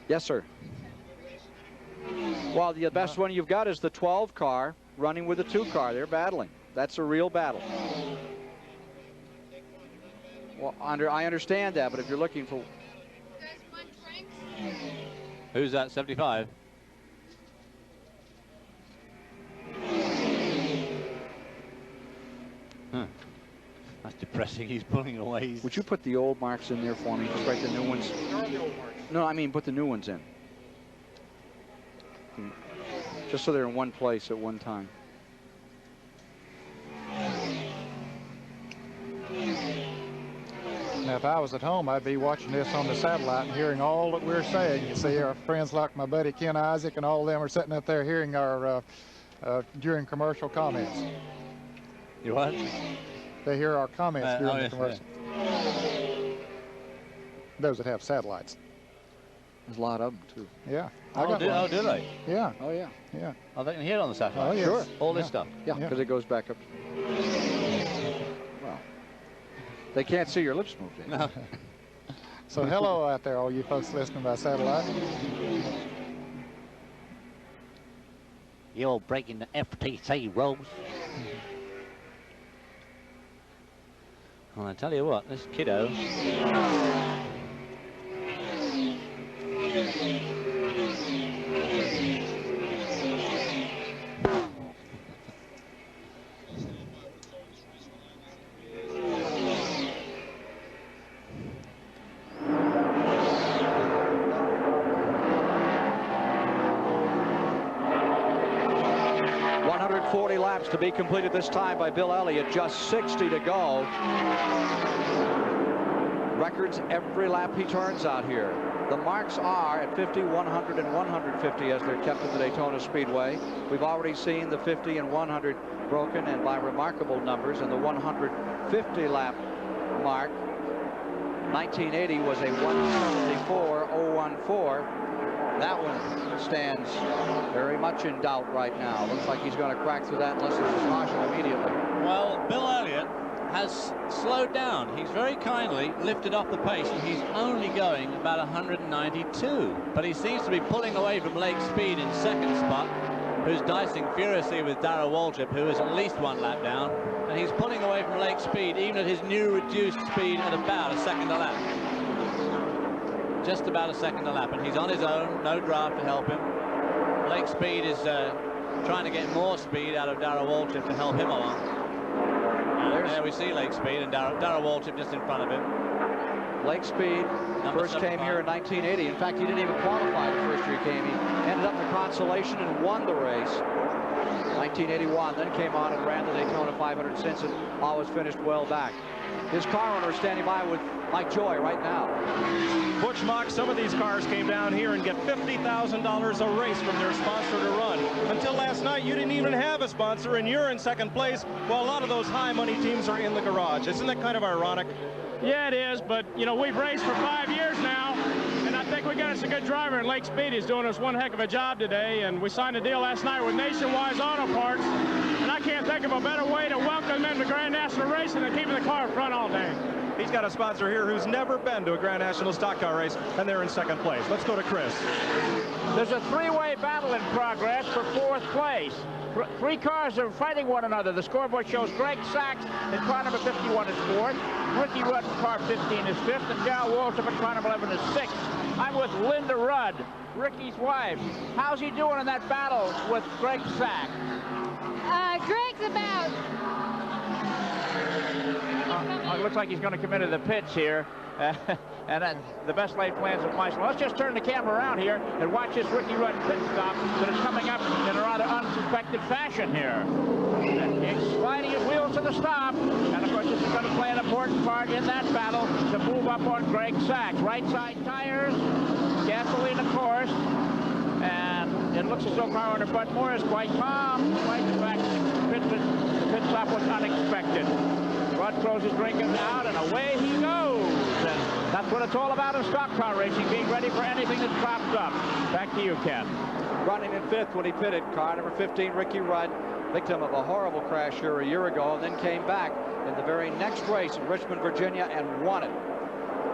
Yes, sir. Well, the best one you've got is the 12 car running with the 2 car. They're battling. That's a real battle. Well, I understand that, but if you're looking for... Who's that, 75? Huh. That's depressing. He's pulling away. Would you put the old marks in there for me? Just write the new ones. There are the old marks. No, I mean put the new ones in. Just so they're in one place at one time. Now, if I was at home, I'd be watching this on the satellite and hearing all that we're saying. You see, our friends like my buddy Ken Isaac and all of them are sitting up there hearing our during commercial comments. You what? They hear our comments during the yes, commercial. Those that have satellites. There's a lot of them, too. Yeah. Oh, do they? Yeah. Oh, yeah. Yeah. Oh, they can hear it on the satellite. Oh, yes. Sure. All this stuff. Yeah, because it goes back up. Well, they can't see your lips move, Dave. No. So hello out there, all you folks listening by satellite. You're breaking the FTC rules. Well, I tell you what, this kiddo. 40 laps to be completed this time by Bill Elliott. Just 60 to go. Records every lap he turns out here. The marks are at 50, 100, and 150 as they're kept at the Daytona Speedway. We've already seen the 50 and 100 broken, and by remarkable numbers, and the 150 lap mark. 1980 was a 174.014. That one stands very much in doubt right now. Looks like he's going to crack through that unless there's a caution immediately. Well, Bill Elliott has slowed down. He's very kindly lifted off the pace, and he's only going about 192. But he seems to be pulling away from Lake Speed in second spot, who's dicing furiously with Darrell Waltrip, who is at least one lap down. And he's pulling away from Lake Speed, even at his new reduced speed, at about a second a lap. Just about a second a lap, and he's on his own, no draft to help him. Lake Speed is trying to get more speed out of Darrell Waltrip to help him along. There we see Lake Speed and Darrell Waltrip just in front of him. Lake Speed first came here in 1980. In fact, he didn't even qualify the first year he came. He ended up in the consolation and won the race. 1981, then came on and ran the Daytona 500 since, and always finished well back. His car owner is standing by with Mike Joy right now. Butch Mock, some of these cars came down here and get $50,000 a race from their sponsor to run. Until last night, you didn't even have a sponsor, and you're in second place, while a lot of those high-money teams are in the garage. Isn't that kind of ironic? Yeah, it is, but, you know, we've raced for 5 years now, and I think we got us a good driver, and Lake Speed is doing us one heck of a job today, and we signed a deal last night with Nationwide Auto Parts, and I can't think of a better way to welcome them to Grand National Racing than keeping the car in front all day. He's got a sponsor here who's never been to a Grand National stock car race, and they're in second place. Let's go to Chris. There's a three-way battle in progress for fourth place. Three cars are fighting one another. The scoreboard shows Greg Sachs in car number 51 is fourth. Ricky Rudd in car 15 is fifth. And Darrell Waltrip in car number 11 is sixth. I'm with Linda Rudd, Ricky's wife. How's he doing in that battle with Greg Sachs? Greg's about... It looks like he's going to come into the pits here. And the best laid plans of Meisler. Let's just turn the camera around here and watch this Ricky Rudd pit stop that is coming up in a rather unsuspected fashion here. He's sliding his wheels to the stop. And, of course, this is going to play an important part in that battle to move up on Greg Sachs. Right side tires, gasoline, of course. And it looks as though car owner Bud Moore is quite calm, despite the fact that the pit stop was unexpected. Rudd throws his drink out, and away he goes. And that's what it's all about in stock car racing, being ready for anything that crops up. Back to you, Ken. Running in fifth when he pitted, car number 15, Ricky Rudd, victim of a horrible crash here a year ago, and then came back in the very next race in Richmond, Virginia, and won it.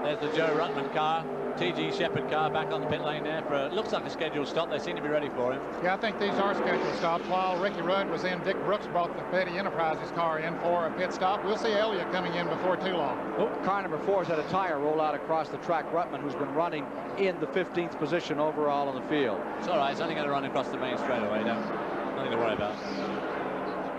There's the Joe Ruttman car. T.G. Shepard car back on the pit lane there for looks like a scheduled stop. They seem to be ready for him. Yeah, I think these are scheduled stops. While Ricky Rudd was in, Dick Brooks brought the Petty Enterprises car in for a pit stop. We'll see Elliott coming in before too long. Oh, car number 4's had a tire roll out across the track. Ruttman, who's been running in the 15th position overall on the field. It's all right. It's only going to run across the main straightaway. Nothing to worry about.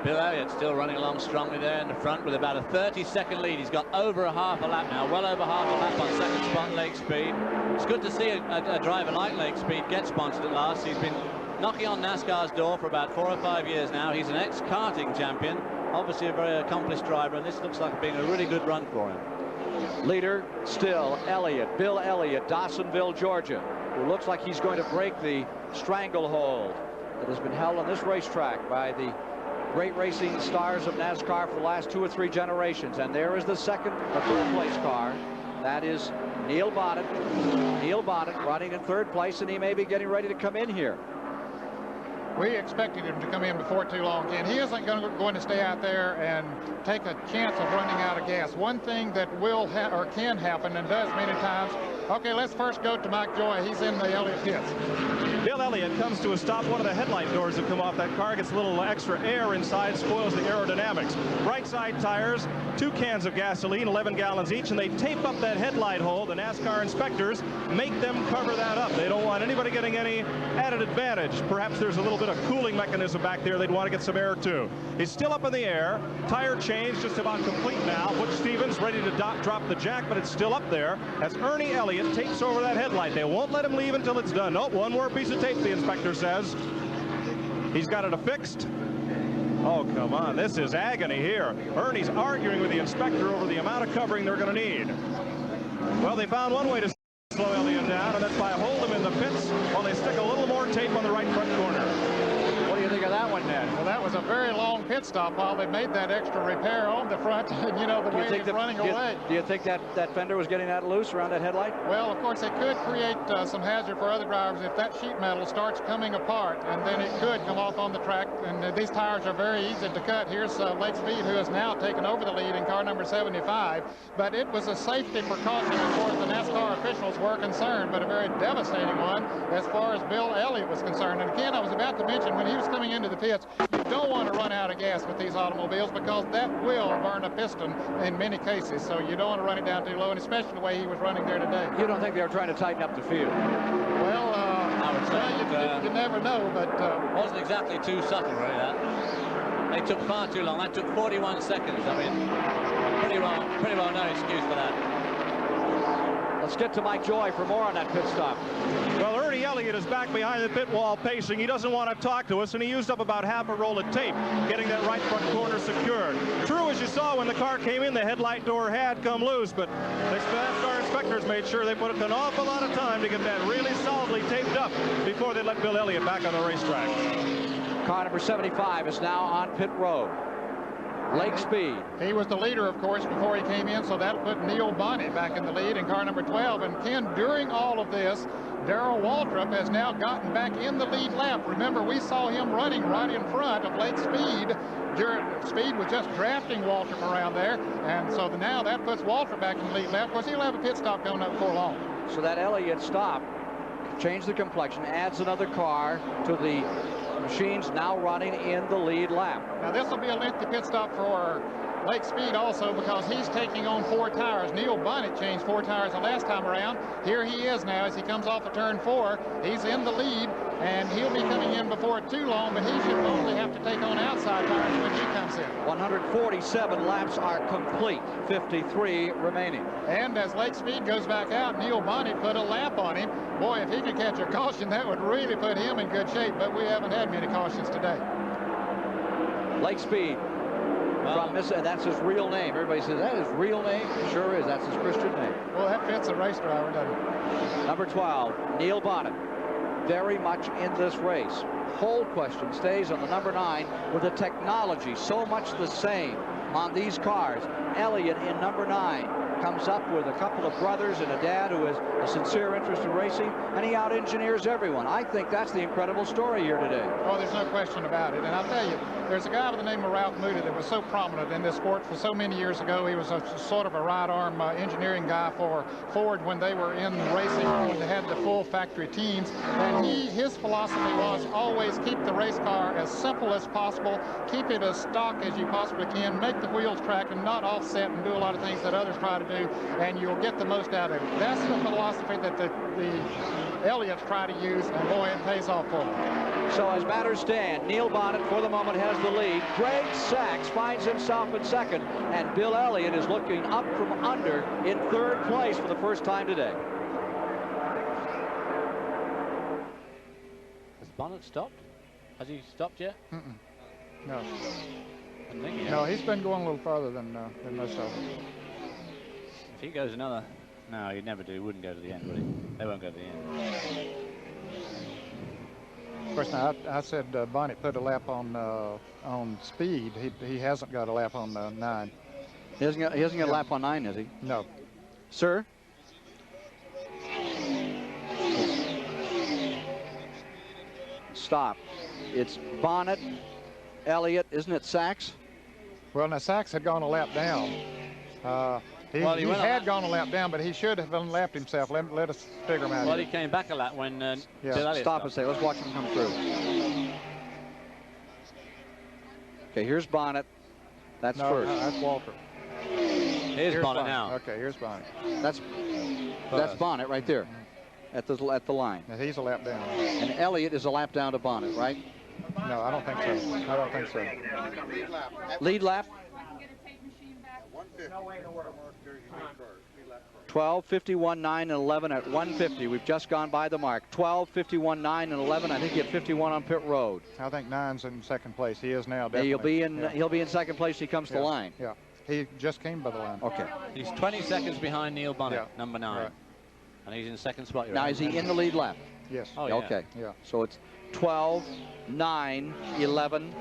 Bill Elliott still running along strongly there in the front with about a 30-second lead. He's got over a half a lap now, well over half a lap on second spot Lake Speed. It's good to see a driver like Lake Speed get sponsored at last. He's been knocking on NASCAR's door for about 4 or 5 years now. He's an ex-karting champion, obviously a very accomplished driver, and this looks like being a really good run for him. Leader still Elliott, Bill Elliott, Dawsonville, Georgia, who looks like he's going to break the stranglehold that has been held on this racetrack by the great racing stars of NASCAR for the last 2 or 3 generations. And there is the second or third place car. That is Neil Bonnet. Neil Bonnet running in 3rd place, and he may be getting ready to come in here. We expected him to come in before too long, Ken. He isn't going to stay out there and take a chance of running out of gas. One thing that will or can happen, and does many times. Okay, let's first go to Mike Joy. He's in the Elliott pits. Bill Elliott comes to a stop. One of the headlight doors that come off that car gets a little extra air inside, spoils the aerodynamics. Right side tires, 2 cans of gasoline, 11 gallons each, and they tape up that headlight hole. The NASCAR inspectors make them cover that up. They don't want anybody getting any added advantage. Perhaps there's a little bit of cooling mechanism back there. They'd want to get some air too. He's still up in the air. Tire change just about complete now. Butch Stevens ready to drop the jack, but it's still up there as Ernie Elliott tapes over that headlight. They won't let him leave until it's done. Nope, one more piece of tape, the inspector says. He's got it affixed. Oh, come on. This is agony here. Ernie's arguing with the inspector over the amount of covering they're going to need. Well, they found one way to slow Elliott down, and that's by holding him in the pits while they stick a little more tape on the right front corner. What do you think of that one, Ned? Well, that was a very long pit stop while they made that extra repair on the front. You know, the way he's running away. Do you think that fender was getting that loose around that headlight? Well, of course, it could create some hazard for other drivers if that sheet metal starts coming apart, and then it could come off on the track. And these tires are very easy to cut. Here's Lake Speed, who has now taken over the lead in car number 75. But it was a safety precaution as far as the NASCAR officials were concerned, but a very devastating one as far as Bill Elliott was concerned. And again, I was about to mention, when he was coming into the pits, you don't want to run out of gas with these automobiles because that will burn a piston in many cases. So you don't want to run it down too low, and especially the way he was running there today. You don't think they were trying to tighten up the field? Well, I would say you never know, but wasn't exactly too subtle, really. That they took far too long. That took 41 seconds. I mean, pretty well no excuse for that. Let's get to Mike Joy for more on that pit stop. Well, Ernie Elliott is back behind the pit wall pacing. He doesn't want to talk to us, and he used up about half a roll of tape getting that right front corner secured. True, as you saw when the car came in, the headlight door had come loose, but the NASCAR inspectors made sure they put an awful lot of time to get that really solidly taped up before they let Bill Elliott back on the racetrack. Car number 75 is now on pit road. Lake Speed. He was the leader, of course, before he came in, so that'll put Neil Bonnet back in the lead in car number 12. And Ken, during all of this, Darrell Waltrip has now gotten back in the lead lap. Remember, we saw him running right in front of Lake Speed. Speed was just drafting Waltrip around there, and so now that puts Waltrip back in the lead lap. Of course, he'll have a pit stop coming up before long. So that Elliott stop changed the complexion, adds another car to the machines now running in the lead lap. Now this will be a lengthy pit stop for Lake Speed also because he's taking on 4 tires. Neil Bonnet changed 4 tires the last time around. Here he is now as he comes off of turn 4. He's in the lead, and he'll be coming in before too long, but he should only have to take on outside tires when he comes in. 147 laps are complete, 53 remaining. And as Lake Speed goes back out, Neil Bonnet put a lap on him. Boy, if he could catch a caution, that would really put him in good shape, but we haven't had many cautions today. Lake Speed. And that's his real name. Everybody says, that is his real name? Sure is. That's his Christian name. Well, that fits a race driver, doesn't it? Number 12, Neil Bonnet. Very much in this race. Whole question stays on the number 9 with the technology so much the same on these cars. Elliott in number 9 comes up with a couple of brothers and a dad who has a sincere interest in racing, and he out-engineers everyone. I think that's the incredible story here today. Oh, there's no question about it. And I'll tell you, there's a guy by the name of Ralph Moody that was so prominent in this sport for so many years ago. He was a sort of a right-arm engineering guy for Ford when they were in racing, when they had the full factory teams. And his philosophy was always keep the race car as simple as possible, keep it as stock as you possibly can, make the wheels track and not offset and do a lot of things that others try to do, and you'll get the most out of it. That's the philosophy that the Elliott's try to use, and boy, it pays off for them. So as matters stand, Neil Bonnet for the moment has the lead. Greg Sachs finds himself in second, and Bill Elliott is looking up from under in 3rd place for the first time today. Has Bonnet stopped? Has he stopped yet? No. No, he's been going a little further than most of them. If he goes another... No, he'd never do. He wouldn't go to the end, would he? They won't go to the end. course, now I said Bonnet put a lap on speed. He hasn't got a lap on 9. He hasn't got a lap on 9, has he? No. Sir? Stop. It's Bonnet, Elliott, isn't it Sachs? Well, now Sachs had gone a lap down. He had gone a lap down, but he should have unlapped himself. Let us figure him out. Well, he came back a lap when Bill Elliott Stop and say, let's watch him come through. Okay, here's Bonnet. That's first. No, that's Walter. Here's Bonnet now. Okay, here's Bonnet. That's Bonnet right there at the line. Now he's a lap down. And Elliott is a lap down to Bonnet, right? No, I don't think so. I don't think so. Lead lap. 12:51.9 and 11 at 150. We've just gone by the mark. 12:51.9 and 11. I think he had 51 on pit road. I think 9's in second place. He is now. Definitely. Yeah, he'll be in second place. He comes to the line. Yeah, he just came by the line. Okay. He's 20 seconds behind Neil Bonnet, number 9. Right. And he's in second spot. Now, is he in the lead lap? Yes. Oh, yeah. Okay. Yeah. So it's 12, 9, 11.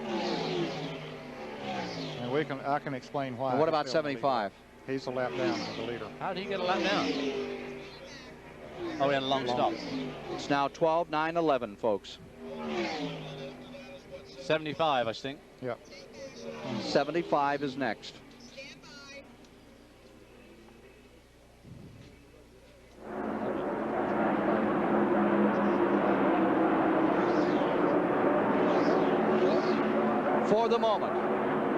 And I can explain why. And what about 75? He's a lap down to the leader. How did he get a lap down? Oh, he had a long stop. It's now 12, 9, 11, folks. 75, I think. Yeah. 75 is next. For the moment,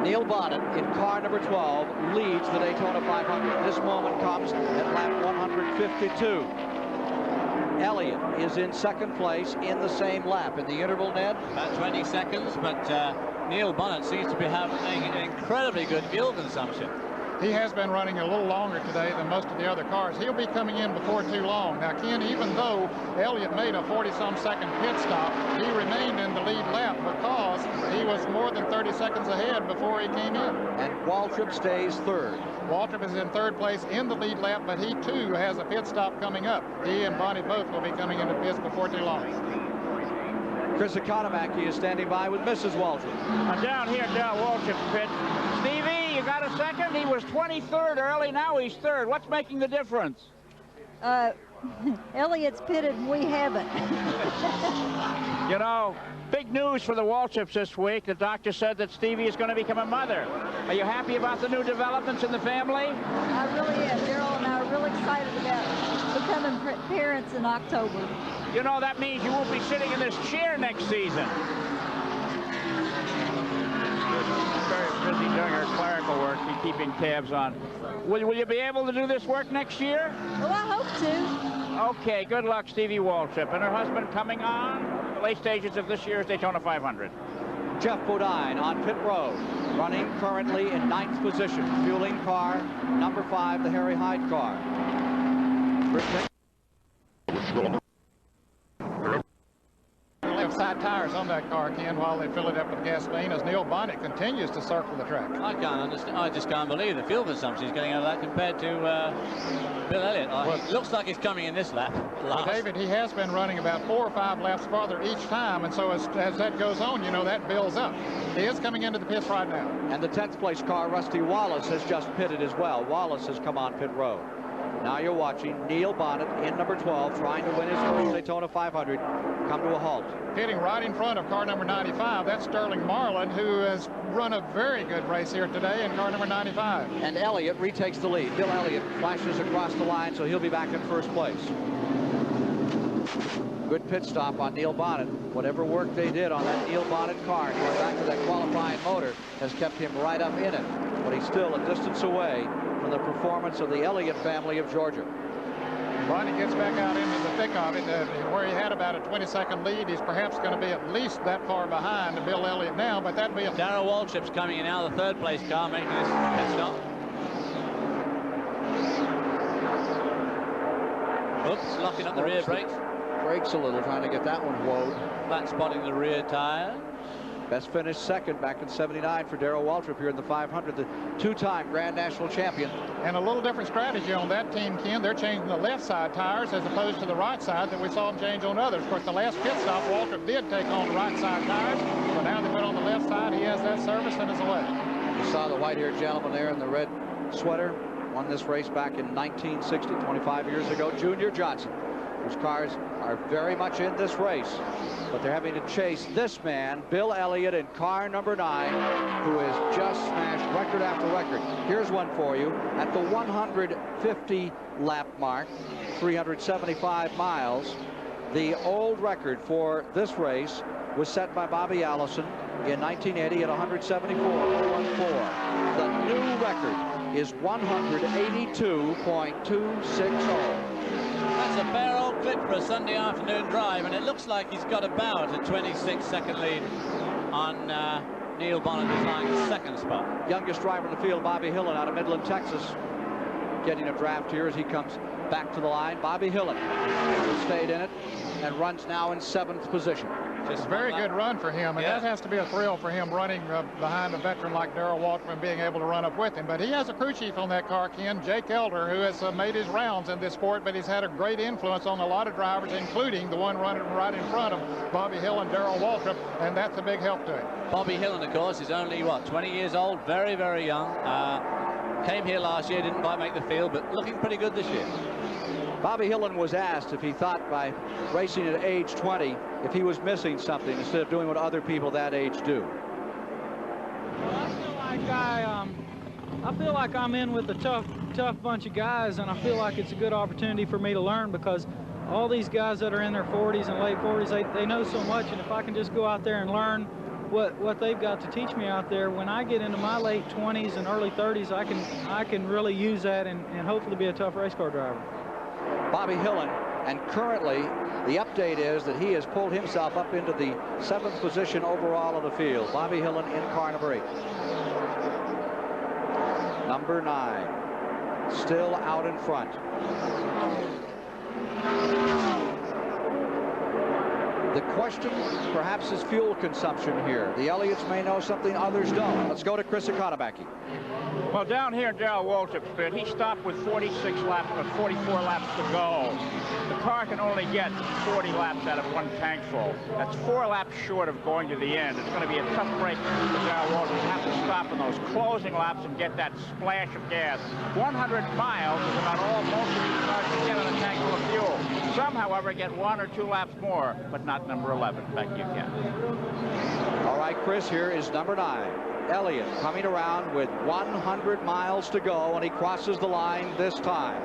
Neil Bonnet in car number 12 leads the Daytona 500. This moment comes at lap 152. Elliott is in second place in the same lap. In the interval, Ned? About 20 seconds, but Neil Bonnet seems to be having an incredibly good fuel consumption. He has been running a little longer today than most of the other cars. He'll be coming in before too long. Now, Ken, even though Elliott made a 40-some second pit stop, he remained in the lead lap because he was more than 30 seconds ahead before he came in. And Waltrip stays third. Waltrip is in third place in the lead lap, but he too has a pit stop coming up. He and Bonnet both will be coming into pits before too long. Chris Economaki is standing by with Mrs. Waltrip. Down here, down Waltrip's pit. Stevie, you got a second? He was 23rd early, now he's third. What's making the difference? Elliott's pitted and we haven't. You know, big news for the Waltrips this week. The doctor said that Stevie is going to become a mother. Are you happy about the new developments in the family? I really am. Daryl and I are really excited about becoming parents in October. You know, that means you won't be sitting in this chair next season. Very busy doing her clerical work, be keeping tabs on. Will you be able to do this work next year? Well, I hope to. Okay, good luck, Stevie Waltrip. And her husband coming on the late stages of this year's Daytona 500. Jeff Bodine on pit road, running currently in 9th position, fueling car number 5, the Harry Hyde car. Left side tires on that car, Ken, while they fill it up with gasoline as Neil Bonnet continues to circle the track. I can't understand. I just can't believe the fuel consumption he's getting out of that compared to Bill Elliott. It looks like he's coming in this lap. Well, David, he has been running about 4 or 5 laps farther each time, and so as that goes on, you know, that builds up. He is coming into the pits right now. And the 10th place car, Rusty Wallace, has just pitted as well. Wallace has come on pit road. Now you're watching Neil Bonnet in number 12, trying to win his first Daytona 500, come to a halt. Pitting right in front of car number 95, that's Sterling Marlin, who has run a very good race here today in car number 95. And Elliott retakes the lead. Bill Elliott flashes across the line, so he'll be back in first place. Good pit stop on Neil Bonnet. Whatever work they did on that Neil Bonnet car, going back to that qualifying motor, has kept him right up in it. But he's still a distance away from the performance of the Elliott family of Georgia. Bonnet gets back out into the thick of it, where he had about a 20-second lead. He's perhaps going to be at least that far behind Bill Elliott now, but that'd be a... Darrell Waltrip's coming in now, the 3rd place car making this pit stop. Oops, locking up the rear brakes. Brakes a little, trying to get that one whoa. Flat spotting the rear tire. Best finished second back in '79 for Darrell Waltrip here in the 500, the two-time Grand National champion. And a little different strategy on that team, Ken. They're changing the left side tires as opposed to the right side that we saw them change on others. Of course, the last pit stop, Waltrip did take on the right side tires, but now they put on the left side. He has that service and is away. You saw the white-haired gentleman there in the red sweater. Won this race back in 1960, 25 years ago. Junior Johnson, whose cars are very much in this race, but they're having to chase this man, Bill Elliott, in car number 9, who has just smashed record after record. Here's one for you. At the 150 lap mark, 375 miles, the old record for this race was set by Bobby Allison in 1980 at 174.014. The new record is 182.260. That's a fair old clip for a Sunday afternoon drive, and it looks like he's got about a 26-second lead on Neil Bonnet, who's lying in second spot. Youngest driver in the field, Bobby Hillen, out of Midland, Texas, getting a draft here as he comes back to the line. Bobby Hillen stayed in it and runs now in 7th position. Just a very good run for him, and that has to be a thrill for him running behind a veteran like Darrell Waltrip and being able to run up with him. But he has a crew chief on that car, Ken, Jake Elder, who has made his rounds in this sport, but he's had a great influence on a lot of drivers, including the one running right in front of Bobby Hill and Darrell Waltrip, and that's a big help to him. Bobby Hillen, of course, is only, what, 20 years old, very, very young. Came here last year, didn't quite make the field, but looking pretty good this year. Bobby Hillen was asked if he thought by racing at age 20 if he was missing something instead of doing what other people that age do. Well, I feel like I'm in with a tough bunch of guys, and I feel like it's a good opportunity for me to learn, because all these guys that are in their 40s and late 40s, they know so much, and if I can just go out there and learn what they've got to teach me out there, when I get into my late 20s and early 30s, I can really use that and hopefully be a tough race car driver. Bobby Hillen, and currently the update is that he has pulled himself up into the 7th position overall of the field. Bobby Hillen in car number 8. Number 9 still out in front. The question perhaps is fuel consumption here. The Elliots may know something others don't. Let's go to Chris Economaki. Well, down here in Darrell Waltrip's pit, he stopped with 44 laps to go. The car can only get 40 laps out of one tank full. That's 4 laps short of going to the end. It's going to be a tough break for Darrell Waltrip to have to stop in those closing laps and get that splash of gas. 100 miles is about all most of these cars can get on a tank full of fuel. Some, however, get 1 or 2 laps more, but not number 11. Back to you, Ken. All right, Chris, here is number 9. Elliott coming around with 100 miles to go, and he crosses the line this time.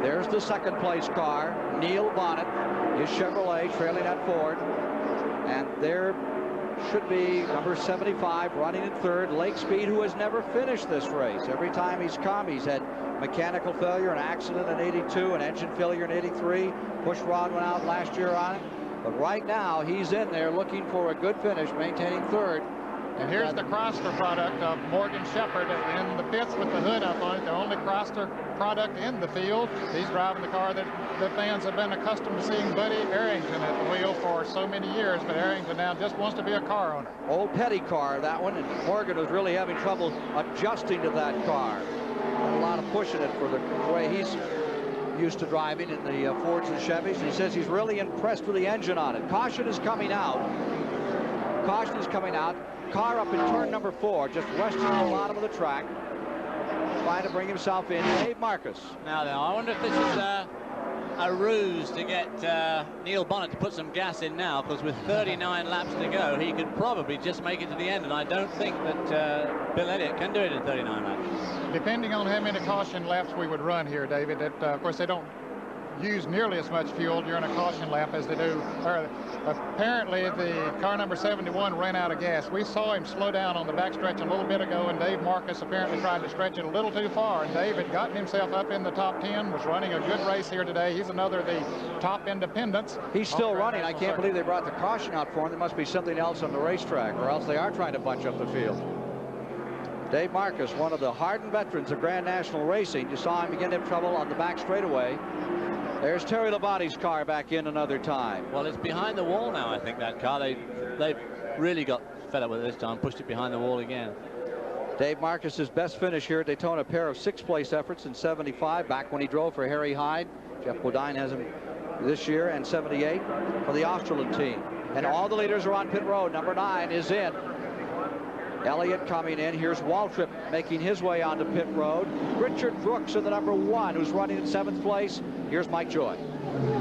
There's the second place car, Neil Bonnet, his Chevrolet trailing that Ford. And there should be number 75 running in 3rd, Lake Speed, who has never finished this race. Every time he's come, he's had mechanical failure, an accident in '82, an engine failure in '83. Push rod went out last year on it. But right now, he's in there looking for a good finish, maintaining 3rd. And here's the Chrysler product of Morgan Shepherd in the pits with the hood up on it. The only Chrysler product in the field. He's driving the car that the fans have been accustomed to seeing Buddy Arrington at the wheel for so many years, but Arrington now just wants to be a car owner. Old Petty car, that one, and Morgan was really having trouble adjusting to that car. Had a lot of pushing it for the way he's used to driving in the Fords and Chevys. He says he's really impressed with the engine on it. Caution is coming out. Caution is coming out. Car up in turn number 4, just west of the bottom of the track, trying to bring himself in. Dave Marcus. Now then, I wonder if this is a ruse to get Neil Bonnet to put some gas in now, because with 39 laps to go, he could probably just make it to the end, and I don't think that Bill Elliott can do it in 39 laps. Depending on how many caution laps we would run here, David, of course they don't use nearly as much fuel during a caution lap as they do. Apparently, the car number 71 ran out of gas. We saw him slow down on the backstretch a little bit ago, and Dave Marcus apparently tried to stretch it a little too far. And Dave had gotten himself up in the top 10, was running a good race here today. He's another of the top independents. He's still running. I can't believe they brought the caution out for him. There must be something else on the racetrack, or else they are trying to bunch up the field. Dave Marcus, one of the hardened veterans of Grand National Racing. You saw him begin to have trouble on the back straightaway. There's Terry Labonte's car back in another time. Well, it's behind the wall now, I think, that car. They've really got fed up with it this time, pushed it behind the wall again. Dave Marcus's best finish here at Daytona, a pair of 6th-place efforts in 75, back when he drove for Harry Hyde. Jeff Bodine has him this year, and 78 for the Australian team. And all the leaders are on pit road. Number 9 is in. Elliott coming in. Here's Waltrip making his way onto pit road. Richard Brooks in the number 1, who's running in 7th place. Here's Mike Joy.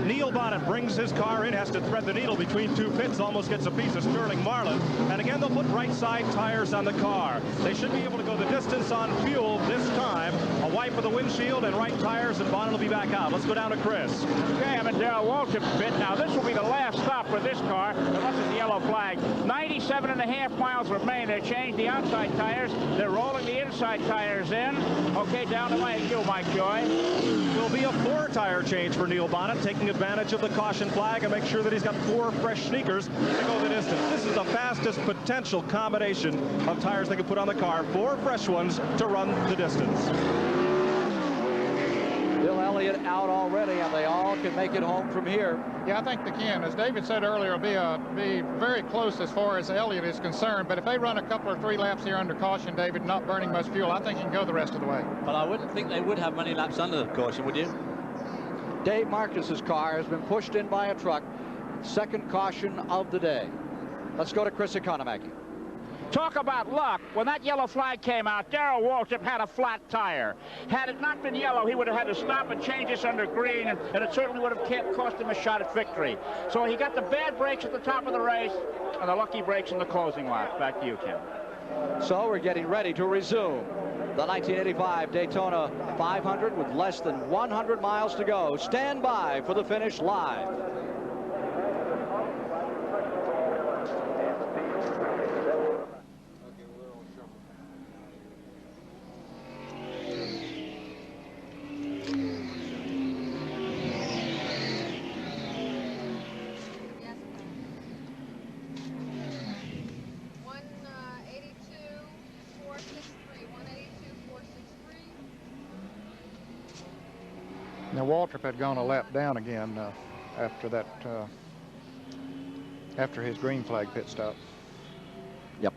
Neil Bonnet brings his car in, has to thread the needle between 2 pits, almost gets a piece of Sterling Marlin. And again, they'll put right side tires on the car. They should be able to go the distance on fuel this time. A wipe of the windshield and right tires, and Bonnet will be back out. Let's go down to Chris. Okay, I'm at Darrell Waltrip's pit. Now, this will be the last stop for this car, unless it's the yellow flag. 97.5 miles remain. They changed the outside tires. They're rolling the inside tires in. Okay, down to Mike Joy. Will be a 4-tire change for Neil Bonnet, taking advantage of the caution flag and make sure that he's got 4 fresh sneakers to go the distance. This is the fastest potential combination of tires they can put on the car. 4 fresh ones to run the distance. Bill Elliott out already, and they all can make it home from here. Yeah, I think they can. As David said earlier, it'll be very close as far as Elliott is concerned. But if they run a couple or 3 laps here under caution, David, not burning much fuel, I think he can go the rest of the way. But I wouldn't think they would have many laps under the caution, would you? Dave Marcus's car has been pushed in by a truck. 2nd caution of the day. Let's go to Chris Economaki. Talk about luck. When that yellow flag came out, Darrell Waltrip had a flat tire. Had it not been yellow, he would have had to stop and change this under green, and it certainly would have cost him a shot at victory. So he got the bad brakes at the top of the race and the lucky brakes in the closing lap. Back to you, Tim. So we're getting ready to resume the 1985 Daytona 500 with less than 100 miles to go. Stand by for the finish live. Now, Waltrip had gone a lap down again after that, after his green flag pit stop. Yep.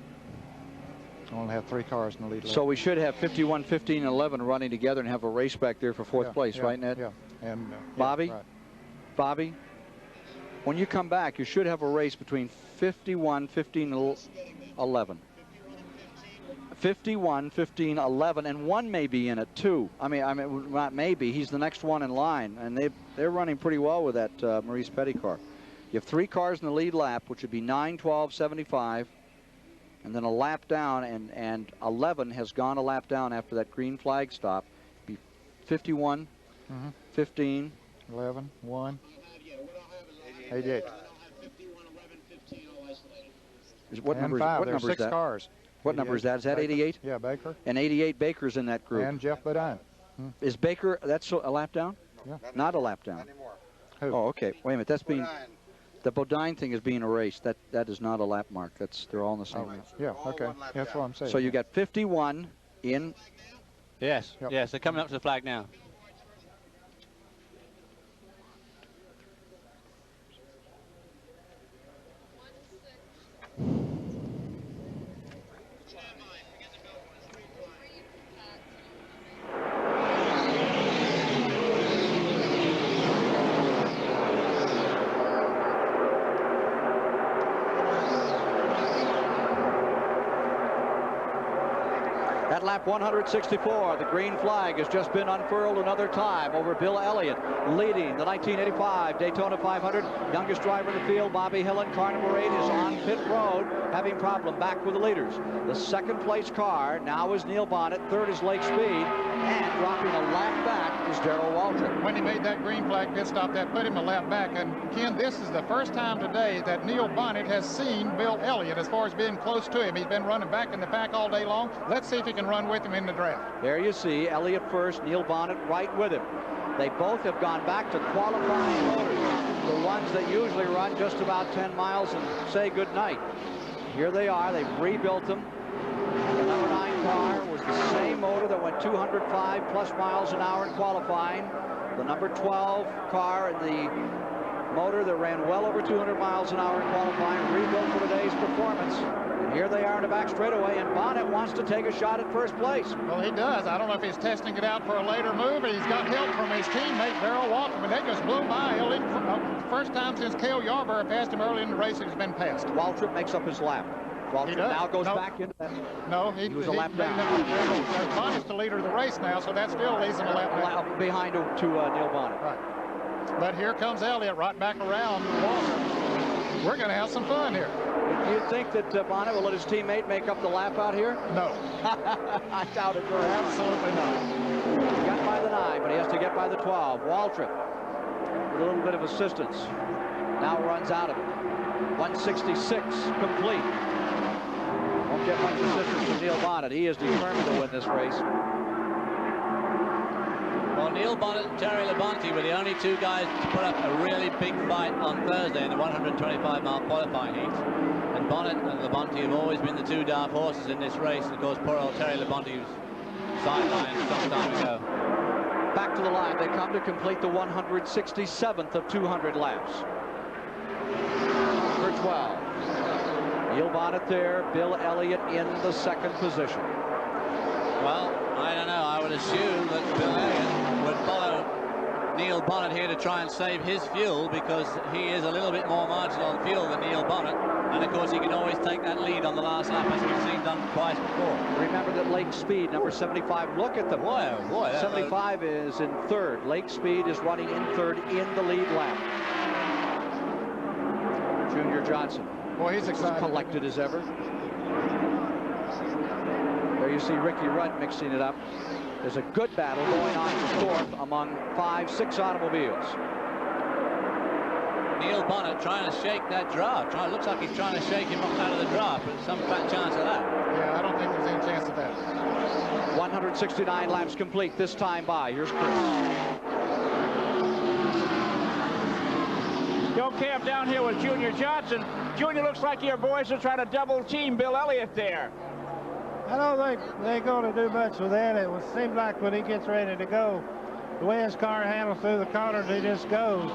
Only have 3 cars in the lead lap. So we should have 51, 15, and 11 running together and have a race back there for 4th place, right, Ned? Yeah. And Bobby, yeah, right. Bobby, when you come back, you should have a race between 51, 15, and 11. 51, 15, 11, and 1 may be in it too. I mean, not maybe. He's the next one in line, and they're running pretty well with that Maurice Petty car. You have 3 cars in the lead lap, which would be 9, 12, 75, and then a lap down, and 11 has gone a lap down after that green flag stop. Be 51, 15, 11, 1, 88. What and number? 5. What There's number is 6 that? cars. What number is that? Is that 88? Yeah, Baker. And 88 Baker's in that group. And Jeff Bodine. Is Baker, that's a lap down? Yeah. Not a lap down. Who? Oh, okay. Wait a minute. That's being, the Bodine thing is being erased. That is not a lap mark. They're all in the same. Yeah, okay. That's what I'm saying. So you got 51 in. Yes, yes. They're coming up to the flag now. At lap 164, the green flag has just been unfurled another time over Bill Elliott, leading the 1985 Daytona 500. Youngest driver in the field, Bobby Hillen, car number 8, is on pit road, having problem back with the leaders. The 2nd place car now is Neil Bonnet, 3rd is Lake Speed, and dropping a lap back is Darrell Waltrip. When he made that green flag pit stop, that put him a lap back. And Ken, this is the first time today that Neil Bonnet has seen Bill Elliott as far as being close to him. He's been running back in the pack all day long. Let's see if he can run with him in the draft. There you see Elliott first, Neil Bonnet right with him. They both have gone back to qualifying motors, the ones that usually run just about 10 miles and say good night. Here they are. They've rebuilt them. The number 9 car was the same motor that went 205 plus miles an hour in qualifying. the number 12 car in the motor that ran well over 200 miles an hour in qualifying, rebuilt for today's performance. And here they are in the back straightaway, and Bonnet wants to take a shot at first place. Well, he does. I don't know if he's testing it out for a later move, but he's got help from his teammate, Darrell Waltrip, and they just blew by. First time since Cale Yarborough passed him early in the race, he's been passed. Waltrip makes up his lap. Waltrip now goes back into that. No, he was a lap down. Bonnet's the leader of the race now, so that still leaves him a lap down. Behind to Neil Bonnet. Right. But here comes Elliott right back around Waltrip. We're going to have some fun here. Do you think that Bonnet will let his teammate make up the lap out here? No. I doubt it very much. Absolutely not. He got by the 9, but he has to get by the 12. Waltrip, with a little bit of assistance, now runs out of it. 166 complete. Won't get much assistance from Neil Bonnet. He is determined to win this race. Well, Neil Bonnet and Terry Labonte were the only two guys to put up a really big fight on Thursday in the 125-mile qualifying heat. And Bonnet and Labonte have always been the two dark horses in this race. And of course, poor old Terry Labonte was sidelined some time ago. Back to the line they come to complete the 167th of 200 laps. For 12. Neil Bonnet there, Bill Elliott in the second position. Well, I don't know. I would assume that Bill Elliott would follow Neil Bonnet here to try and save his fuel, because he is a little bit more marginal on fuel than Neil Bonnet. And of course, he can always take that lead on the last lap, as we've seen done twice before. Remember that Lake Speed, number 75, look at them. Boy, oh boy. 75 is in third. Lake Speed is running in third in the lead lap. Junior Johnson. Boy, he's excited. As collected as ever. There you see Ricky Rudd mixing it up. There's a good battle going on for fourth among 5-6 automobiles. Neil Bonnet trying to shake that draft. Looks like he's trying to shake him out of the draft, but some fat chance of that. Yeah, I don't think there's any chance of that. 169 laps complete this time by. Here's Chris. Okay, I'm down here with Junior Johnson. Junior, looks like your boys are trying to double team Bill Elliott there. I don't think they're going to do much with that. It seems like when he gets ready to go, the way his car handles through the corners, he just goes.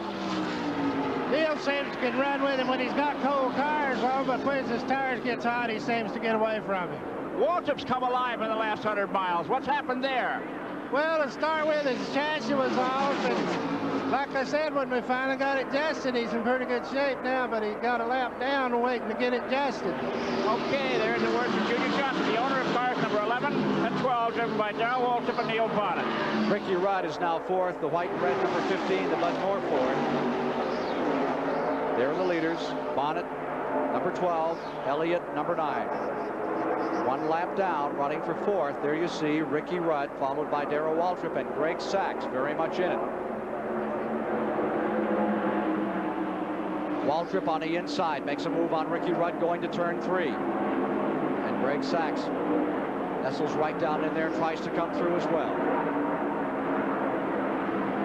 Neil seems to can run with him when he's got cold tires on, but when his tires gets hot, he seems to get away from him. Waltrip's come alive in the last 100 miles. What's happened there? Well, to start with, his chassis was off, and like I said, when we finally got it adjusted, he's in pretty good shape now, but he got a lap down waiting to get it adjusted. Okay, there's the word from Junior Johnson, the owner of cars number 11 and 12, driven by Darrell Waltrip and Neil Bonnet. Ricky Rudd is now fourth, the white and red number 15, the Bud Moore Ford. There are the leaders, Bonnet, number 12, Elliott, number 9. One lap down, running for fourth. There you see Ricky Rudd, followed by Darrell Waltrip and Greg Sachs, very much in it. Waltrip on the inside makes a move on Ricky Rudd going to turn 3. And Greg Sachs nestles right down in there and tries to come through as well.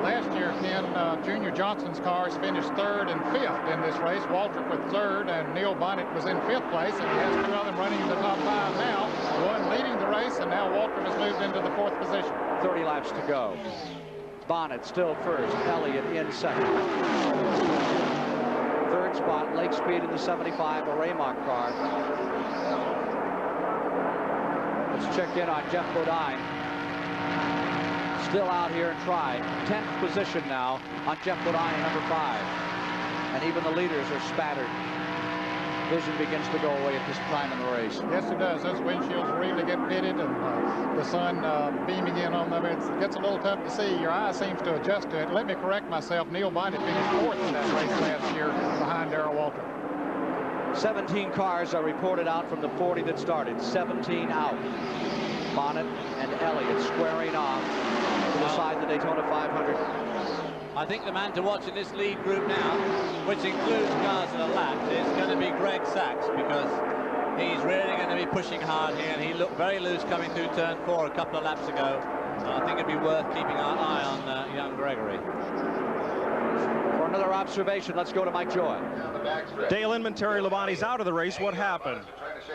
Last year, Ken, Junior Johnson's cars finished 3rd and 5th in this race. Waltrip with 3rd, and Neil Bonnet was in 5th place, and he has 2 of them running in the top 5 now. One leading the race, and now Waltrip has moved into the 4th position. 30 laps to go. Bonnet still first, Elliott in second. Third spot, Lake Speed in the 75, a Raymock car. Let's check in on Jeff Bodine. Still out here and try. 10th position now on Jeff Bodine, number 5. And even the leaders are spattered. Vision begins to go away at this time in the race. Yes, it does. Those windshields really get pitted, and the sun beaming in on them. It gets a little tough to see. Your eye seems to adjust to it. Let me correct myself. Neil Bonnet finished 4th in that race last year behind Darrell Waltrip. 17 cars are reported out from the 40 that started. 17 out. Bonnet and Elliott squaring off to decide the Daytona 500. I think the man to watch in this lead group now, which includes cars that are lapped, is going to be Greg Sachs, because he's really going to be pushing hard here, and he looked very loose coming through turn 4 a couple of laps ago. I think it'd be worth keeping our eye on young Gregory. For another observation, let's go to Mike Joy. Dale Inman, Terry Labonte's out of the race. What happened?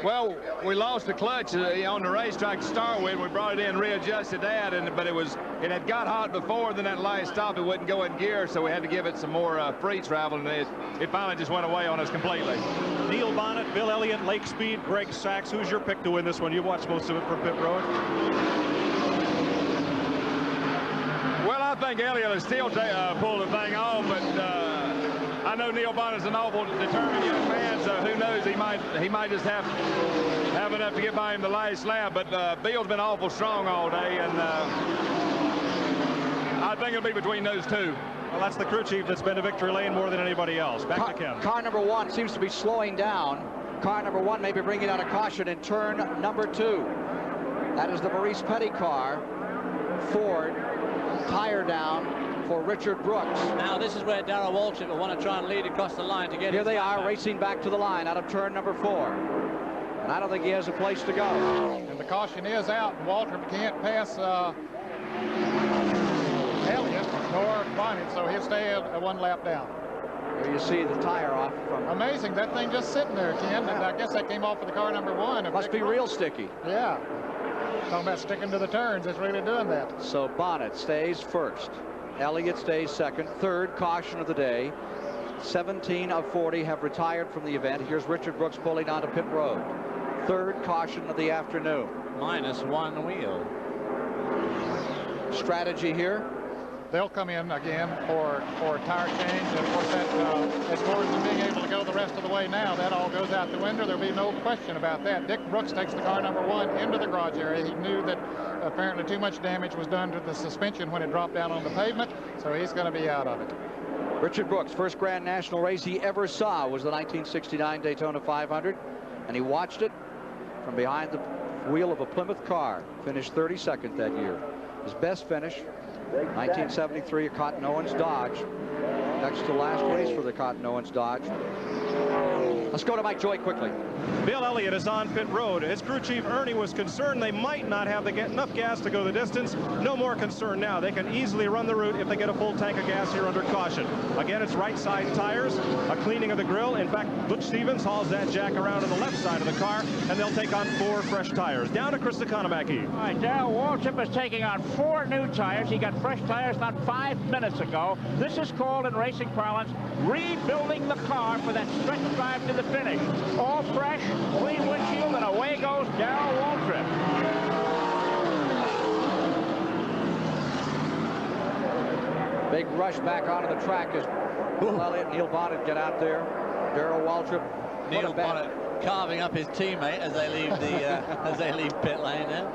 Well, we lost the clutch on the racetrack to start with. We brought it in, readjusted that, but it had got hot before. Then that last stop, it wouldn't go in gear, so we had to give it some more free travel, and it finally just went away on us completely. Neil Bonnet, Bill Elliott, Lake Speed, Greg Sachs. Who's your pick to win this one? You watched most of it from pit road. Well, I think Elliott will still pull the thing off, but I know Neil Bonnet's an awful determined young man, so who knows? He might just have enough to get by him the last lap. But Bill's been awful strong all day, and I think it'll be between those two. Well, that's the crew chief that's been to victory lane more than anybody else. Back to Ken. Car number 1 seems to be slowing down. Car number 1 may be bringing out a caution in turn number 2. That is the Maurice Petty car. Ford, tire down for Richard Brooks. Now this is where Darrell Waltrip will want to try and lead across the line to get. Here they are racing back to the line out of turn number 4. And I don't think he has a place to go. And the caution is out. Waltrip can't pass Elliott nor Bonnet, so he'll stay one lap down. Here you see the tire off from. Amazing, that thing just sitting there, Ken. Yeah. And I guess that came off of the car number 1. Must be real sticky. Yeah. Talking about sticking to the turns, it's really doing that. So Bonnet stays first. Elliott stays second. Third caution of the day. 17 of 40 have retired from the event. Here's Richard Brooks pulling onto pit road. Third caution of the afternoon. Minus 1 wheel. Strategy here. They'll come in again for a tire change. And of course, that, as far as them being able to go the rest of the way now, that all goes out the window. There'll be no question about that. Dick Brooks takes the car number 1 into the garage area. He knew that apparently too much damage was done to the suspension when it dropped down on the pavement, so he's going to be out of it. Richard Brooks, first Grand National race he ever saw was the 1969 Daytona 500, and he watched it from behind the wheel of a Plymouth car. Finished 32nd that year. His best finish, 1973 at Cotton Owens Dodge. Next to last race for the Cotton Owens Dodge. Let's go to Mike Joy quickly. Bill Elliott is on pit road. His crew chief Ernie was concerned they might not have enough gas to go the distance. No more concern now. They can easily run the route if they get a full tank of gas here under caution. Again, it's right side tires, a cleaning of the grill. In fact, Butch Stevens hauls that jack around to the left side of the car, and they'll take on 4 fresh tires. Down to Chris Economaki. All right, Darrell Waltrip is taking on 4 new tires. He got fresh tires not 5 minutes ago. This is called in racing parlance rebuilding the car for that stretch drive to the finish. All fresh, clean windshield, and away goes Darrell Waltrip. Big rush back onto the track as Bill Elliott and Neil Bonnet get out there. Darrell Waltrip. Neil Bonnet carving up his teammate as they leave the as they leave pit lane now.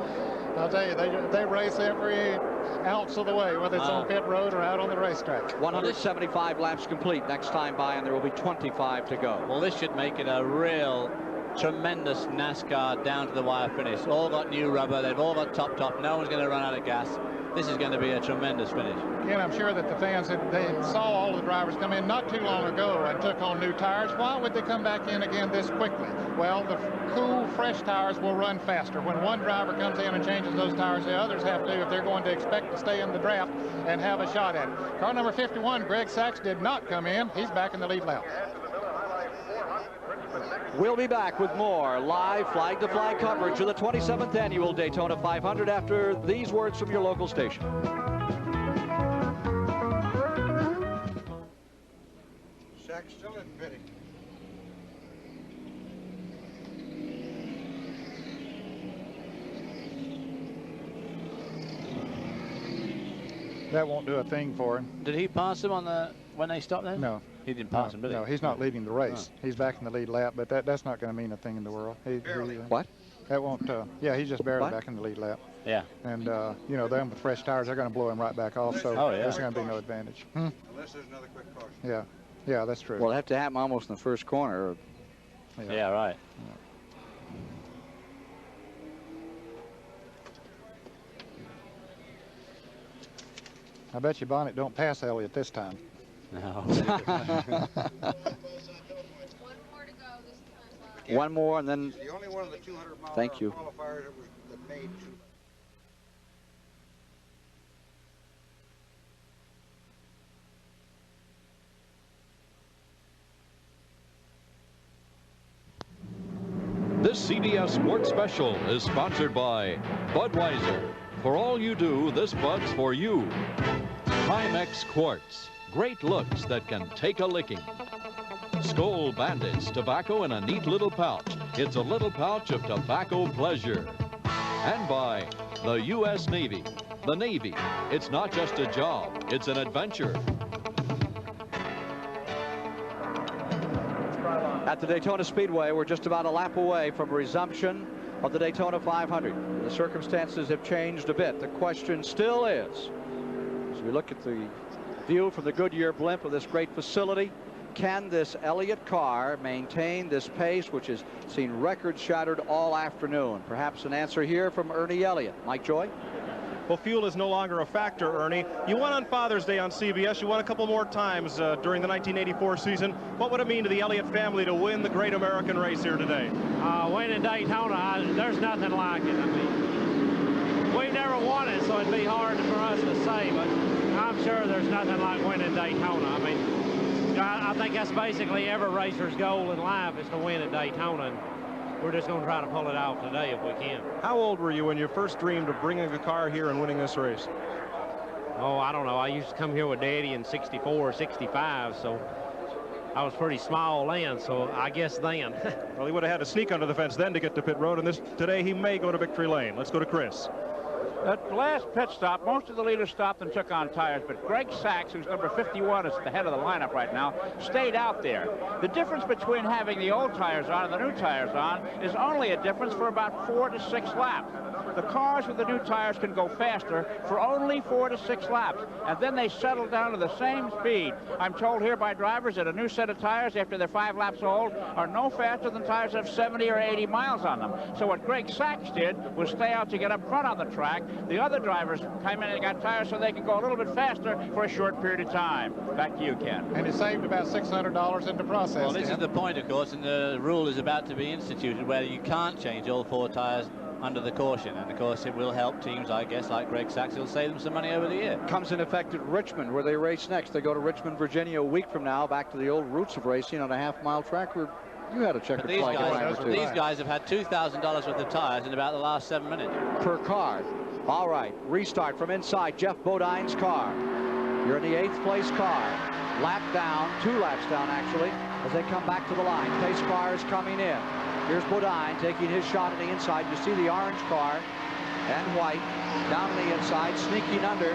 I'll tell you, they race every ounce of the way, whether it's on pit road or out on the racetrack. 175 laps complete next time by, and there will be 25 to go. Well, this should make it a real tremendous NASCAR down to the wire finish. All got new rubber. They've all got top. No one's going to run out of gas. This is going to be a tremendous finish. Again, I'm sure that the fans, they saw all the drivers come in not too long ago and took on new tires. Why would they come back in again this quickly? Well, the cool, fresh tires will run faster. When one driver comes in and changes those tires, the others have to if they're going to expect to stay in the draft and have a shot at it. Car number 51, Greg Sachs, did not come in. He's back in the lead lap. We'll be back with more live flag-to-flag coverage of the 27th annual Daytona 500 after these words from your local station. Sachs still in pitting. That won't do a thing for him. Did he pass him on the when they stopped there? No. He didn't pass him, did he? No, he's not leading the race. He's back in the lead lap, but that's not going to mean a thing in the world. What? That won't, yeah, he's just barely back in the lead lap. Yeah. And, you know, them with fresh tires, they're going to blow him right back off, so there's going to be no advantage. Unless there's another quick caution. Yeah. Yeah, that's true. Well, it'll have to happen almost in the first corner. Yeah, right. I bet you Bonnet don't pass Elliott this time. No. One more, and then. The only one of the 200-mile Thank you. qualifiers that made two. This CBS Sports Special is sponsored by Budweiser. For all you do, this Bud's for you. Timex Quartz. Great looks that can take a licking. Skoal Bandits. Tobacco in a neat little pouch. It's a little pouch of tobacco pleasure. And by the U.S. Navy. The Navy. It's not just a job. It's an adventure. At the Daytona Speedway, we're just about a lap away from resumption of the Daytona 500. The circumstances have changed a bit. The question still is, as we look at the view from the Goodyear blimp of this great facility, can this Elliott car maintain this pace, which has seen records shattered all afternoon? Perhaps an answer here from Ernie Elliott. Mike Joy? Well, fuel is no longer a factor, Ernie. You won on Father's Day on CBS. You won a couple more times during the 1984 season. What would it mean to the Elliott family to win the great American race here today? Winning Daytona, there's nothing like it. I mean, we never won it, so it'd be hard for us to say, but I'm sure there's nothing like winning Daytona. I mean, I think that's basically every racer's goal in life is to win at Daytona. And we're just going to try to pull it out today if we can. How old were you when you first dreamed of bringing a car here and winning this race? Oh, I don't know. I used to come here with Daddy in 64, 65, so I was pretty small then, so I guess then. Well, he would have had to sneak under the fence then to get to pit road, and today he may go to victory lane. Let's go to Chris. At the last pit stop, most of the leaders stopped and took on tires, but Greg Sachs, who's number 51, is at the head of the lineup right now, stayed out there. The difference between having the old tires on and the new tires on is only a difference for about 4 to 6 laps. The cars with the new tires can go faster for only 4 to 6 laps, and then they settle down to the same speed. I'm told here by drivers that a new set of tires after they're 5 laps old are no faster than tires that have 70 or 80 miles on them. So what Greg Sachs did was stay out to get up front on the track. The other drivers came in and got tires so they could go a little bit faster for a short period of time. Back to you, Ken. And he saved about $600 in the process. Well, this is the point, of course, and the rule is about to be instituted where you can't change all 4 tires under the caution, and of course it will help teams, I guess, like Greg Sachs. It'll save them some money over the year. Comes in effect at Richmond, where they race next. They go to Richmond, Virginia a week from now, back to the old roots of racing on a half-mile track where you had a checkered flag. These guys have had $2,000 worth of tires in about the last 7 minutes. Per car. All right, restart from inside Jeff Bodine's car. You're in the 8th place car. Lap down, 2 laps down actually, as they come back to the line. Pace cars coming in. Here's Bodine taking his shot on the inside. You see the orange car and white down on the inside, sneaking under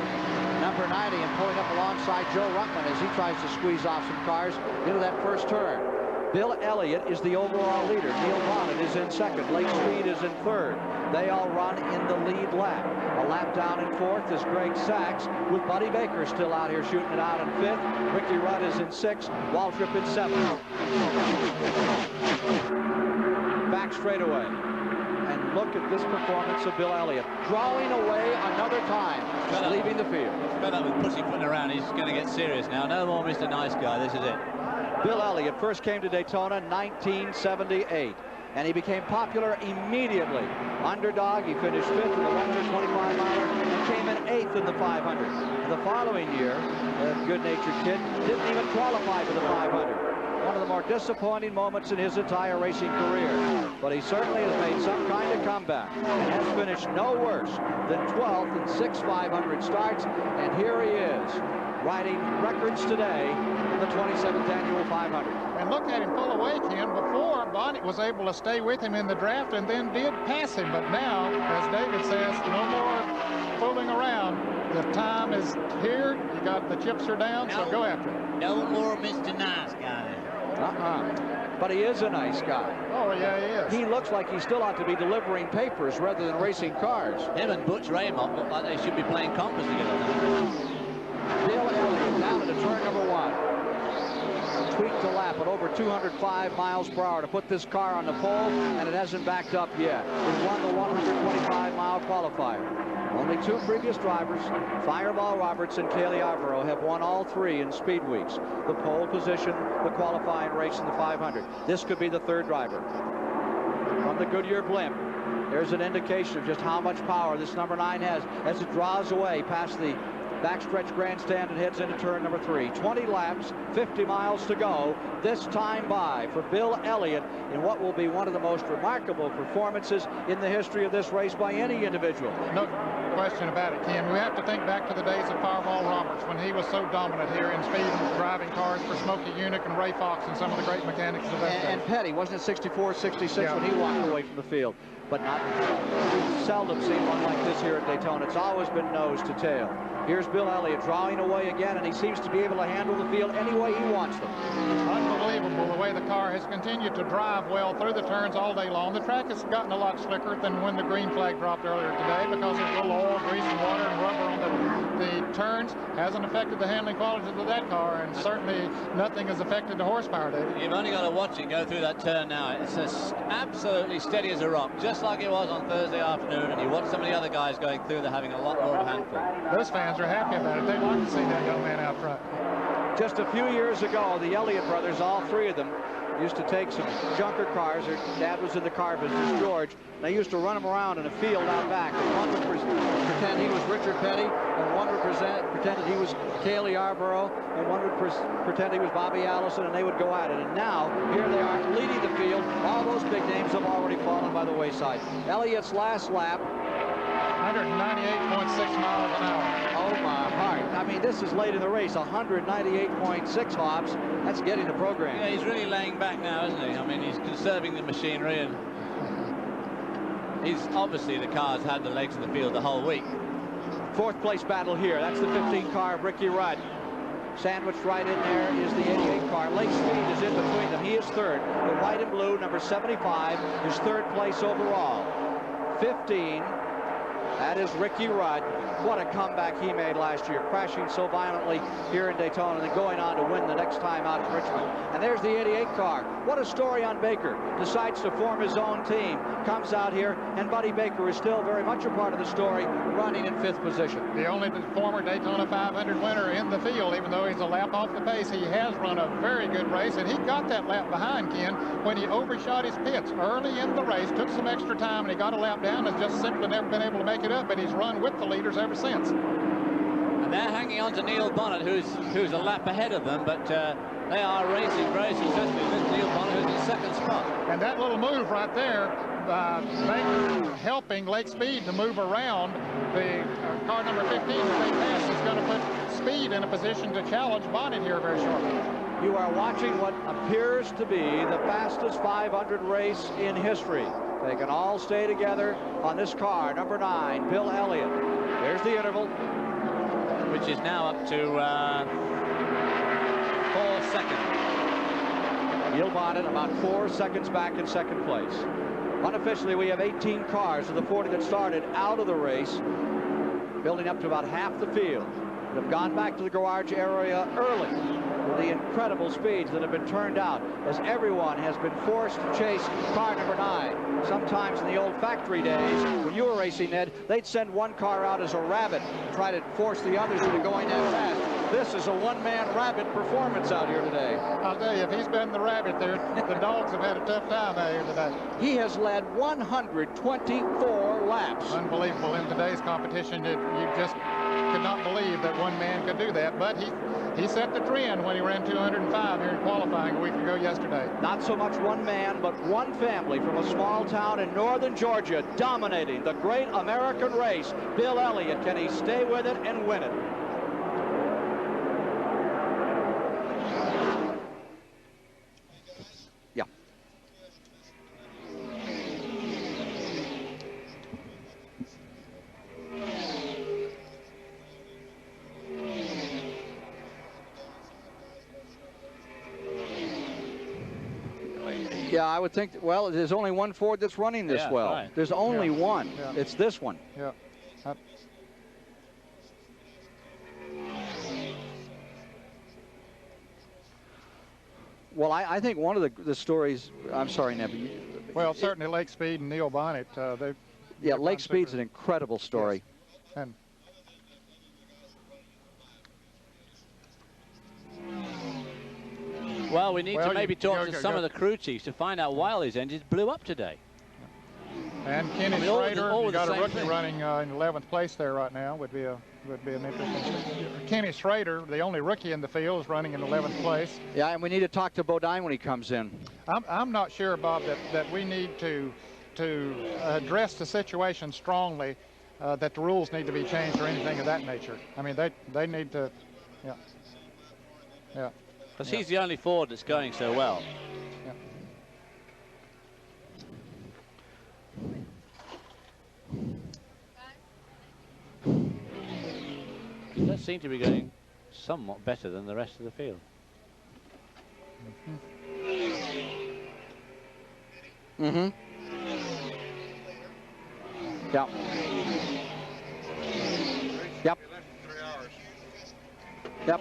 number 90 and pulling up alongside Joe Ruckman as he tries to squeeze off some cars into that first turn. Bill Elliott is the overall leader. Neil Bonnet is in second. Lake Speed is in third. They all run in the lead lap. A lap down in 4th is Greg Sachs, with Buddy Baker still out here shooting it out in 5th. Ricky Rudd is in 6th. Waltrip in 7th. Back straightaway. And look at this performance of Bill Elliott. Drawing away another time, leaving the field. He's fed up with pussyfooting around. He's going to get serious now. No more Mr. Nice Guy. This is it. Bill Elliott first came to Daytona in 1978, and he became popular immediately. Underdog, he finished 5th in the 125 miler and came in 8th in the 500. And the following year, the good-natured kid didn't even qualify for the 500. One of the more disappointing moments in his entire racing career. But he certainly has made some kind of comeback and has finished no worse than 12th in 6 500 starts. And here he is, riding records today in the 27th annual 500. And look at him pull away, Ken. Before, Bonnet was able to stay with him in the draft and then did pass him. But now, as David says, no more fooling around. The time is here. You got the chips are down, so go after it. No more Mr. Nice Guy. But he is a nice guy. Oh, yeah, he is. He looks like he still ought to be delivering papers rather than racing cars. Him and Butch Raymond look like they should be playing compass together. Bill Elliott down into turn number 1. Tweaked the lap at over 205 miles per hour to put this car on the pole, and it hasn't backed up yet. It won the 125-mile qualifier. Only 2 previous drivers, Fireball Roberts and Kaylee Yarborough, have won all 3 in speed weeks. The pole position, the qualifying race, and the 500. This could be the 3rd driver. From the Goodyear blimp, there's an indication of just how much power this number 9 has as it draws away past the backstretch grandstand and heads into turn number 3. 20 laps, 50 miles to go. This time by for Bill Elliott in what will be one of the most remarkable performances in the history of this race by any individual. No question about it, Ken. We have to think back to the days of Fireball Roberts when he was so dominant here in speed and driving cars for Smokey Unick and Ray Fox and some of the great mechanics of that And Petty, wasn't it 64, 66 when he walked away from the field? But not, we've seldom seen one like this here at Daytona. It's always been nose to tail. Here's Bill Elliott drawing away again, and he seems to be able to handle the field any way he wants them. Unbelievable the way the car has continued to drive well through the turns all day long. The track has gotten a lot slicker than when the green flag dropped earlier today because there's a little oil, grease, and water and rubber on the turns. Hasn't affected the handling qualities of that car, and certainly nothing has affected the horsepower, David. You've only got to watch it go through that turn now. It's absolutely steady as a rock, just like it was on Thursday afternoon, and you watch some of the other guys going through, they're having a lot more of a handful. Those fans are happy about it. They like to see that young man out front. Just a few years ago, the Elliott brothers, all three of them, used to take some junker cars. Their dad was in the car business, George. They used to run them around in a field out back. And one would pretend he was Richard Petty, and one would pretend that he was Cale Yarborough, and one would pretend he was Bobby Allison, and they would go at it. And now, here they are leading the field. All those big names have already fallen by the wayside. Elliott's last lap, 198.6 miles an hour. Oh, my heart. I mean, this is late in the race. 198.6 hops. That's getting the program. Yeah, he's really laying back now, isn't he? I mean, he's conserving the machinery, and he's obviously, the car's had the legs of the field the whole week. Fourth place battle here. That's the 15 car of Ricky Rudd. Sandwiched right in there is the 88 car. Lake Speed is in between them. He is third. The white and blue, number 75, is third place overall. 15. That is Ricky Rudd. What a comeback he made last year, crashing so violently here in Daytona and then going on to win the next time out at Richmond. And there's the 88 car. What a story on Baker. Decides to form his own team. Comes out here, and Buddy Baker is still very much a part of the story, running in 5th position. The only former Daytona 500 winner in the field, even though he's a lap off the pace. He has run a very good race, and he got that lap behind, Ken, when he overshot his pits early in the race, took some extra time, and he got a lap down, has just simply never been able to make it up, but he's run with the leaders ever since. And they're hanging on to Neil Bonnet, who's a lap ahead of them, but they are racing very successfully with Neil Bonnet, who's in 2nd spot. And that little move right there, Baker helping Lake Speed to move around the car number 15 that they passed, is going to put Speed in a position to challenge Bonnet here very shortly. You are watching what appears to be the fastest 500 race in history. They can all stay together on this car, number 9, Bill Elliott. There's the interval, which is now up to 4 seconds. Neil Bonnet about 4 seconds back in 2nd place. Unofficially, we have 18 cars of the 40 that started out of the race, building up to about half the field, that have gone back to the garage area early. The incredible speeds that have been turned out as everyone has been forced to chase car number 9. Sometimes in the old factory days, when you were racing, Ned, they'd send one car out as a rabbit and try to force the others into going that fast. This is a one-man rabbit performance out here today. I'll tell you, if he's been the rabbit there, the dogs have had a tough time out here today. He has led 124 laps. Unbelievable in today's competition. You just could not believe that one man could do that, but he set the trend when he ran 205 here in qualifying a week ago yesterday. Not so much one man, but one family from a small town in northern Georgia dominating the great American race. Bill Elliott, can he stay with it and win it? Yeah. Yeah, I would think, well, there's only one Ford that's running this well. Right. There's only one. Yeah. It's this one. Yeah. Well, I think one of the stories, I'm sorry, Nebby. Well, certainly Lake Speed and Neil Bonnet. Yeah, Lake Speed's an incredible story. Yes. And well, we need to maybe talk to some of the crew chiefs to find out why these engines blew up today. And Kenny Schrader, you got a rookie running in 11th place there right now. Would be an interesting. Kenny Schrader, the only rookie in the field, is running in 11th place. Yeah, and we need to talk to Bodine when he comes in. I'm not sure, Bob, that we need to address the situation strongly, that the rules need to be changed or anything of that nature. I mean, they need to, yeah. Because he's the only Ford that's going so well. Yeah. He does seem to be going somewhat better than the rest of the field. Mm-hmm. Yep. Yep. Yep.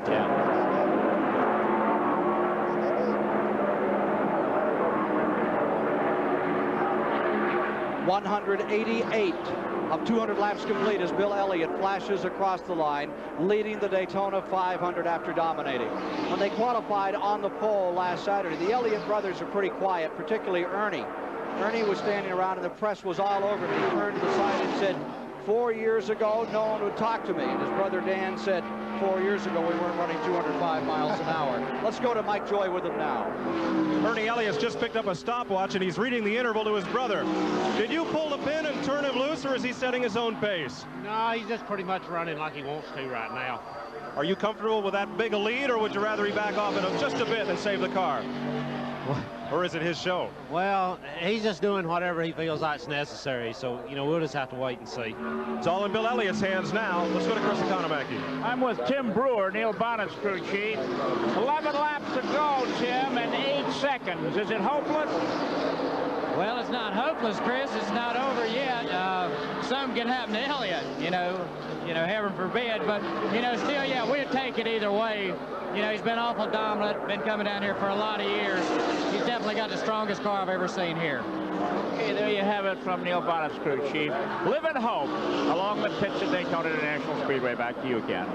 Yeah. 188 of 200 laps complete as Bill Elliott flashes across the line, leading the Daytona 500 after dominating. When they qualified on the pole last Saturday, the Elliott brothers are pretty quiet, particularly Ernie. Ernie was standing around and the press was all over him. He turned to the side and said, 4 years ago, no one would talk to me. And his brother Dan said, 4 years ago, we weren't running 205 miles an hour. Let's go to Mike Joy with him now. Ernie Elliott's just picked up a stopwatch and he's reading the interval to his brother. Did you pull the pin and turn him loose, or is he setting his own pace? No, he's just pretty much running like he wants to right now. Are you comfortable with that big a lead, or would you rather he back off it just a bit and save the car? Or is it his show? Well, he's just doing whatever he feels like is necessary. So, you know, we'll just have to wait and see. It's all in Bill Elliott's hands now. Let's go to Chris Economaki. I'm with Tim Brewer, Neil Bonnet's crew chief. 11 laps to go, Tim, and 8 seconds. Is it hopeless? Well, it's not hopeless, Chris. It's not over yet. Something can happen to Elliott, you know, heaven forbid. But, you know, still, yeah, we'd take it either way. You know, he's been awful dominant, been coming down here for a lot of years. He's definitely got the strongest car I've ever seen here. Okay, there you have it from Neil Bonnet's crew chief. Live in hope along the pits at Daytona International Speedway. Back to you, Ken.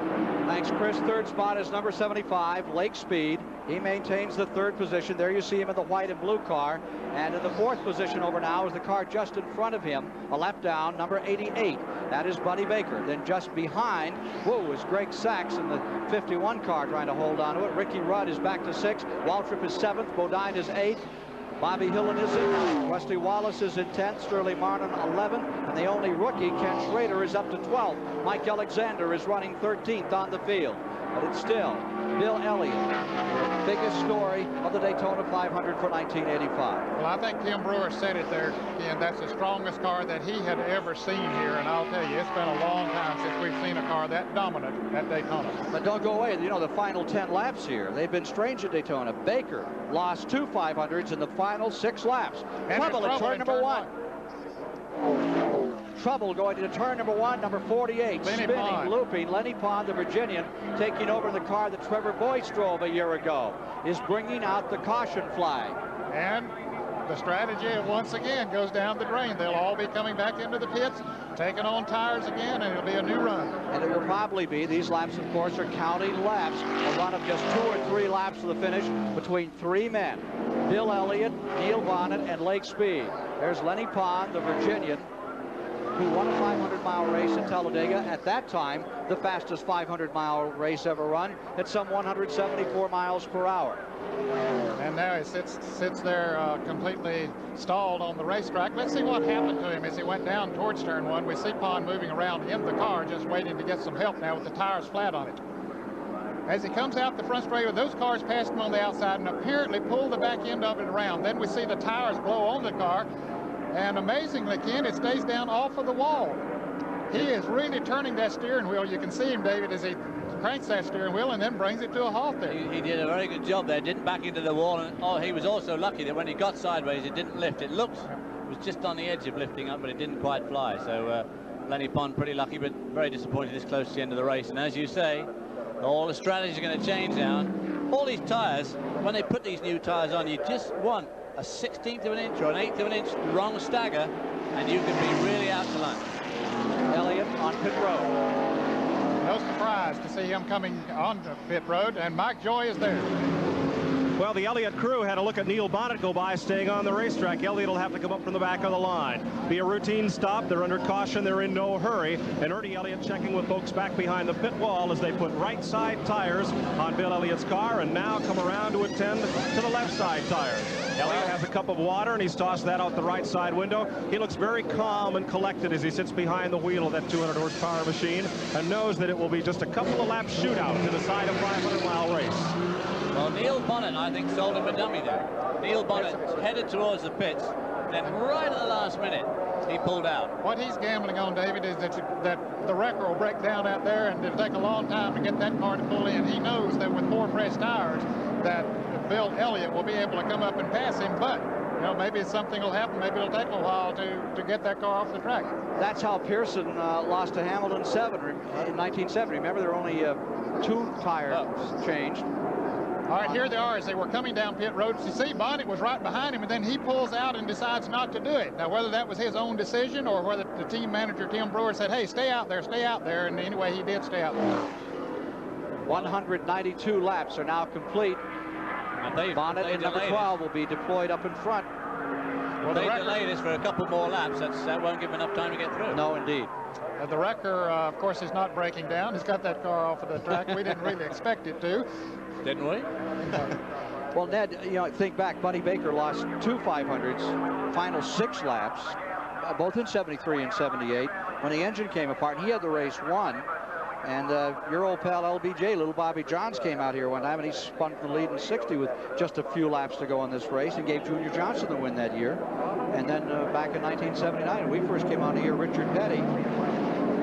Thanks, Chris. Third spot is number 75, Lake Speed. He maintains the third position. There you see him in the white and blue car. And in the fourth position over now is the car just in front of him, a lap down, number 88. That is Buddy Baker. Then just behind, whoa, is Greg Sachs in the 51 car trying to hold on to it. Ricky Rudd is back to 6th. Waltrip is 7th. Bodine is 8th. Bobby Hillen is in 9th. Wesley Wallace is in 10th. Sterling Martin 11th. And the only rookie, Ken Schrader, is up to 12th. Mike Alexander is running 13th on the field. But it's still Bill Elliott, the biggest story of the Daytona 500 for 1985. Well, I think Tim Brewer said it there, Ken. That's the strongest car that he had ever seen here. And I'll tell you, it's been a long time since we've seen a car that dominant at Daytona. But don't go away. You know, the final 10 laps here, they've been strange at Daytona. Baker lost 2 500s in the final 6 laps. Trouble at turn number 1. Trouble going to turn number 1, number 48, spinning, looping. Lenny Pond, the Virginian, taking over the car that Trevor Boyce drove a year ago, is bringing out the caution flag. And the strategy once again goes down the drain. They'll all be coming back into the pits, taking on tires again, and it'll be a new run. And it will probably be, these laps, of course, are counting laps, a run of just 2 or 3 laps to the finish between 3 men. Bill Elliott, Neil Bonnet, and Lake Speed. There's Lenny Pond, the Virginian, who won a 500-mile race at Talladega. At that time, the fastest 500-mile race ever run at some 174 miles per hour. And now he sits there completely stalled on the racetrack. Let's see what happened to him as he went down towards turn 1. We see Pond moving around in the car, just waiting to get some help now with the tires flat on it. As he comes out the front straightaway, those cars passed him on the outside and apparently pulled the back end of it around. Then we see the tires blow on the car. And amazingly, Ken, it stays down off of the wall. He is really turning that steering wheel. You can see him, David, as he cranks that steering wheel and then brings it to a halt there. He did a very good job there. Didn't back into the wall. And he was also lucky that when he got sideways, it didn't lift. It was just on the edge of lifting up, but it didn't quite fly. So Lenny Pond pretty lucky, but very disappointed this close to the end of the race. And as you say, all the strategies are going to change now. All these tyres, when they put these new tyres on, you just want a 16th of an inch or an 1/8 of an inch wrong stagger, and you can be really out to lunch. Elliott on pit road. No surprise to see him coming on the pit road, and Mike Joy is there. Well, the Elliott crew had a look at Neil Bonnet go by, staying on the racetrack. Elliott will have to come up from the back of the line. Be a routine stop. They're under caution. They're in no hurry. And Ernie Elliott checking with folks back behind the pit wall as they put right side tires on Bill Elliott's car and now come around to attend to the left side tires. Elliott has a cup of water and he's tossed that out the right side window. He looks very calm and collected as he sits behind the wheel of that 200 horsepower machine and knows that it will be just a couple of laps shootout to decide a 500-mile race. Well, Neil Bonnet, I think, sold him a dummy there. Neil Bonnet headed towards the pits, then right at the last minute, he pulled out. What he's gambling on, David, is that the wrecker will break down out there, and it'll take a long time to get that car to pull in. He knows that with 4 fresh tires, that Bill Elliott will be able to come up and pass him, but you know, maybe something will happen. Maybe it'll take a while to get that car off the track. That's how Pearson lost to Hamilton in 1970. Remember, there were only 2 tires changed. All right, here they are as they were coming down pit road. You see, Bonnet was right behind him, and then he pulls out and decides not to do it. Now, whether that was his own decision or whether the team manager, Tim Brewer, said, hey, stay out there, and anyway, he did stay out there. 192 laps are now complete. Bonnet in number 12 will be deployed up in front. Well, they delay this for a couple more laps. That won't give him enough time to get through. No, indeed. The wrecker, of course, is not breaking down. He's got that car off of the track. We didn't really expect it to. Didn't we? Well, Ned, you know, think back. Buddy Baker lost 2 500s, final 6 laps, both in 73 and 78. When the engine came apart, he had the race won. And your old pal LBJ, Little Bobby Johns, came out here one time, and he spun from the lead in 60 with just a few laps to go on this race and gave Junior Johnson the win that year. And then back in 1979, when we first came on here, Richard Petty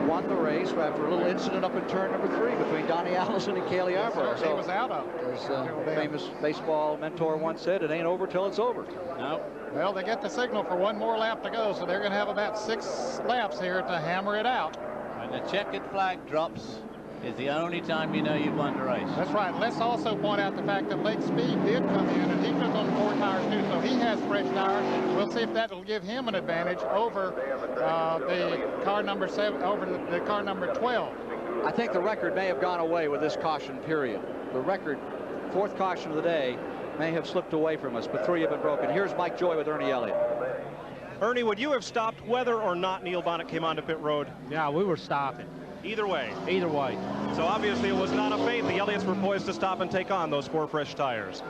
won the race after a little incident up in turn number 3 between Donnie Allison and Cale Yarborough. So he was out of it. As famous baseball mentor once said, it ain't over till it's over. No. Well, they get the signal for 1 more lap to go, so they're going to have about 6 laps here to hammer it out. When the checkered flag drops is the only time you know you've won the race. That's right. Let's also point out the fact that Lake Speed did come in, and he took on 4 tires too, so he has fresh tires. We'll see if that will give him an advantage over the car number 7, over the car number 12. I think the record may have gone away with this caution period. The record, 4th caution of the day, may have slipped away from us, but 3 have been broken. Here's Mike Joy with Ernie Elliott. Ernie, would you have stopped whether or not Neil Bonnet came onto pit road? Yeah, we were stopping. Either way? Either way. So obviously it was not a fate. The Elliots were poised to stop and take on those 4 fresh tires.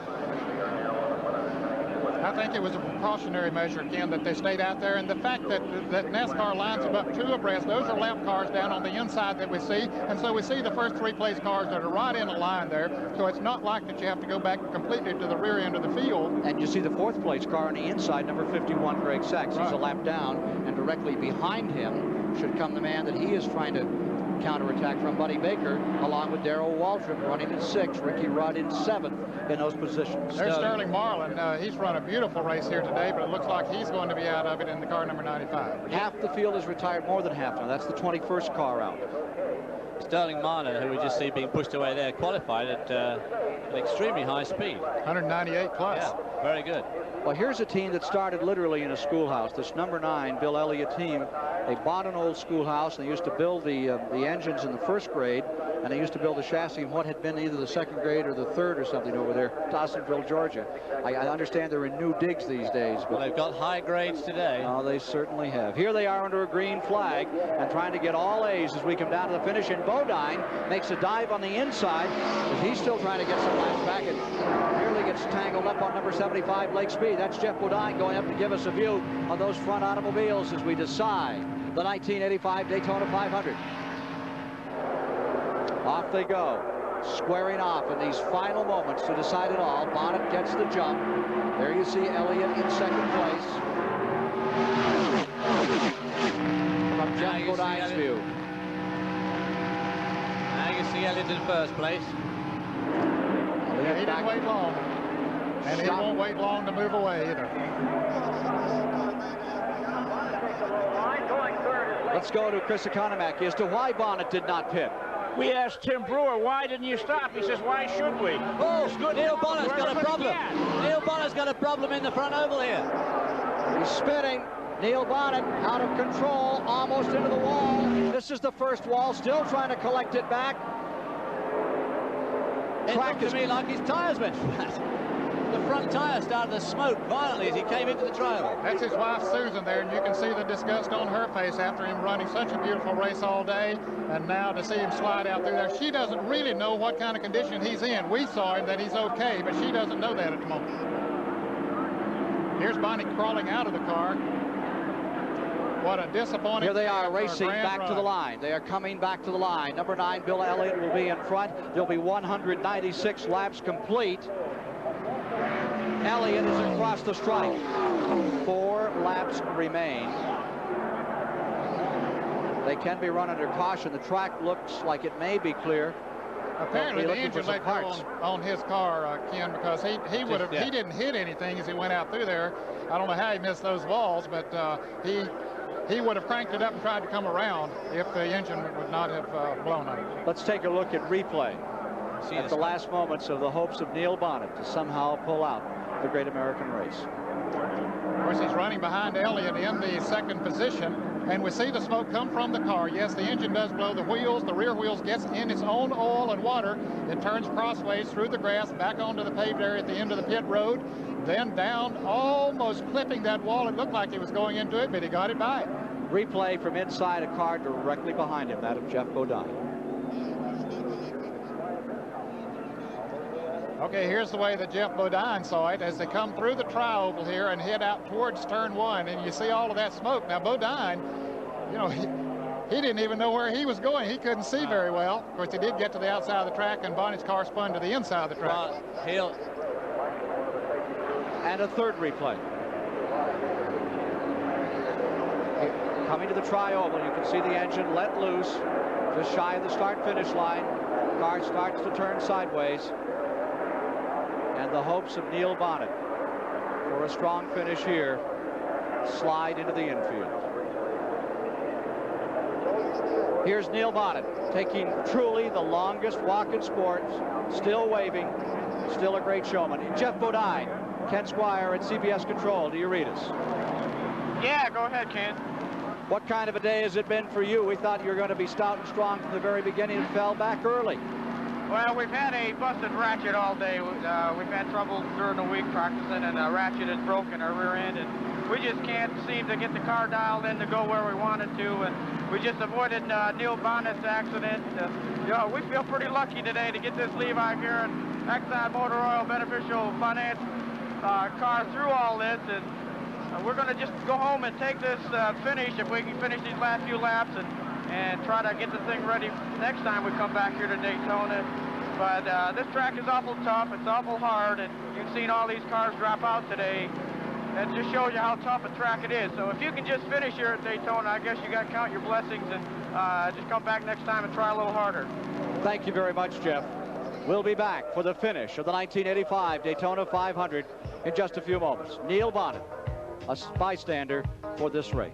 I think it was a precautionary measure, again, that they stayed out there. And the fact that NASCAR lines them up 2 abreast, those are lap cars down on the inside that we see. And so we see the first 3 place cars that are right in a line there. So it's not like that you have to go back completely to the rear end of the field. And you see the 4th place car on the inside, number 51, Greg Sachs. He's a lap down, and directly behind him should come the man that he is trying to counterattack from, Buddy Baker, along with Darrell Waldron running in 6th, Ricky Rudd in 7th in those positions. There's Sterling Marlin. He's run a beautiful race here today, but it looks like he's going to be out of it in the car number 95. Half the field is retired, more than half now. That's the 21st car out. Sterling Marlin, who we just see being pushed away there, qualified at an extremely high speed. 198 plus. Yeah, very good. Well, here's a team that started literally in a schoolhouse. This number 9 Bill Elliott team, they bought an old schoolhouse, and they used to build the engines in the 1st grade, and they used to build the chassis in what had been either the 2nd grade or the 3rd or something over there, Dawsonville, Georgia. I understand they're in new digs these days. But well, they've got high grades today. Oh, they certainly have. Here they are under a green flag and trying to get all A's as we come down to the finish. And Bodine makes a dive on the inside as he's still trying to get some laps back and nearly gets tangled up on number 75, Lake Speed. That's Jeff Bodine going up to give us a view of those front automobiles as we decide the 1985 Daytona 500. Off they go, squaring off in these final moments to decide it all. Bonnet gets the jump. There you see Elliott in 2nd place. From Jeff Bodine's view. Now you see Elliott in 1st place. Yeah, he didn't wait long. And he won't wait long to move away either. Let's go to Chris Economack as to why Bonnet did not pit. We asked Tim Brewer, why didn't you stop? He says, why should we? Oh, Neil Bonnet's got a problem. Neil Bonnet's got a problem in the front oval here. He's spinning. Neil Bonnet out of control, almost into the wall. This is the first wall, still trying to collect it back. It looked to me like his tires went flat. The front tire started to smoke violently as he came into the trial. That's his wife, Susan, there, and you can see the disgust on her face after him running such a beautiful race all day, and now to see him slide out through there. She doesn't really know what kind of condition he's in. We saw him that he's okay, but she doesn't know that at the moment. Here's Bonnie crawling out of the car. What a disappointing. Here they are racing back to the line. They are coming back to the line. Number 9, Bill Elliott, will be in front. There'll be 196 laps complete. Elliott is across the stripe. 4 laps remain. They can be run under caution. The track looks like it may be clear. Apparently the engine let go on his car, Ken, because he didn't hit anything as he went out through there. I don't know how he missed those walls, but he would have cranked it up and tried to come around if the engine would not have blown up. Let's take a look at replay at the last moments of the hopes of Neil Bonnet to somehow pull out the Great American Race. Of course, he's running behind Elliott in the second position, and we see the smoke come from the car. Yes, the engine does blow. The wheels, the rear wheels gets in its own oil and water. It turns crossways through the grass, back onto the paved area at the end of the pit road, then down, almost clipping that wall. It looked like he was going into it, but he got it by. Replay from inside a car directly behind him, that of Jeff Bodine. Okay, here's the way that Jeff Bodine saw it as they come through the tri-oval here and head out towards turn 1, and you see all of that smoke. Now, Bodine, you know, he didn't even know where he was going. He couldn't see very well. Of course, he did get to the outside of the track, and Bonnet's car spun to the inside of the track. And a third replay. Coming to the tri-oval, you can see the engine let loose just shy of the start-finish line. Car starts to turn sideways. And the hopes of Neil Bonnet for a strong finish here slide into the infield. Here's Neil Bonnet taking truly the longest walk in sports, still waving, still a great showman. Jeff Bodine, Ken Squire at CBS Control. Do you read us? Yeah, go ahead, Ken. What kind of a day has it been for you? We thought you were going to be stout and strong from the very beginning and fell back early. Well, we've had a busted ratchet all day. We've had trouble during the week practicing, and a ratchet has broken our rear end, and we just can't seem to get the car dialed in to go where we wanted to, and we just avoided Neil Bonnet's accident. You know, we feel pretty lucky today to get this Levi Garrett Exxon Motor Oil Beneficial Finance car through all this, and we're going to just go home and take this finish, if we can finish these last few laps, and try to get the thing ready next time we come back here to Daytona. But this track is awful tough, it's awful hard, and you've seen all these cars drop out today. That just shows you how tough a track it is. So if you can just finish here at Daytona, I guess you got to count your blessings and just come back next time and try a little harder. Thank you very much, Jeff. We'll be back for the finish of the 1985 Daytona 500 in just a few moments. Neil Bonnet, a bystander for this race.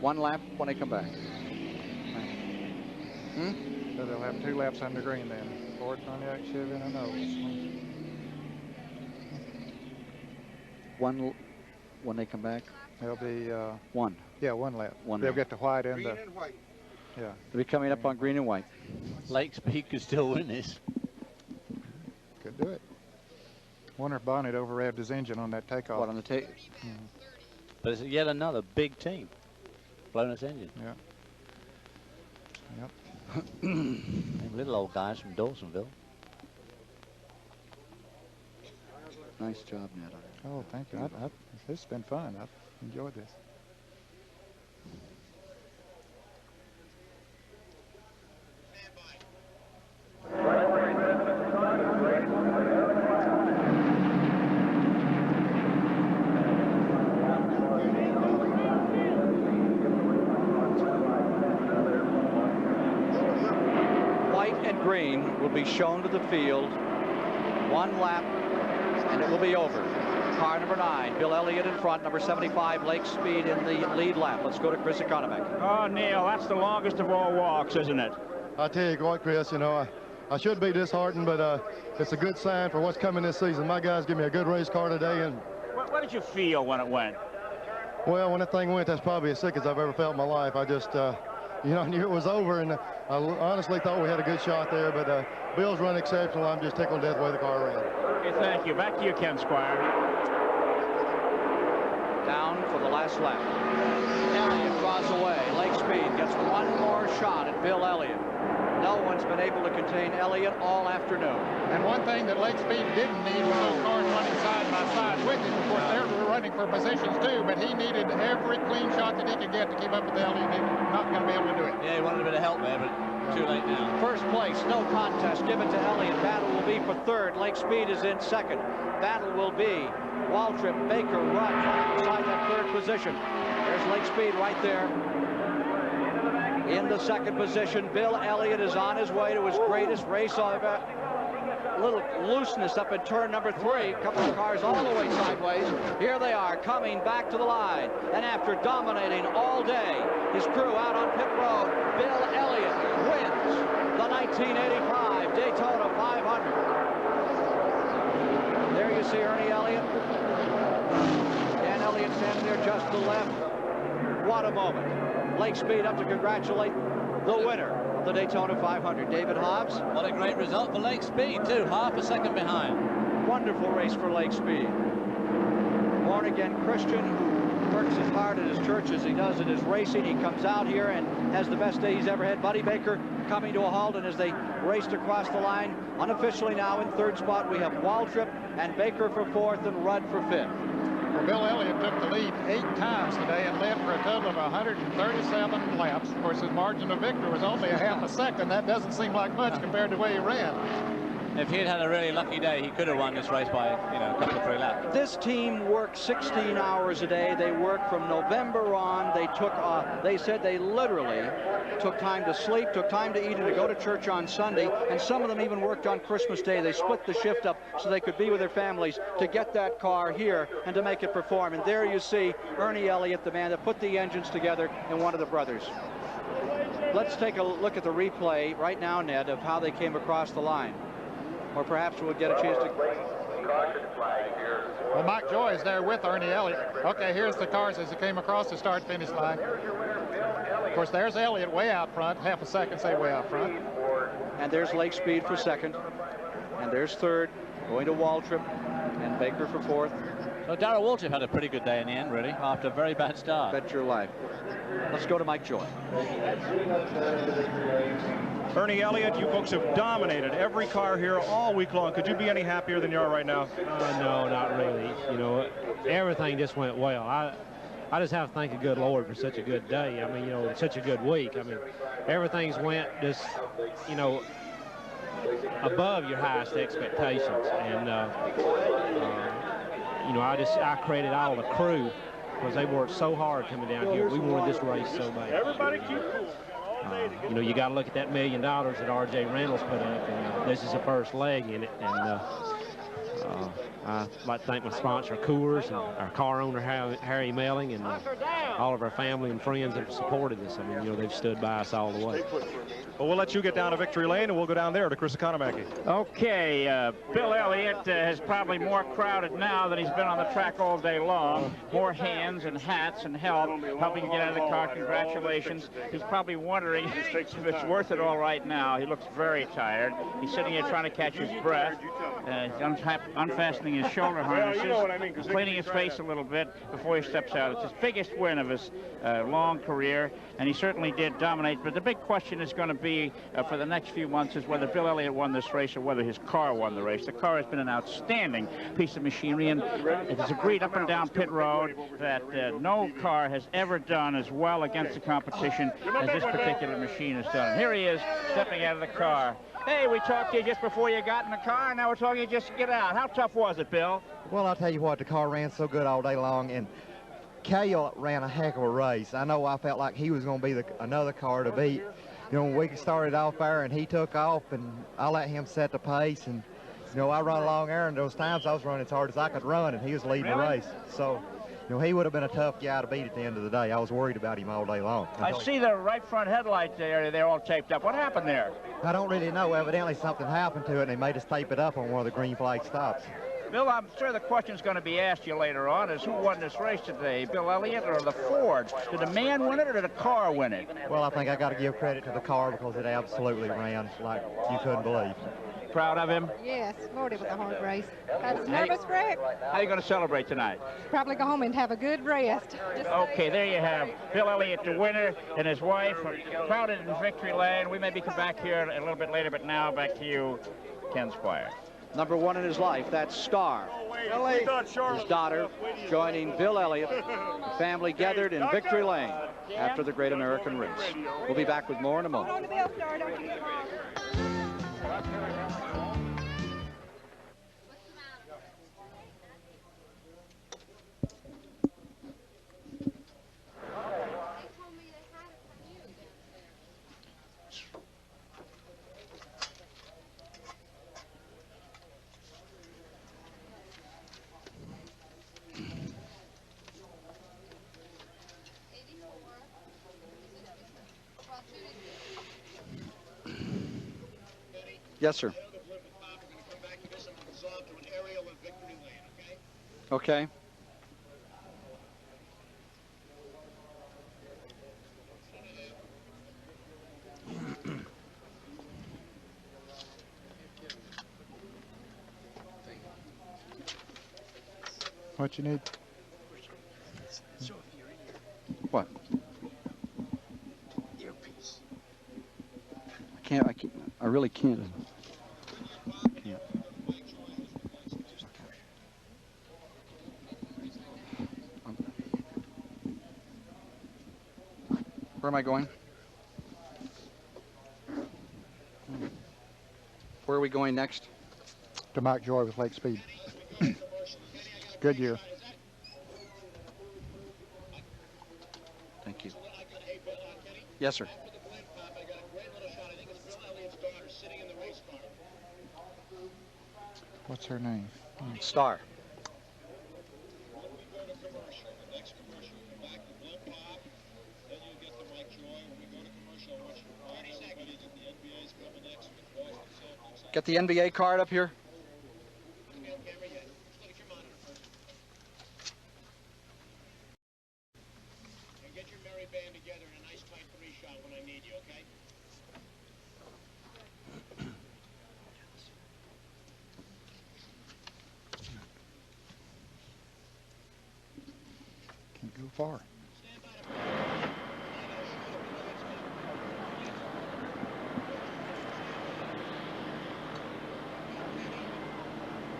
One lap when they come back. So they'll have 2 laps under green then. Ford, Pontiac, Chevy, and a nose. One when they come back? There'll be... one. Yeah, 1 lap. One They'll lap. get the white and Green the... and white. Yeah. They'll be coming up on green and white. Lake Speed could still win this. Could do it. Wonder if Bonnet overrevved his engine on that takeoff. What, on the take? But it's yet another big team. Blown its engine. Yeah. Yep. Them little old guys from Dawsonville. Nice job, Ned. Oh, thank you. This has been fun. I've enjoyed this. White and green will be shown to the field One lap, and it will be over. Car number 9, Bill Elliott in front, number 75, Lake Speed in the lead lap. Let's go to Chris Economic. Oh, Neil, that's the longest of all walks, isn't it? I tell you what, Chris, you know, I should be disheartened, but it's a good sign for what's coming this season. My guys give me a good race car today. And what did you feel when it went? Well, when that thing went, that's probably as sick as I've ever felt in my life. I just, you know, I knew it was over, and I honestly thought we had a good shot there, but Bill's run exceptional. I'm just tickled to death the way the car ran. Okay, thank you. Back to you, Ken Squire. Down for the last lap. Elliott draws away. Lake Speed gets one more shot at Bill Elliott. No one's been able to contain Elliott all afternoon. And one thing that Lake Speed didn't need was those cars running side by side with him. Of course, they're running for positions too, but he needed every clean shot that he could get to keep up with Elliott. He's not going to be able to do it. Yeah, he wanted a bit of help there, but too late now. First place, no contest given to Elliott. Battle will be for third. Lake Speed is in second. Battle will be Waltrip, Baker, Rudd inside that third position. There's Lake Speed right there. In the second position, Bill Elliott is on his way to his greatest race ever. A little looseness up in turn number 3. A couple of cars all the way sideways. Here they are coming back to the line. And after dominating all day, his crew out on pit road, Bill Elliott wins the 1985 Daytona 500. There you see Ernie Elliott. Dan Elliott standing there just to the left. What a moment. Lake Speed up to congratulate the winner of the Daytona 500, David Hobbs. What a great result for Lake Speed, too. Half a second behind. Wonderful race for Lake Speed. Born-again Christian who works as hard at his church as he does at his racing. He comes out here and has the best day he's ever had. Buddy Baker coming to a halt, and as they raced across the line, unofficially now in third spot, we have Waltrip and Baker for fourth and Rudd for fifth. Well, Bill Elliott took the lead 8 times today and led for a total of 137 laps. Of course, his margin of victory was only a half a second. That doesn't seem like much compared to the way he ran. If he had had a really lucky day, he could have won this race by, you know, a couple of 3 laps. This team worked 16 hours a day. They worked from November on. They took, they said they literally took time to sleep, took time to eat, and to go to church on Sunday. And some of them even worked on Christmas Day. They split the shift up so they could be with their families to get that car here and to make it perform. And there you see Ernie Elliott, the man that put the engines together, and one of the brothers. Let's take a look at the replay right now, Ned, of how they came across the line. Or perhaps we'll get a chance to... Well, Mike Joy is there with Ernie Elliott. Okay, here's the cars as they came across the start-finish line. Of course, there's Elliott way out front, half a second, say way out front. And there's Lake Speed for second. And there's third, going to Waltrip, and Baker for fourth. So Darrell Waltrip had a pretty good day in the end, really, after a very bad start. Bet your life. Let's go to Mike Joy. Ernie Elliott, you folks have dominated every car here all week long. Could you be any happier than you are right now? No, not really. You know, everything just went well. I just have to thank the good Lord for such a good day. I mean, you know, such a good week. I mean, everything's went just, you know, above your highest expectations. And, you know, I credit all the crew because they worked so hard coming down here. We wanted this race so bad. Everybody keep cool. You know, you got to look at that $1 million that R.J. Reynolds put up, and this is the first leg in it. And I'd like to thank my sponsor, Coors, and our car owner, Harry Melling, and all of our family and friends that have supported us. I mean, you know, they've stood by us all the way. Well, we'll let you get down to victory lane, and we'll go down there to Chris Economaki. Okay, Bill Elliott is probably more crowded now than he's been on the track all day long. More hands and hats and help, helping get out of the car. Congratulations. He's probably wondering if it's worth it all right now. He looks very tired. He's sitting here trying to catch his breath. Unfastening his shoulder harnesses, cleaning his face a little bit before he steps out. It's his biggest win of his long career, and he certainly did dominate. But the big question is going to be for the next few months is whether Bill Elliott won this race or whether his car won the race. The car has been an outstanding piece of machinery, and it is agreed up and down pit road that no car has ever done as well against the competition as this particular machine has done. And here he is stepping out of the car. Hey, we talked to you just before you got in the car, and now we're talking to you just to get out. How tough was it, Bill? Well, I'll tell you what, the car ran so good all day long, and Cale ran a heck of a race. I know I felt like he was going to be another car to beat. You know, when we started off there and he took off, and I let him set the pace, and You know, I run a long errand. Those times I was running as hard as I could run, and he was leading the race. So, you know, he would have been a tough guy to beat at the end of the day. I was worried about him all day long. I see the right front headlights there. They're all taped up. What happened there? I don't really know. Evidently something happened to it, and they made us tape it up on one of the green flag stops. Bill, I'm sure the question's going to be asked you later on is who won this race today, Bill Elliott or the Ford? Did the man win it or did the car win it? Well, I think I got to give credit to the car because it absolutely ran like you couldn't believe. Proud of him? Yes, Lord, it was a hard race. I was nervous wreck. How are you going to celebrate tonight? Probably go home and have a good rest. Okay, there you have Bill Elliott, the winner, and his wife, crowded in victory lane. We maybe come back here a little bit later, but now back to you, Ken Squire. Number one in his life, that's Star. His daughter joining Bill Elliott. The family gathered in Victory Lane after the Great American Race. We'll be back with more in a moment. Yes, sir. Okay. What you need? What? I really can't. Where am I going? Where are we going next? To Mike Joy with Lake Speed. Good year. Thank you. Yes, sir. What's her name? Star. Get the NBA card up here. Get your merry band together in a nice tight 3-shot when I need you, okay? Can't go far.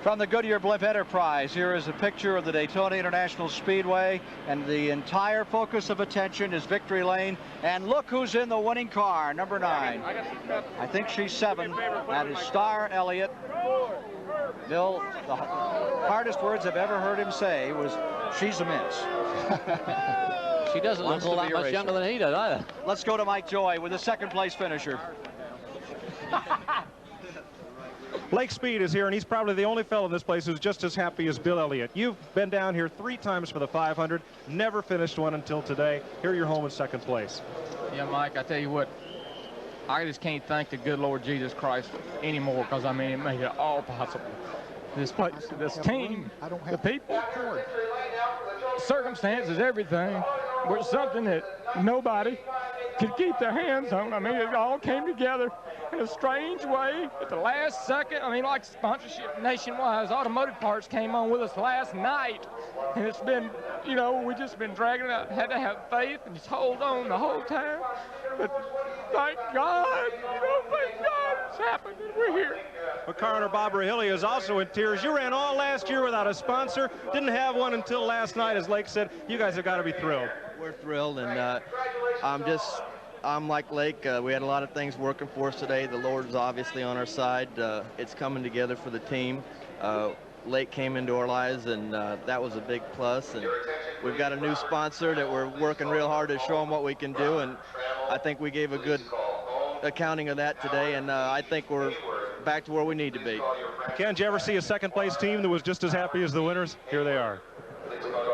From the Goodyear Blimp Enterprise, here is a picture of the Daytona International Speedway, and the entire focus of attention is Victory Lane. And look who's in the winning car, number 9. I think she's 7. That is Star Elliott. Bill, the hardest words I've ever heard him say was, she's a miss. She doesn't look all that much younger than he does either. Let's go to Mike Joy with the second place finisher. Lake Speed is here, and he's probably the only fellow in this place who's just as happy as Bill Elliott. You've been down here 3 times for the 500, never finished one until today. Here you're home in second place. Yeah, Mike, I tell you what, I just can't thank the good Lord Jesus Christ anymore, because, I mean, it made it all possible. This place, this team, the people, circumstances, everything, was something that nobody could keep their hands on. I mean, it all came together in a strange way at the last second. I mean, like sponsorship nationwide, automotive parts came on with us last night, and it's been, you know, we just been dragging it out. Had to have faith and just hold on the whole time. But thank God, you know, thank God it's happened and we're here. But car owner Bob Rahilly is also in tears. You ran all last year without a sponsor, didn't have one until last night, as Lake said. You guys have got to be thrilled. We're thrilled, and I'm like Lake. We had a lot of things working for us today. The Lord's obviously on our side. It's coming together for the team. Lake came into our lives, and that was a big plus. And we've got a new sponsor that we're working real hard to show them what we can do, and I think we gave a good accounting of that today, and I think we're back to where we need to be. Ken, did you ever see a second-place team that was just as happy as the winners? Here they are.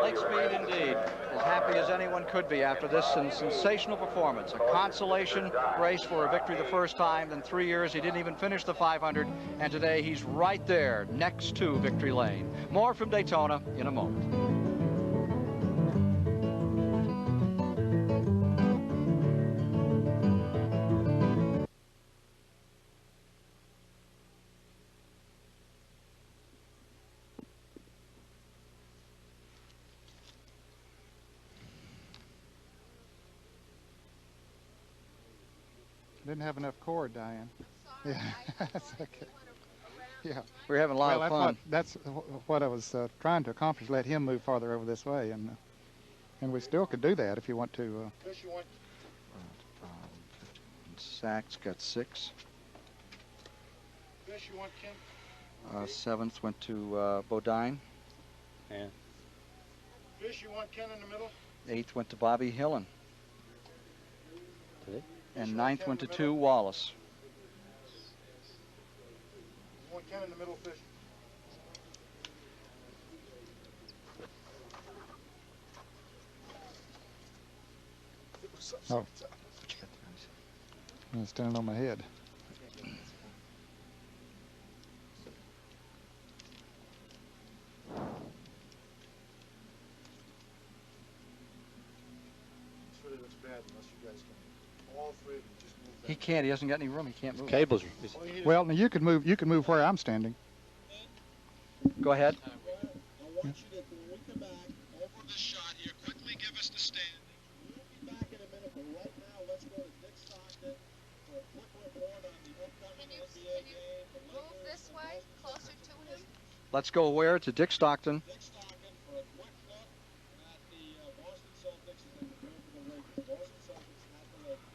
Lake Speed, indeed, as happy as anyone could be after this sensational performance. A consolation race for a victory the first time in 3 years. He didn't even finish the 500, and today he's right there next to victory lane. More from Daytona in a moment. Didn't have enough cord, Diane. Yeah, that's okay. Yeah. We're having a lot of fun. That's what I was trying to accomplish, let him move farther over this way. And we still could do that if you want to. Sachs got 6. Fish, you want Ken? 7th went to Bodine. Yeah. Fish, you want Ken in the middle? 8th went to Bobby Hillen. Did it? And 9th went to 2 Wallace. You want Ken in the middle, Fish? Oh. I'm standing on my head. He can't. He hasn't got any room. He can't move. Cables. Well, now you could move. You can move where I'm standing. Go ahead. I want you to, when we come back over this shot here, quickly give us the standing. We'll be back in a minute, but right now let's go to Dick Stockton for a quick report on the upcoming NBA game. Move this way, closer to him. Let's go where? To Dick Stockton. Dick Stockton for a quick look at the Boston Celtics as they prepare for the Lakers. Boston Celtics at the Lakers.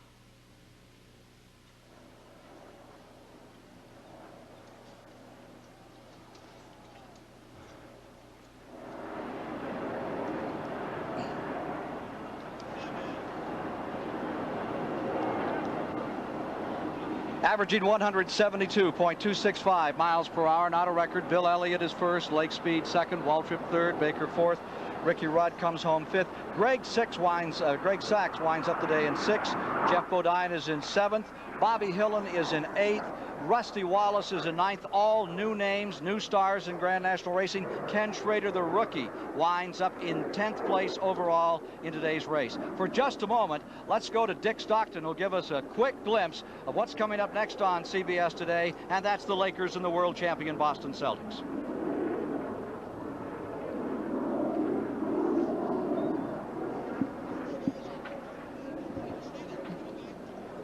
Averaging 172.265 miles per hour, not a record. Bill Elliott is first, Lake Speed second, Waltrip third, Baker fourth. Ricky Rudd comes home fifth. Greg Sachs winds up the day in 6th. Jeff Bodine is in 7th. Bobby Hillen is in 8th. Rusty Wallace is in 9th. All new names, new stars in Grand National Racing. Ken Schrader, the rookie, winds up in 10th place overall in today's race. For just a moment, let's go to Dick Stockton, who'll give us a quick glimpse of what's coming up next on CBS today, and that's the Lakers and the world champion Boston Celtics.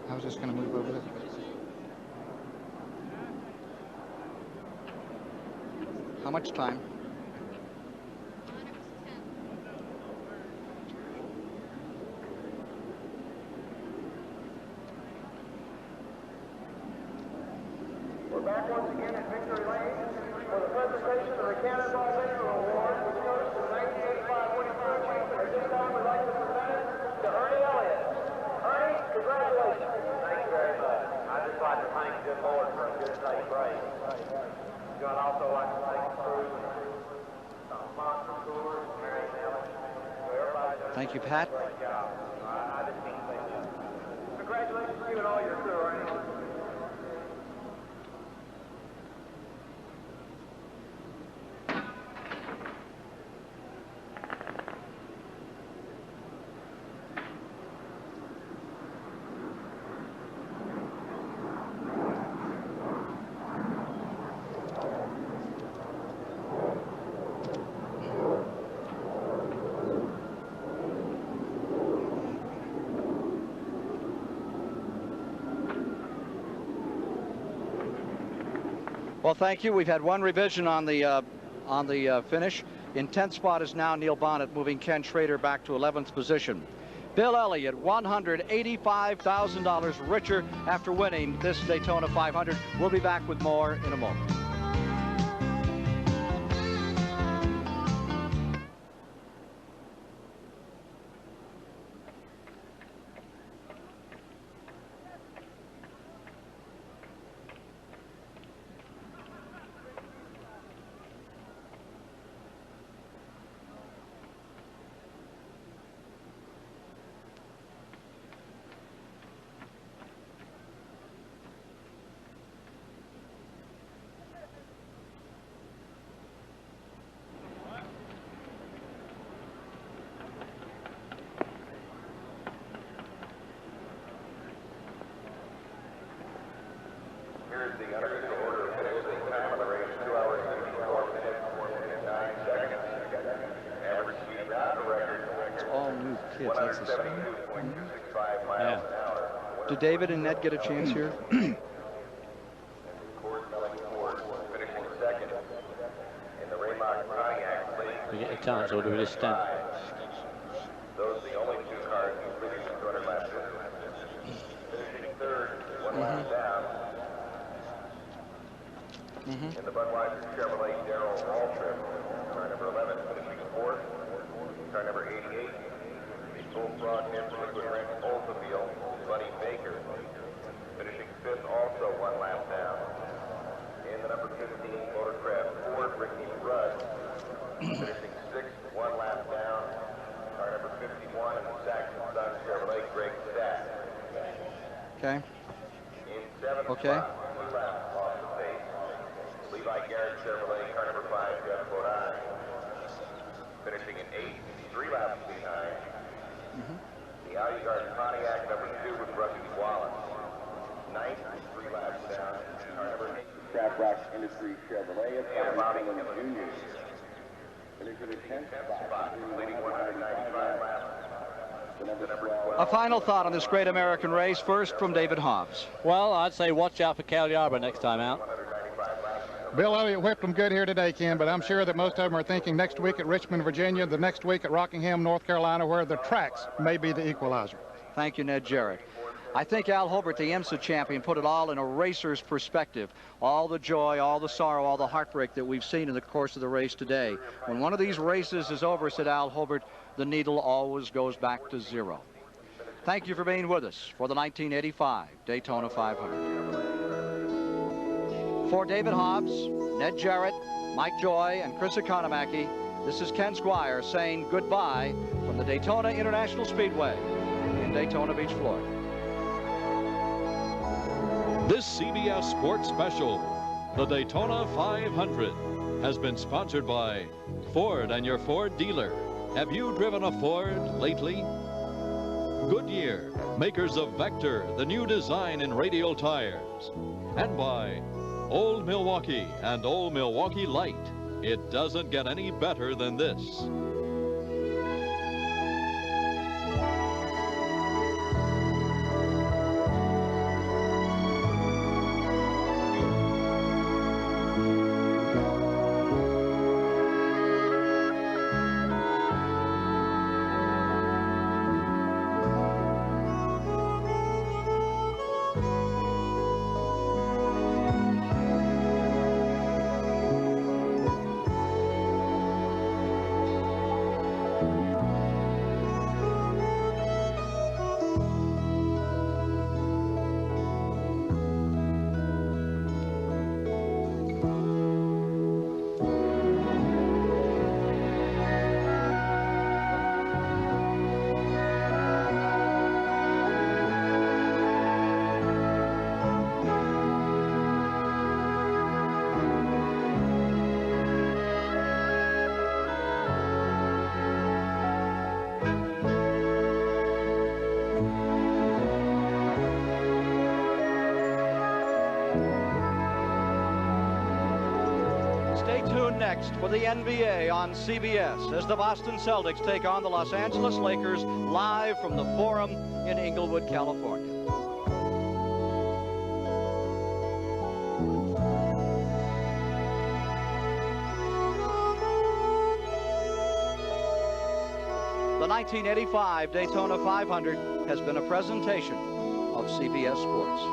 I was just going to move over this way. How much time? We're back once again at Victory Lane for the presentation of the Cannonball Baker Award, which goes to the 1985 winning world champion. At this time, we'd like to present it to Ernie Elliott. Ernie, congratulations. Thank you very much. I'd just like to thank the good Lord for a good safe race. I'd also like to thank the crew, sponsor tours, Mary and Ellen. Thank you, Pat. Great job. I just can't say that. Congratulations to you and all your crew, Ernie. Well, thank you. We've had one revision on the finish. In 10th spot is now Neil Bonnet, moving Ken Schrader back to 11th position. Bill Elliott, $185,000 richer after winning this Daytona 500. We'll be back with more in a moment. kids. That's the same. Yeah. Do David and Ned get a chance here? We get a chance, or do we just stand? Those are the only two cars who finished in 200 lap distance. Finishing third, one lap down. In the Budweiser Chevrolet Darrell Waltrip, car number 11, finishing fourth. Car number 88, the Bullfrog Liquid Ranch Oldsmobile, Buddy Baker, finishing fifth, also one lap down. In the number 15 Motorcraft Ford, Ricky Rudd, finishing sixth, one lap down. Car number 51 in the Saxon Sun Chevrolet, Greg Stack. Okay. In seventh spot, 2 laps off the pace, Levi Garrett Chevrolet, car number 5, Jeff Bodine. Finishing in eighth, 3 laps behind. The Alucard Pontiac number 2 with Rusty Wallace. Ninth, 3 laps down. Car number 8. Rock Industries Chevrolet, and Bobby Jr. Finishing in 10th spot, leading 195 laps. A final thought on this great American race, first from David Hobbs. Well, I'd say watch out for Cale Yarborough next time out. Bill Elliott whipped them good here today, Ken, but I'm sure that most of them are thinking next week at Richmond, Virginia, the next week at Rockingham, North Carolina, where the tracks may be the equalizer. Thank you, Ned Jarrett. I think Al Hobart, the IMSA champion, put it all in a racer's perspective. All the joy, all the sorrow, all the heartbreak that we've seen in the course of the race today. When one of these races is over, said Al Hobart, the needle always goes back to zero. Thank you for being with us for the 1985 Daytona 500. For David Hobbs, Ned Jarrett, Mike Joy, and Chris Economaki, this is Ken Squire saying goodbye from the Daytona International Speedway in Daytona Beach, Florida. This CBS Sports Special, the Daytona 500, has been sponsored by Ford and your Ford dealer. Have you driven a Ford lately? Goodyear, makers of Vector, the new design in radial tires. And by Old Milwaukee and Old Milwaukee Light. It doesn't get any better than this. Stay tuned next for the NBA on CBS as the Boston Celtics take on the Los Angeles Lakers live from the Forum in Inglewood, California. The 1985 Daytona 500 has been a presentation of CBS Sports.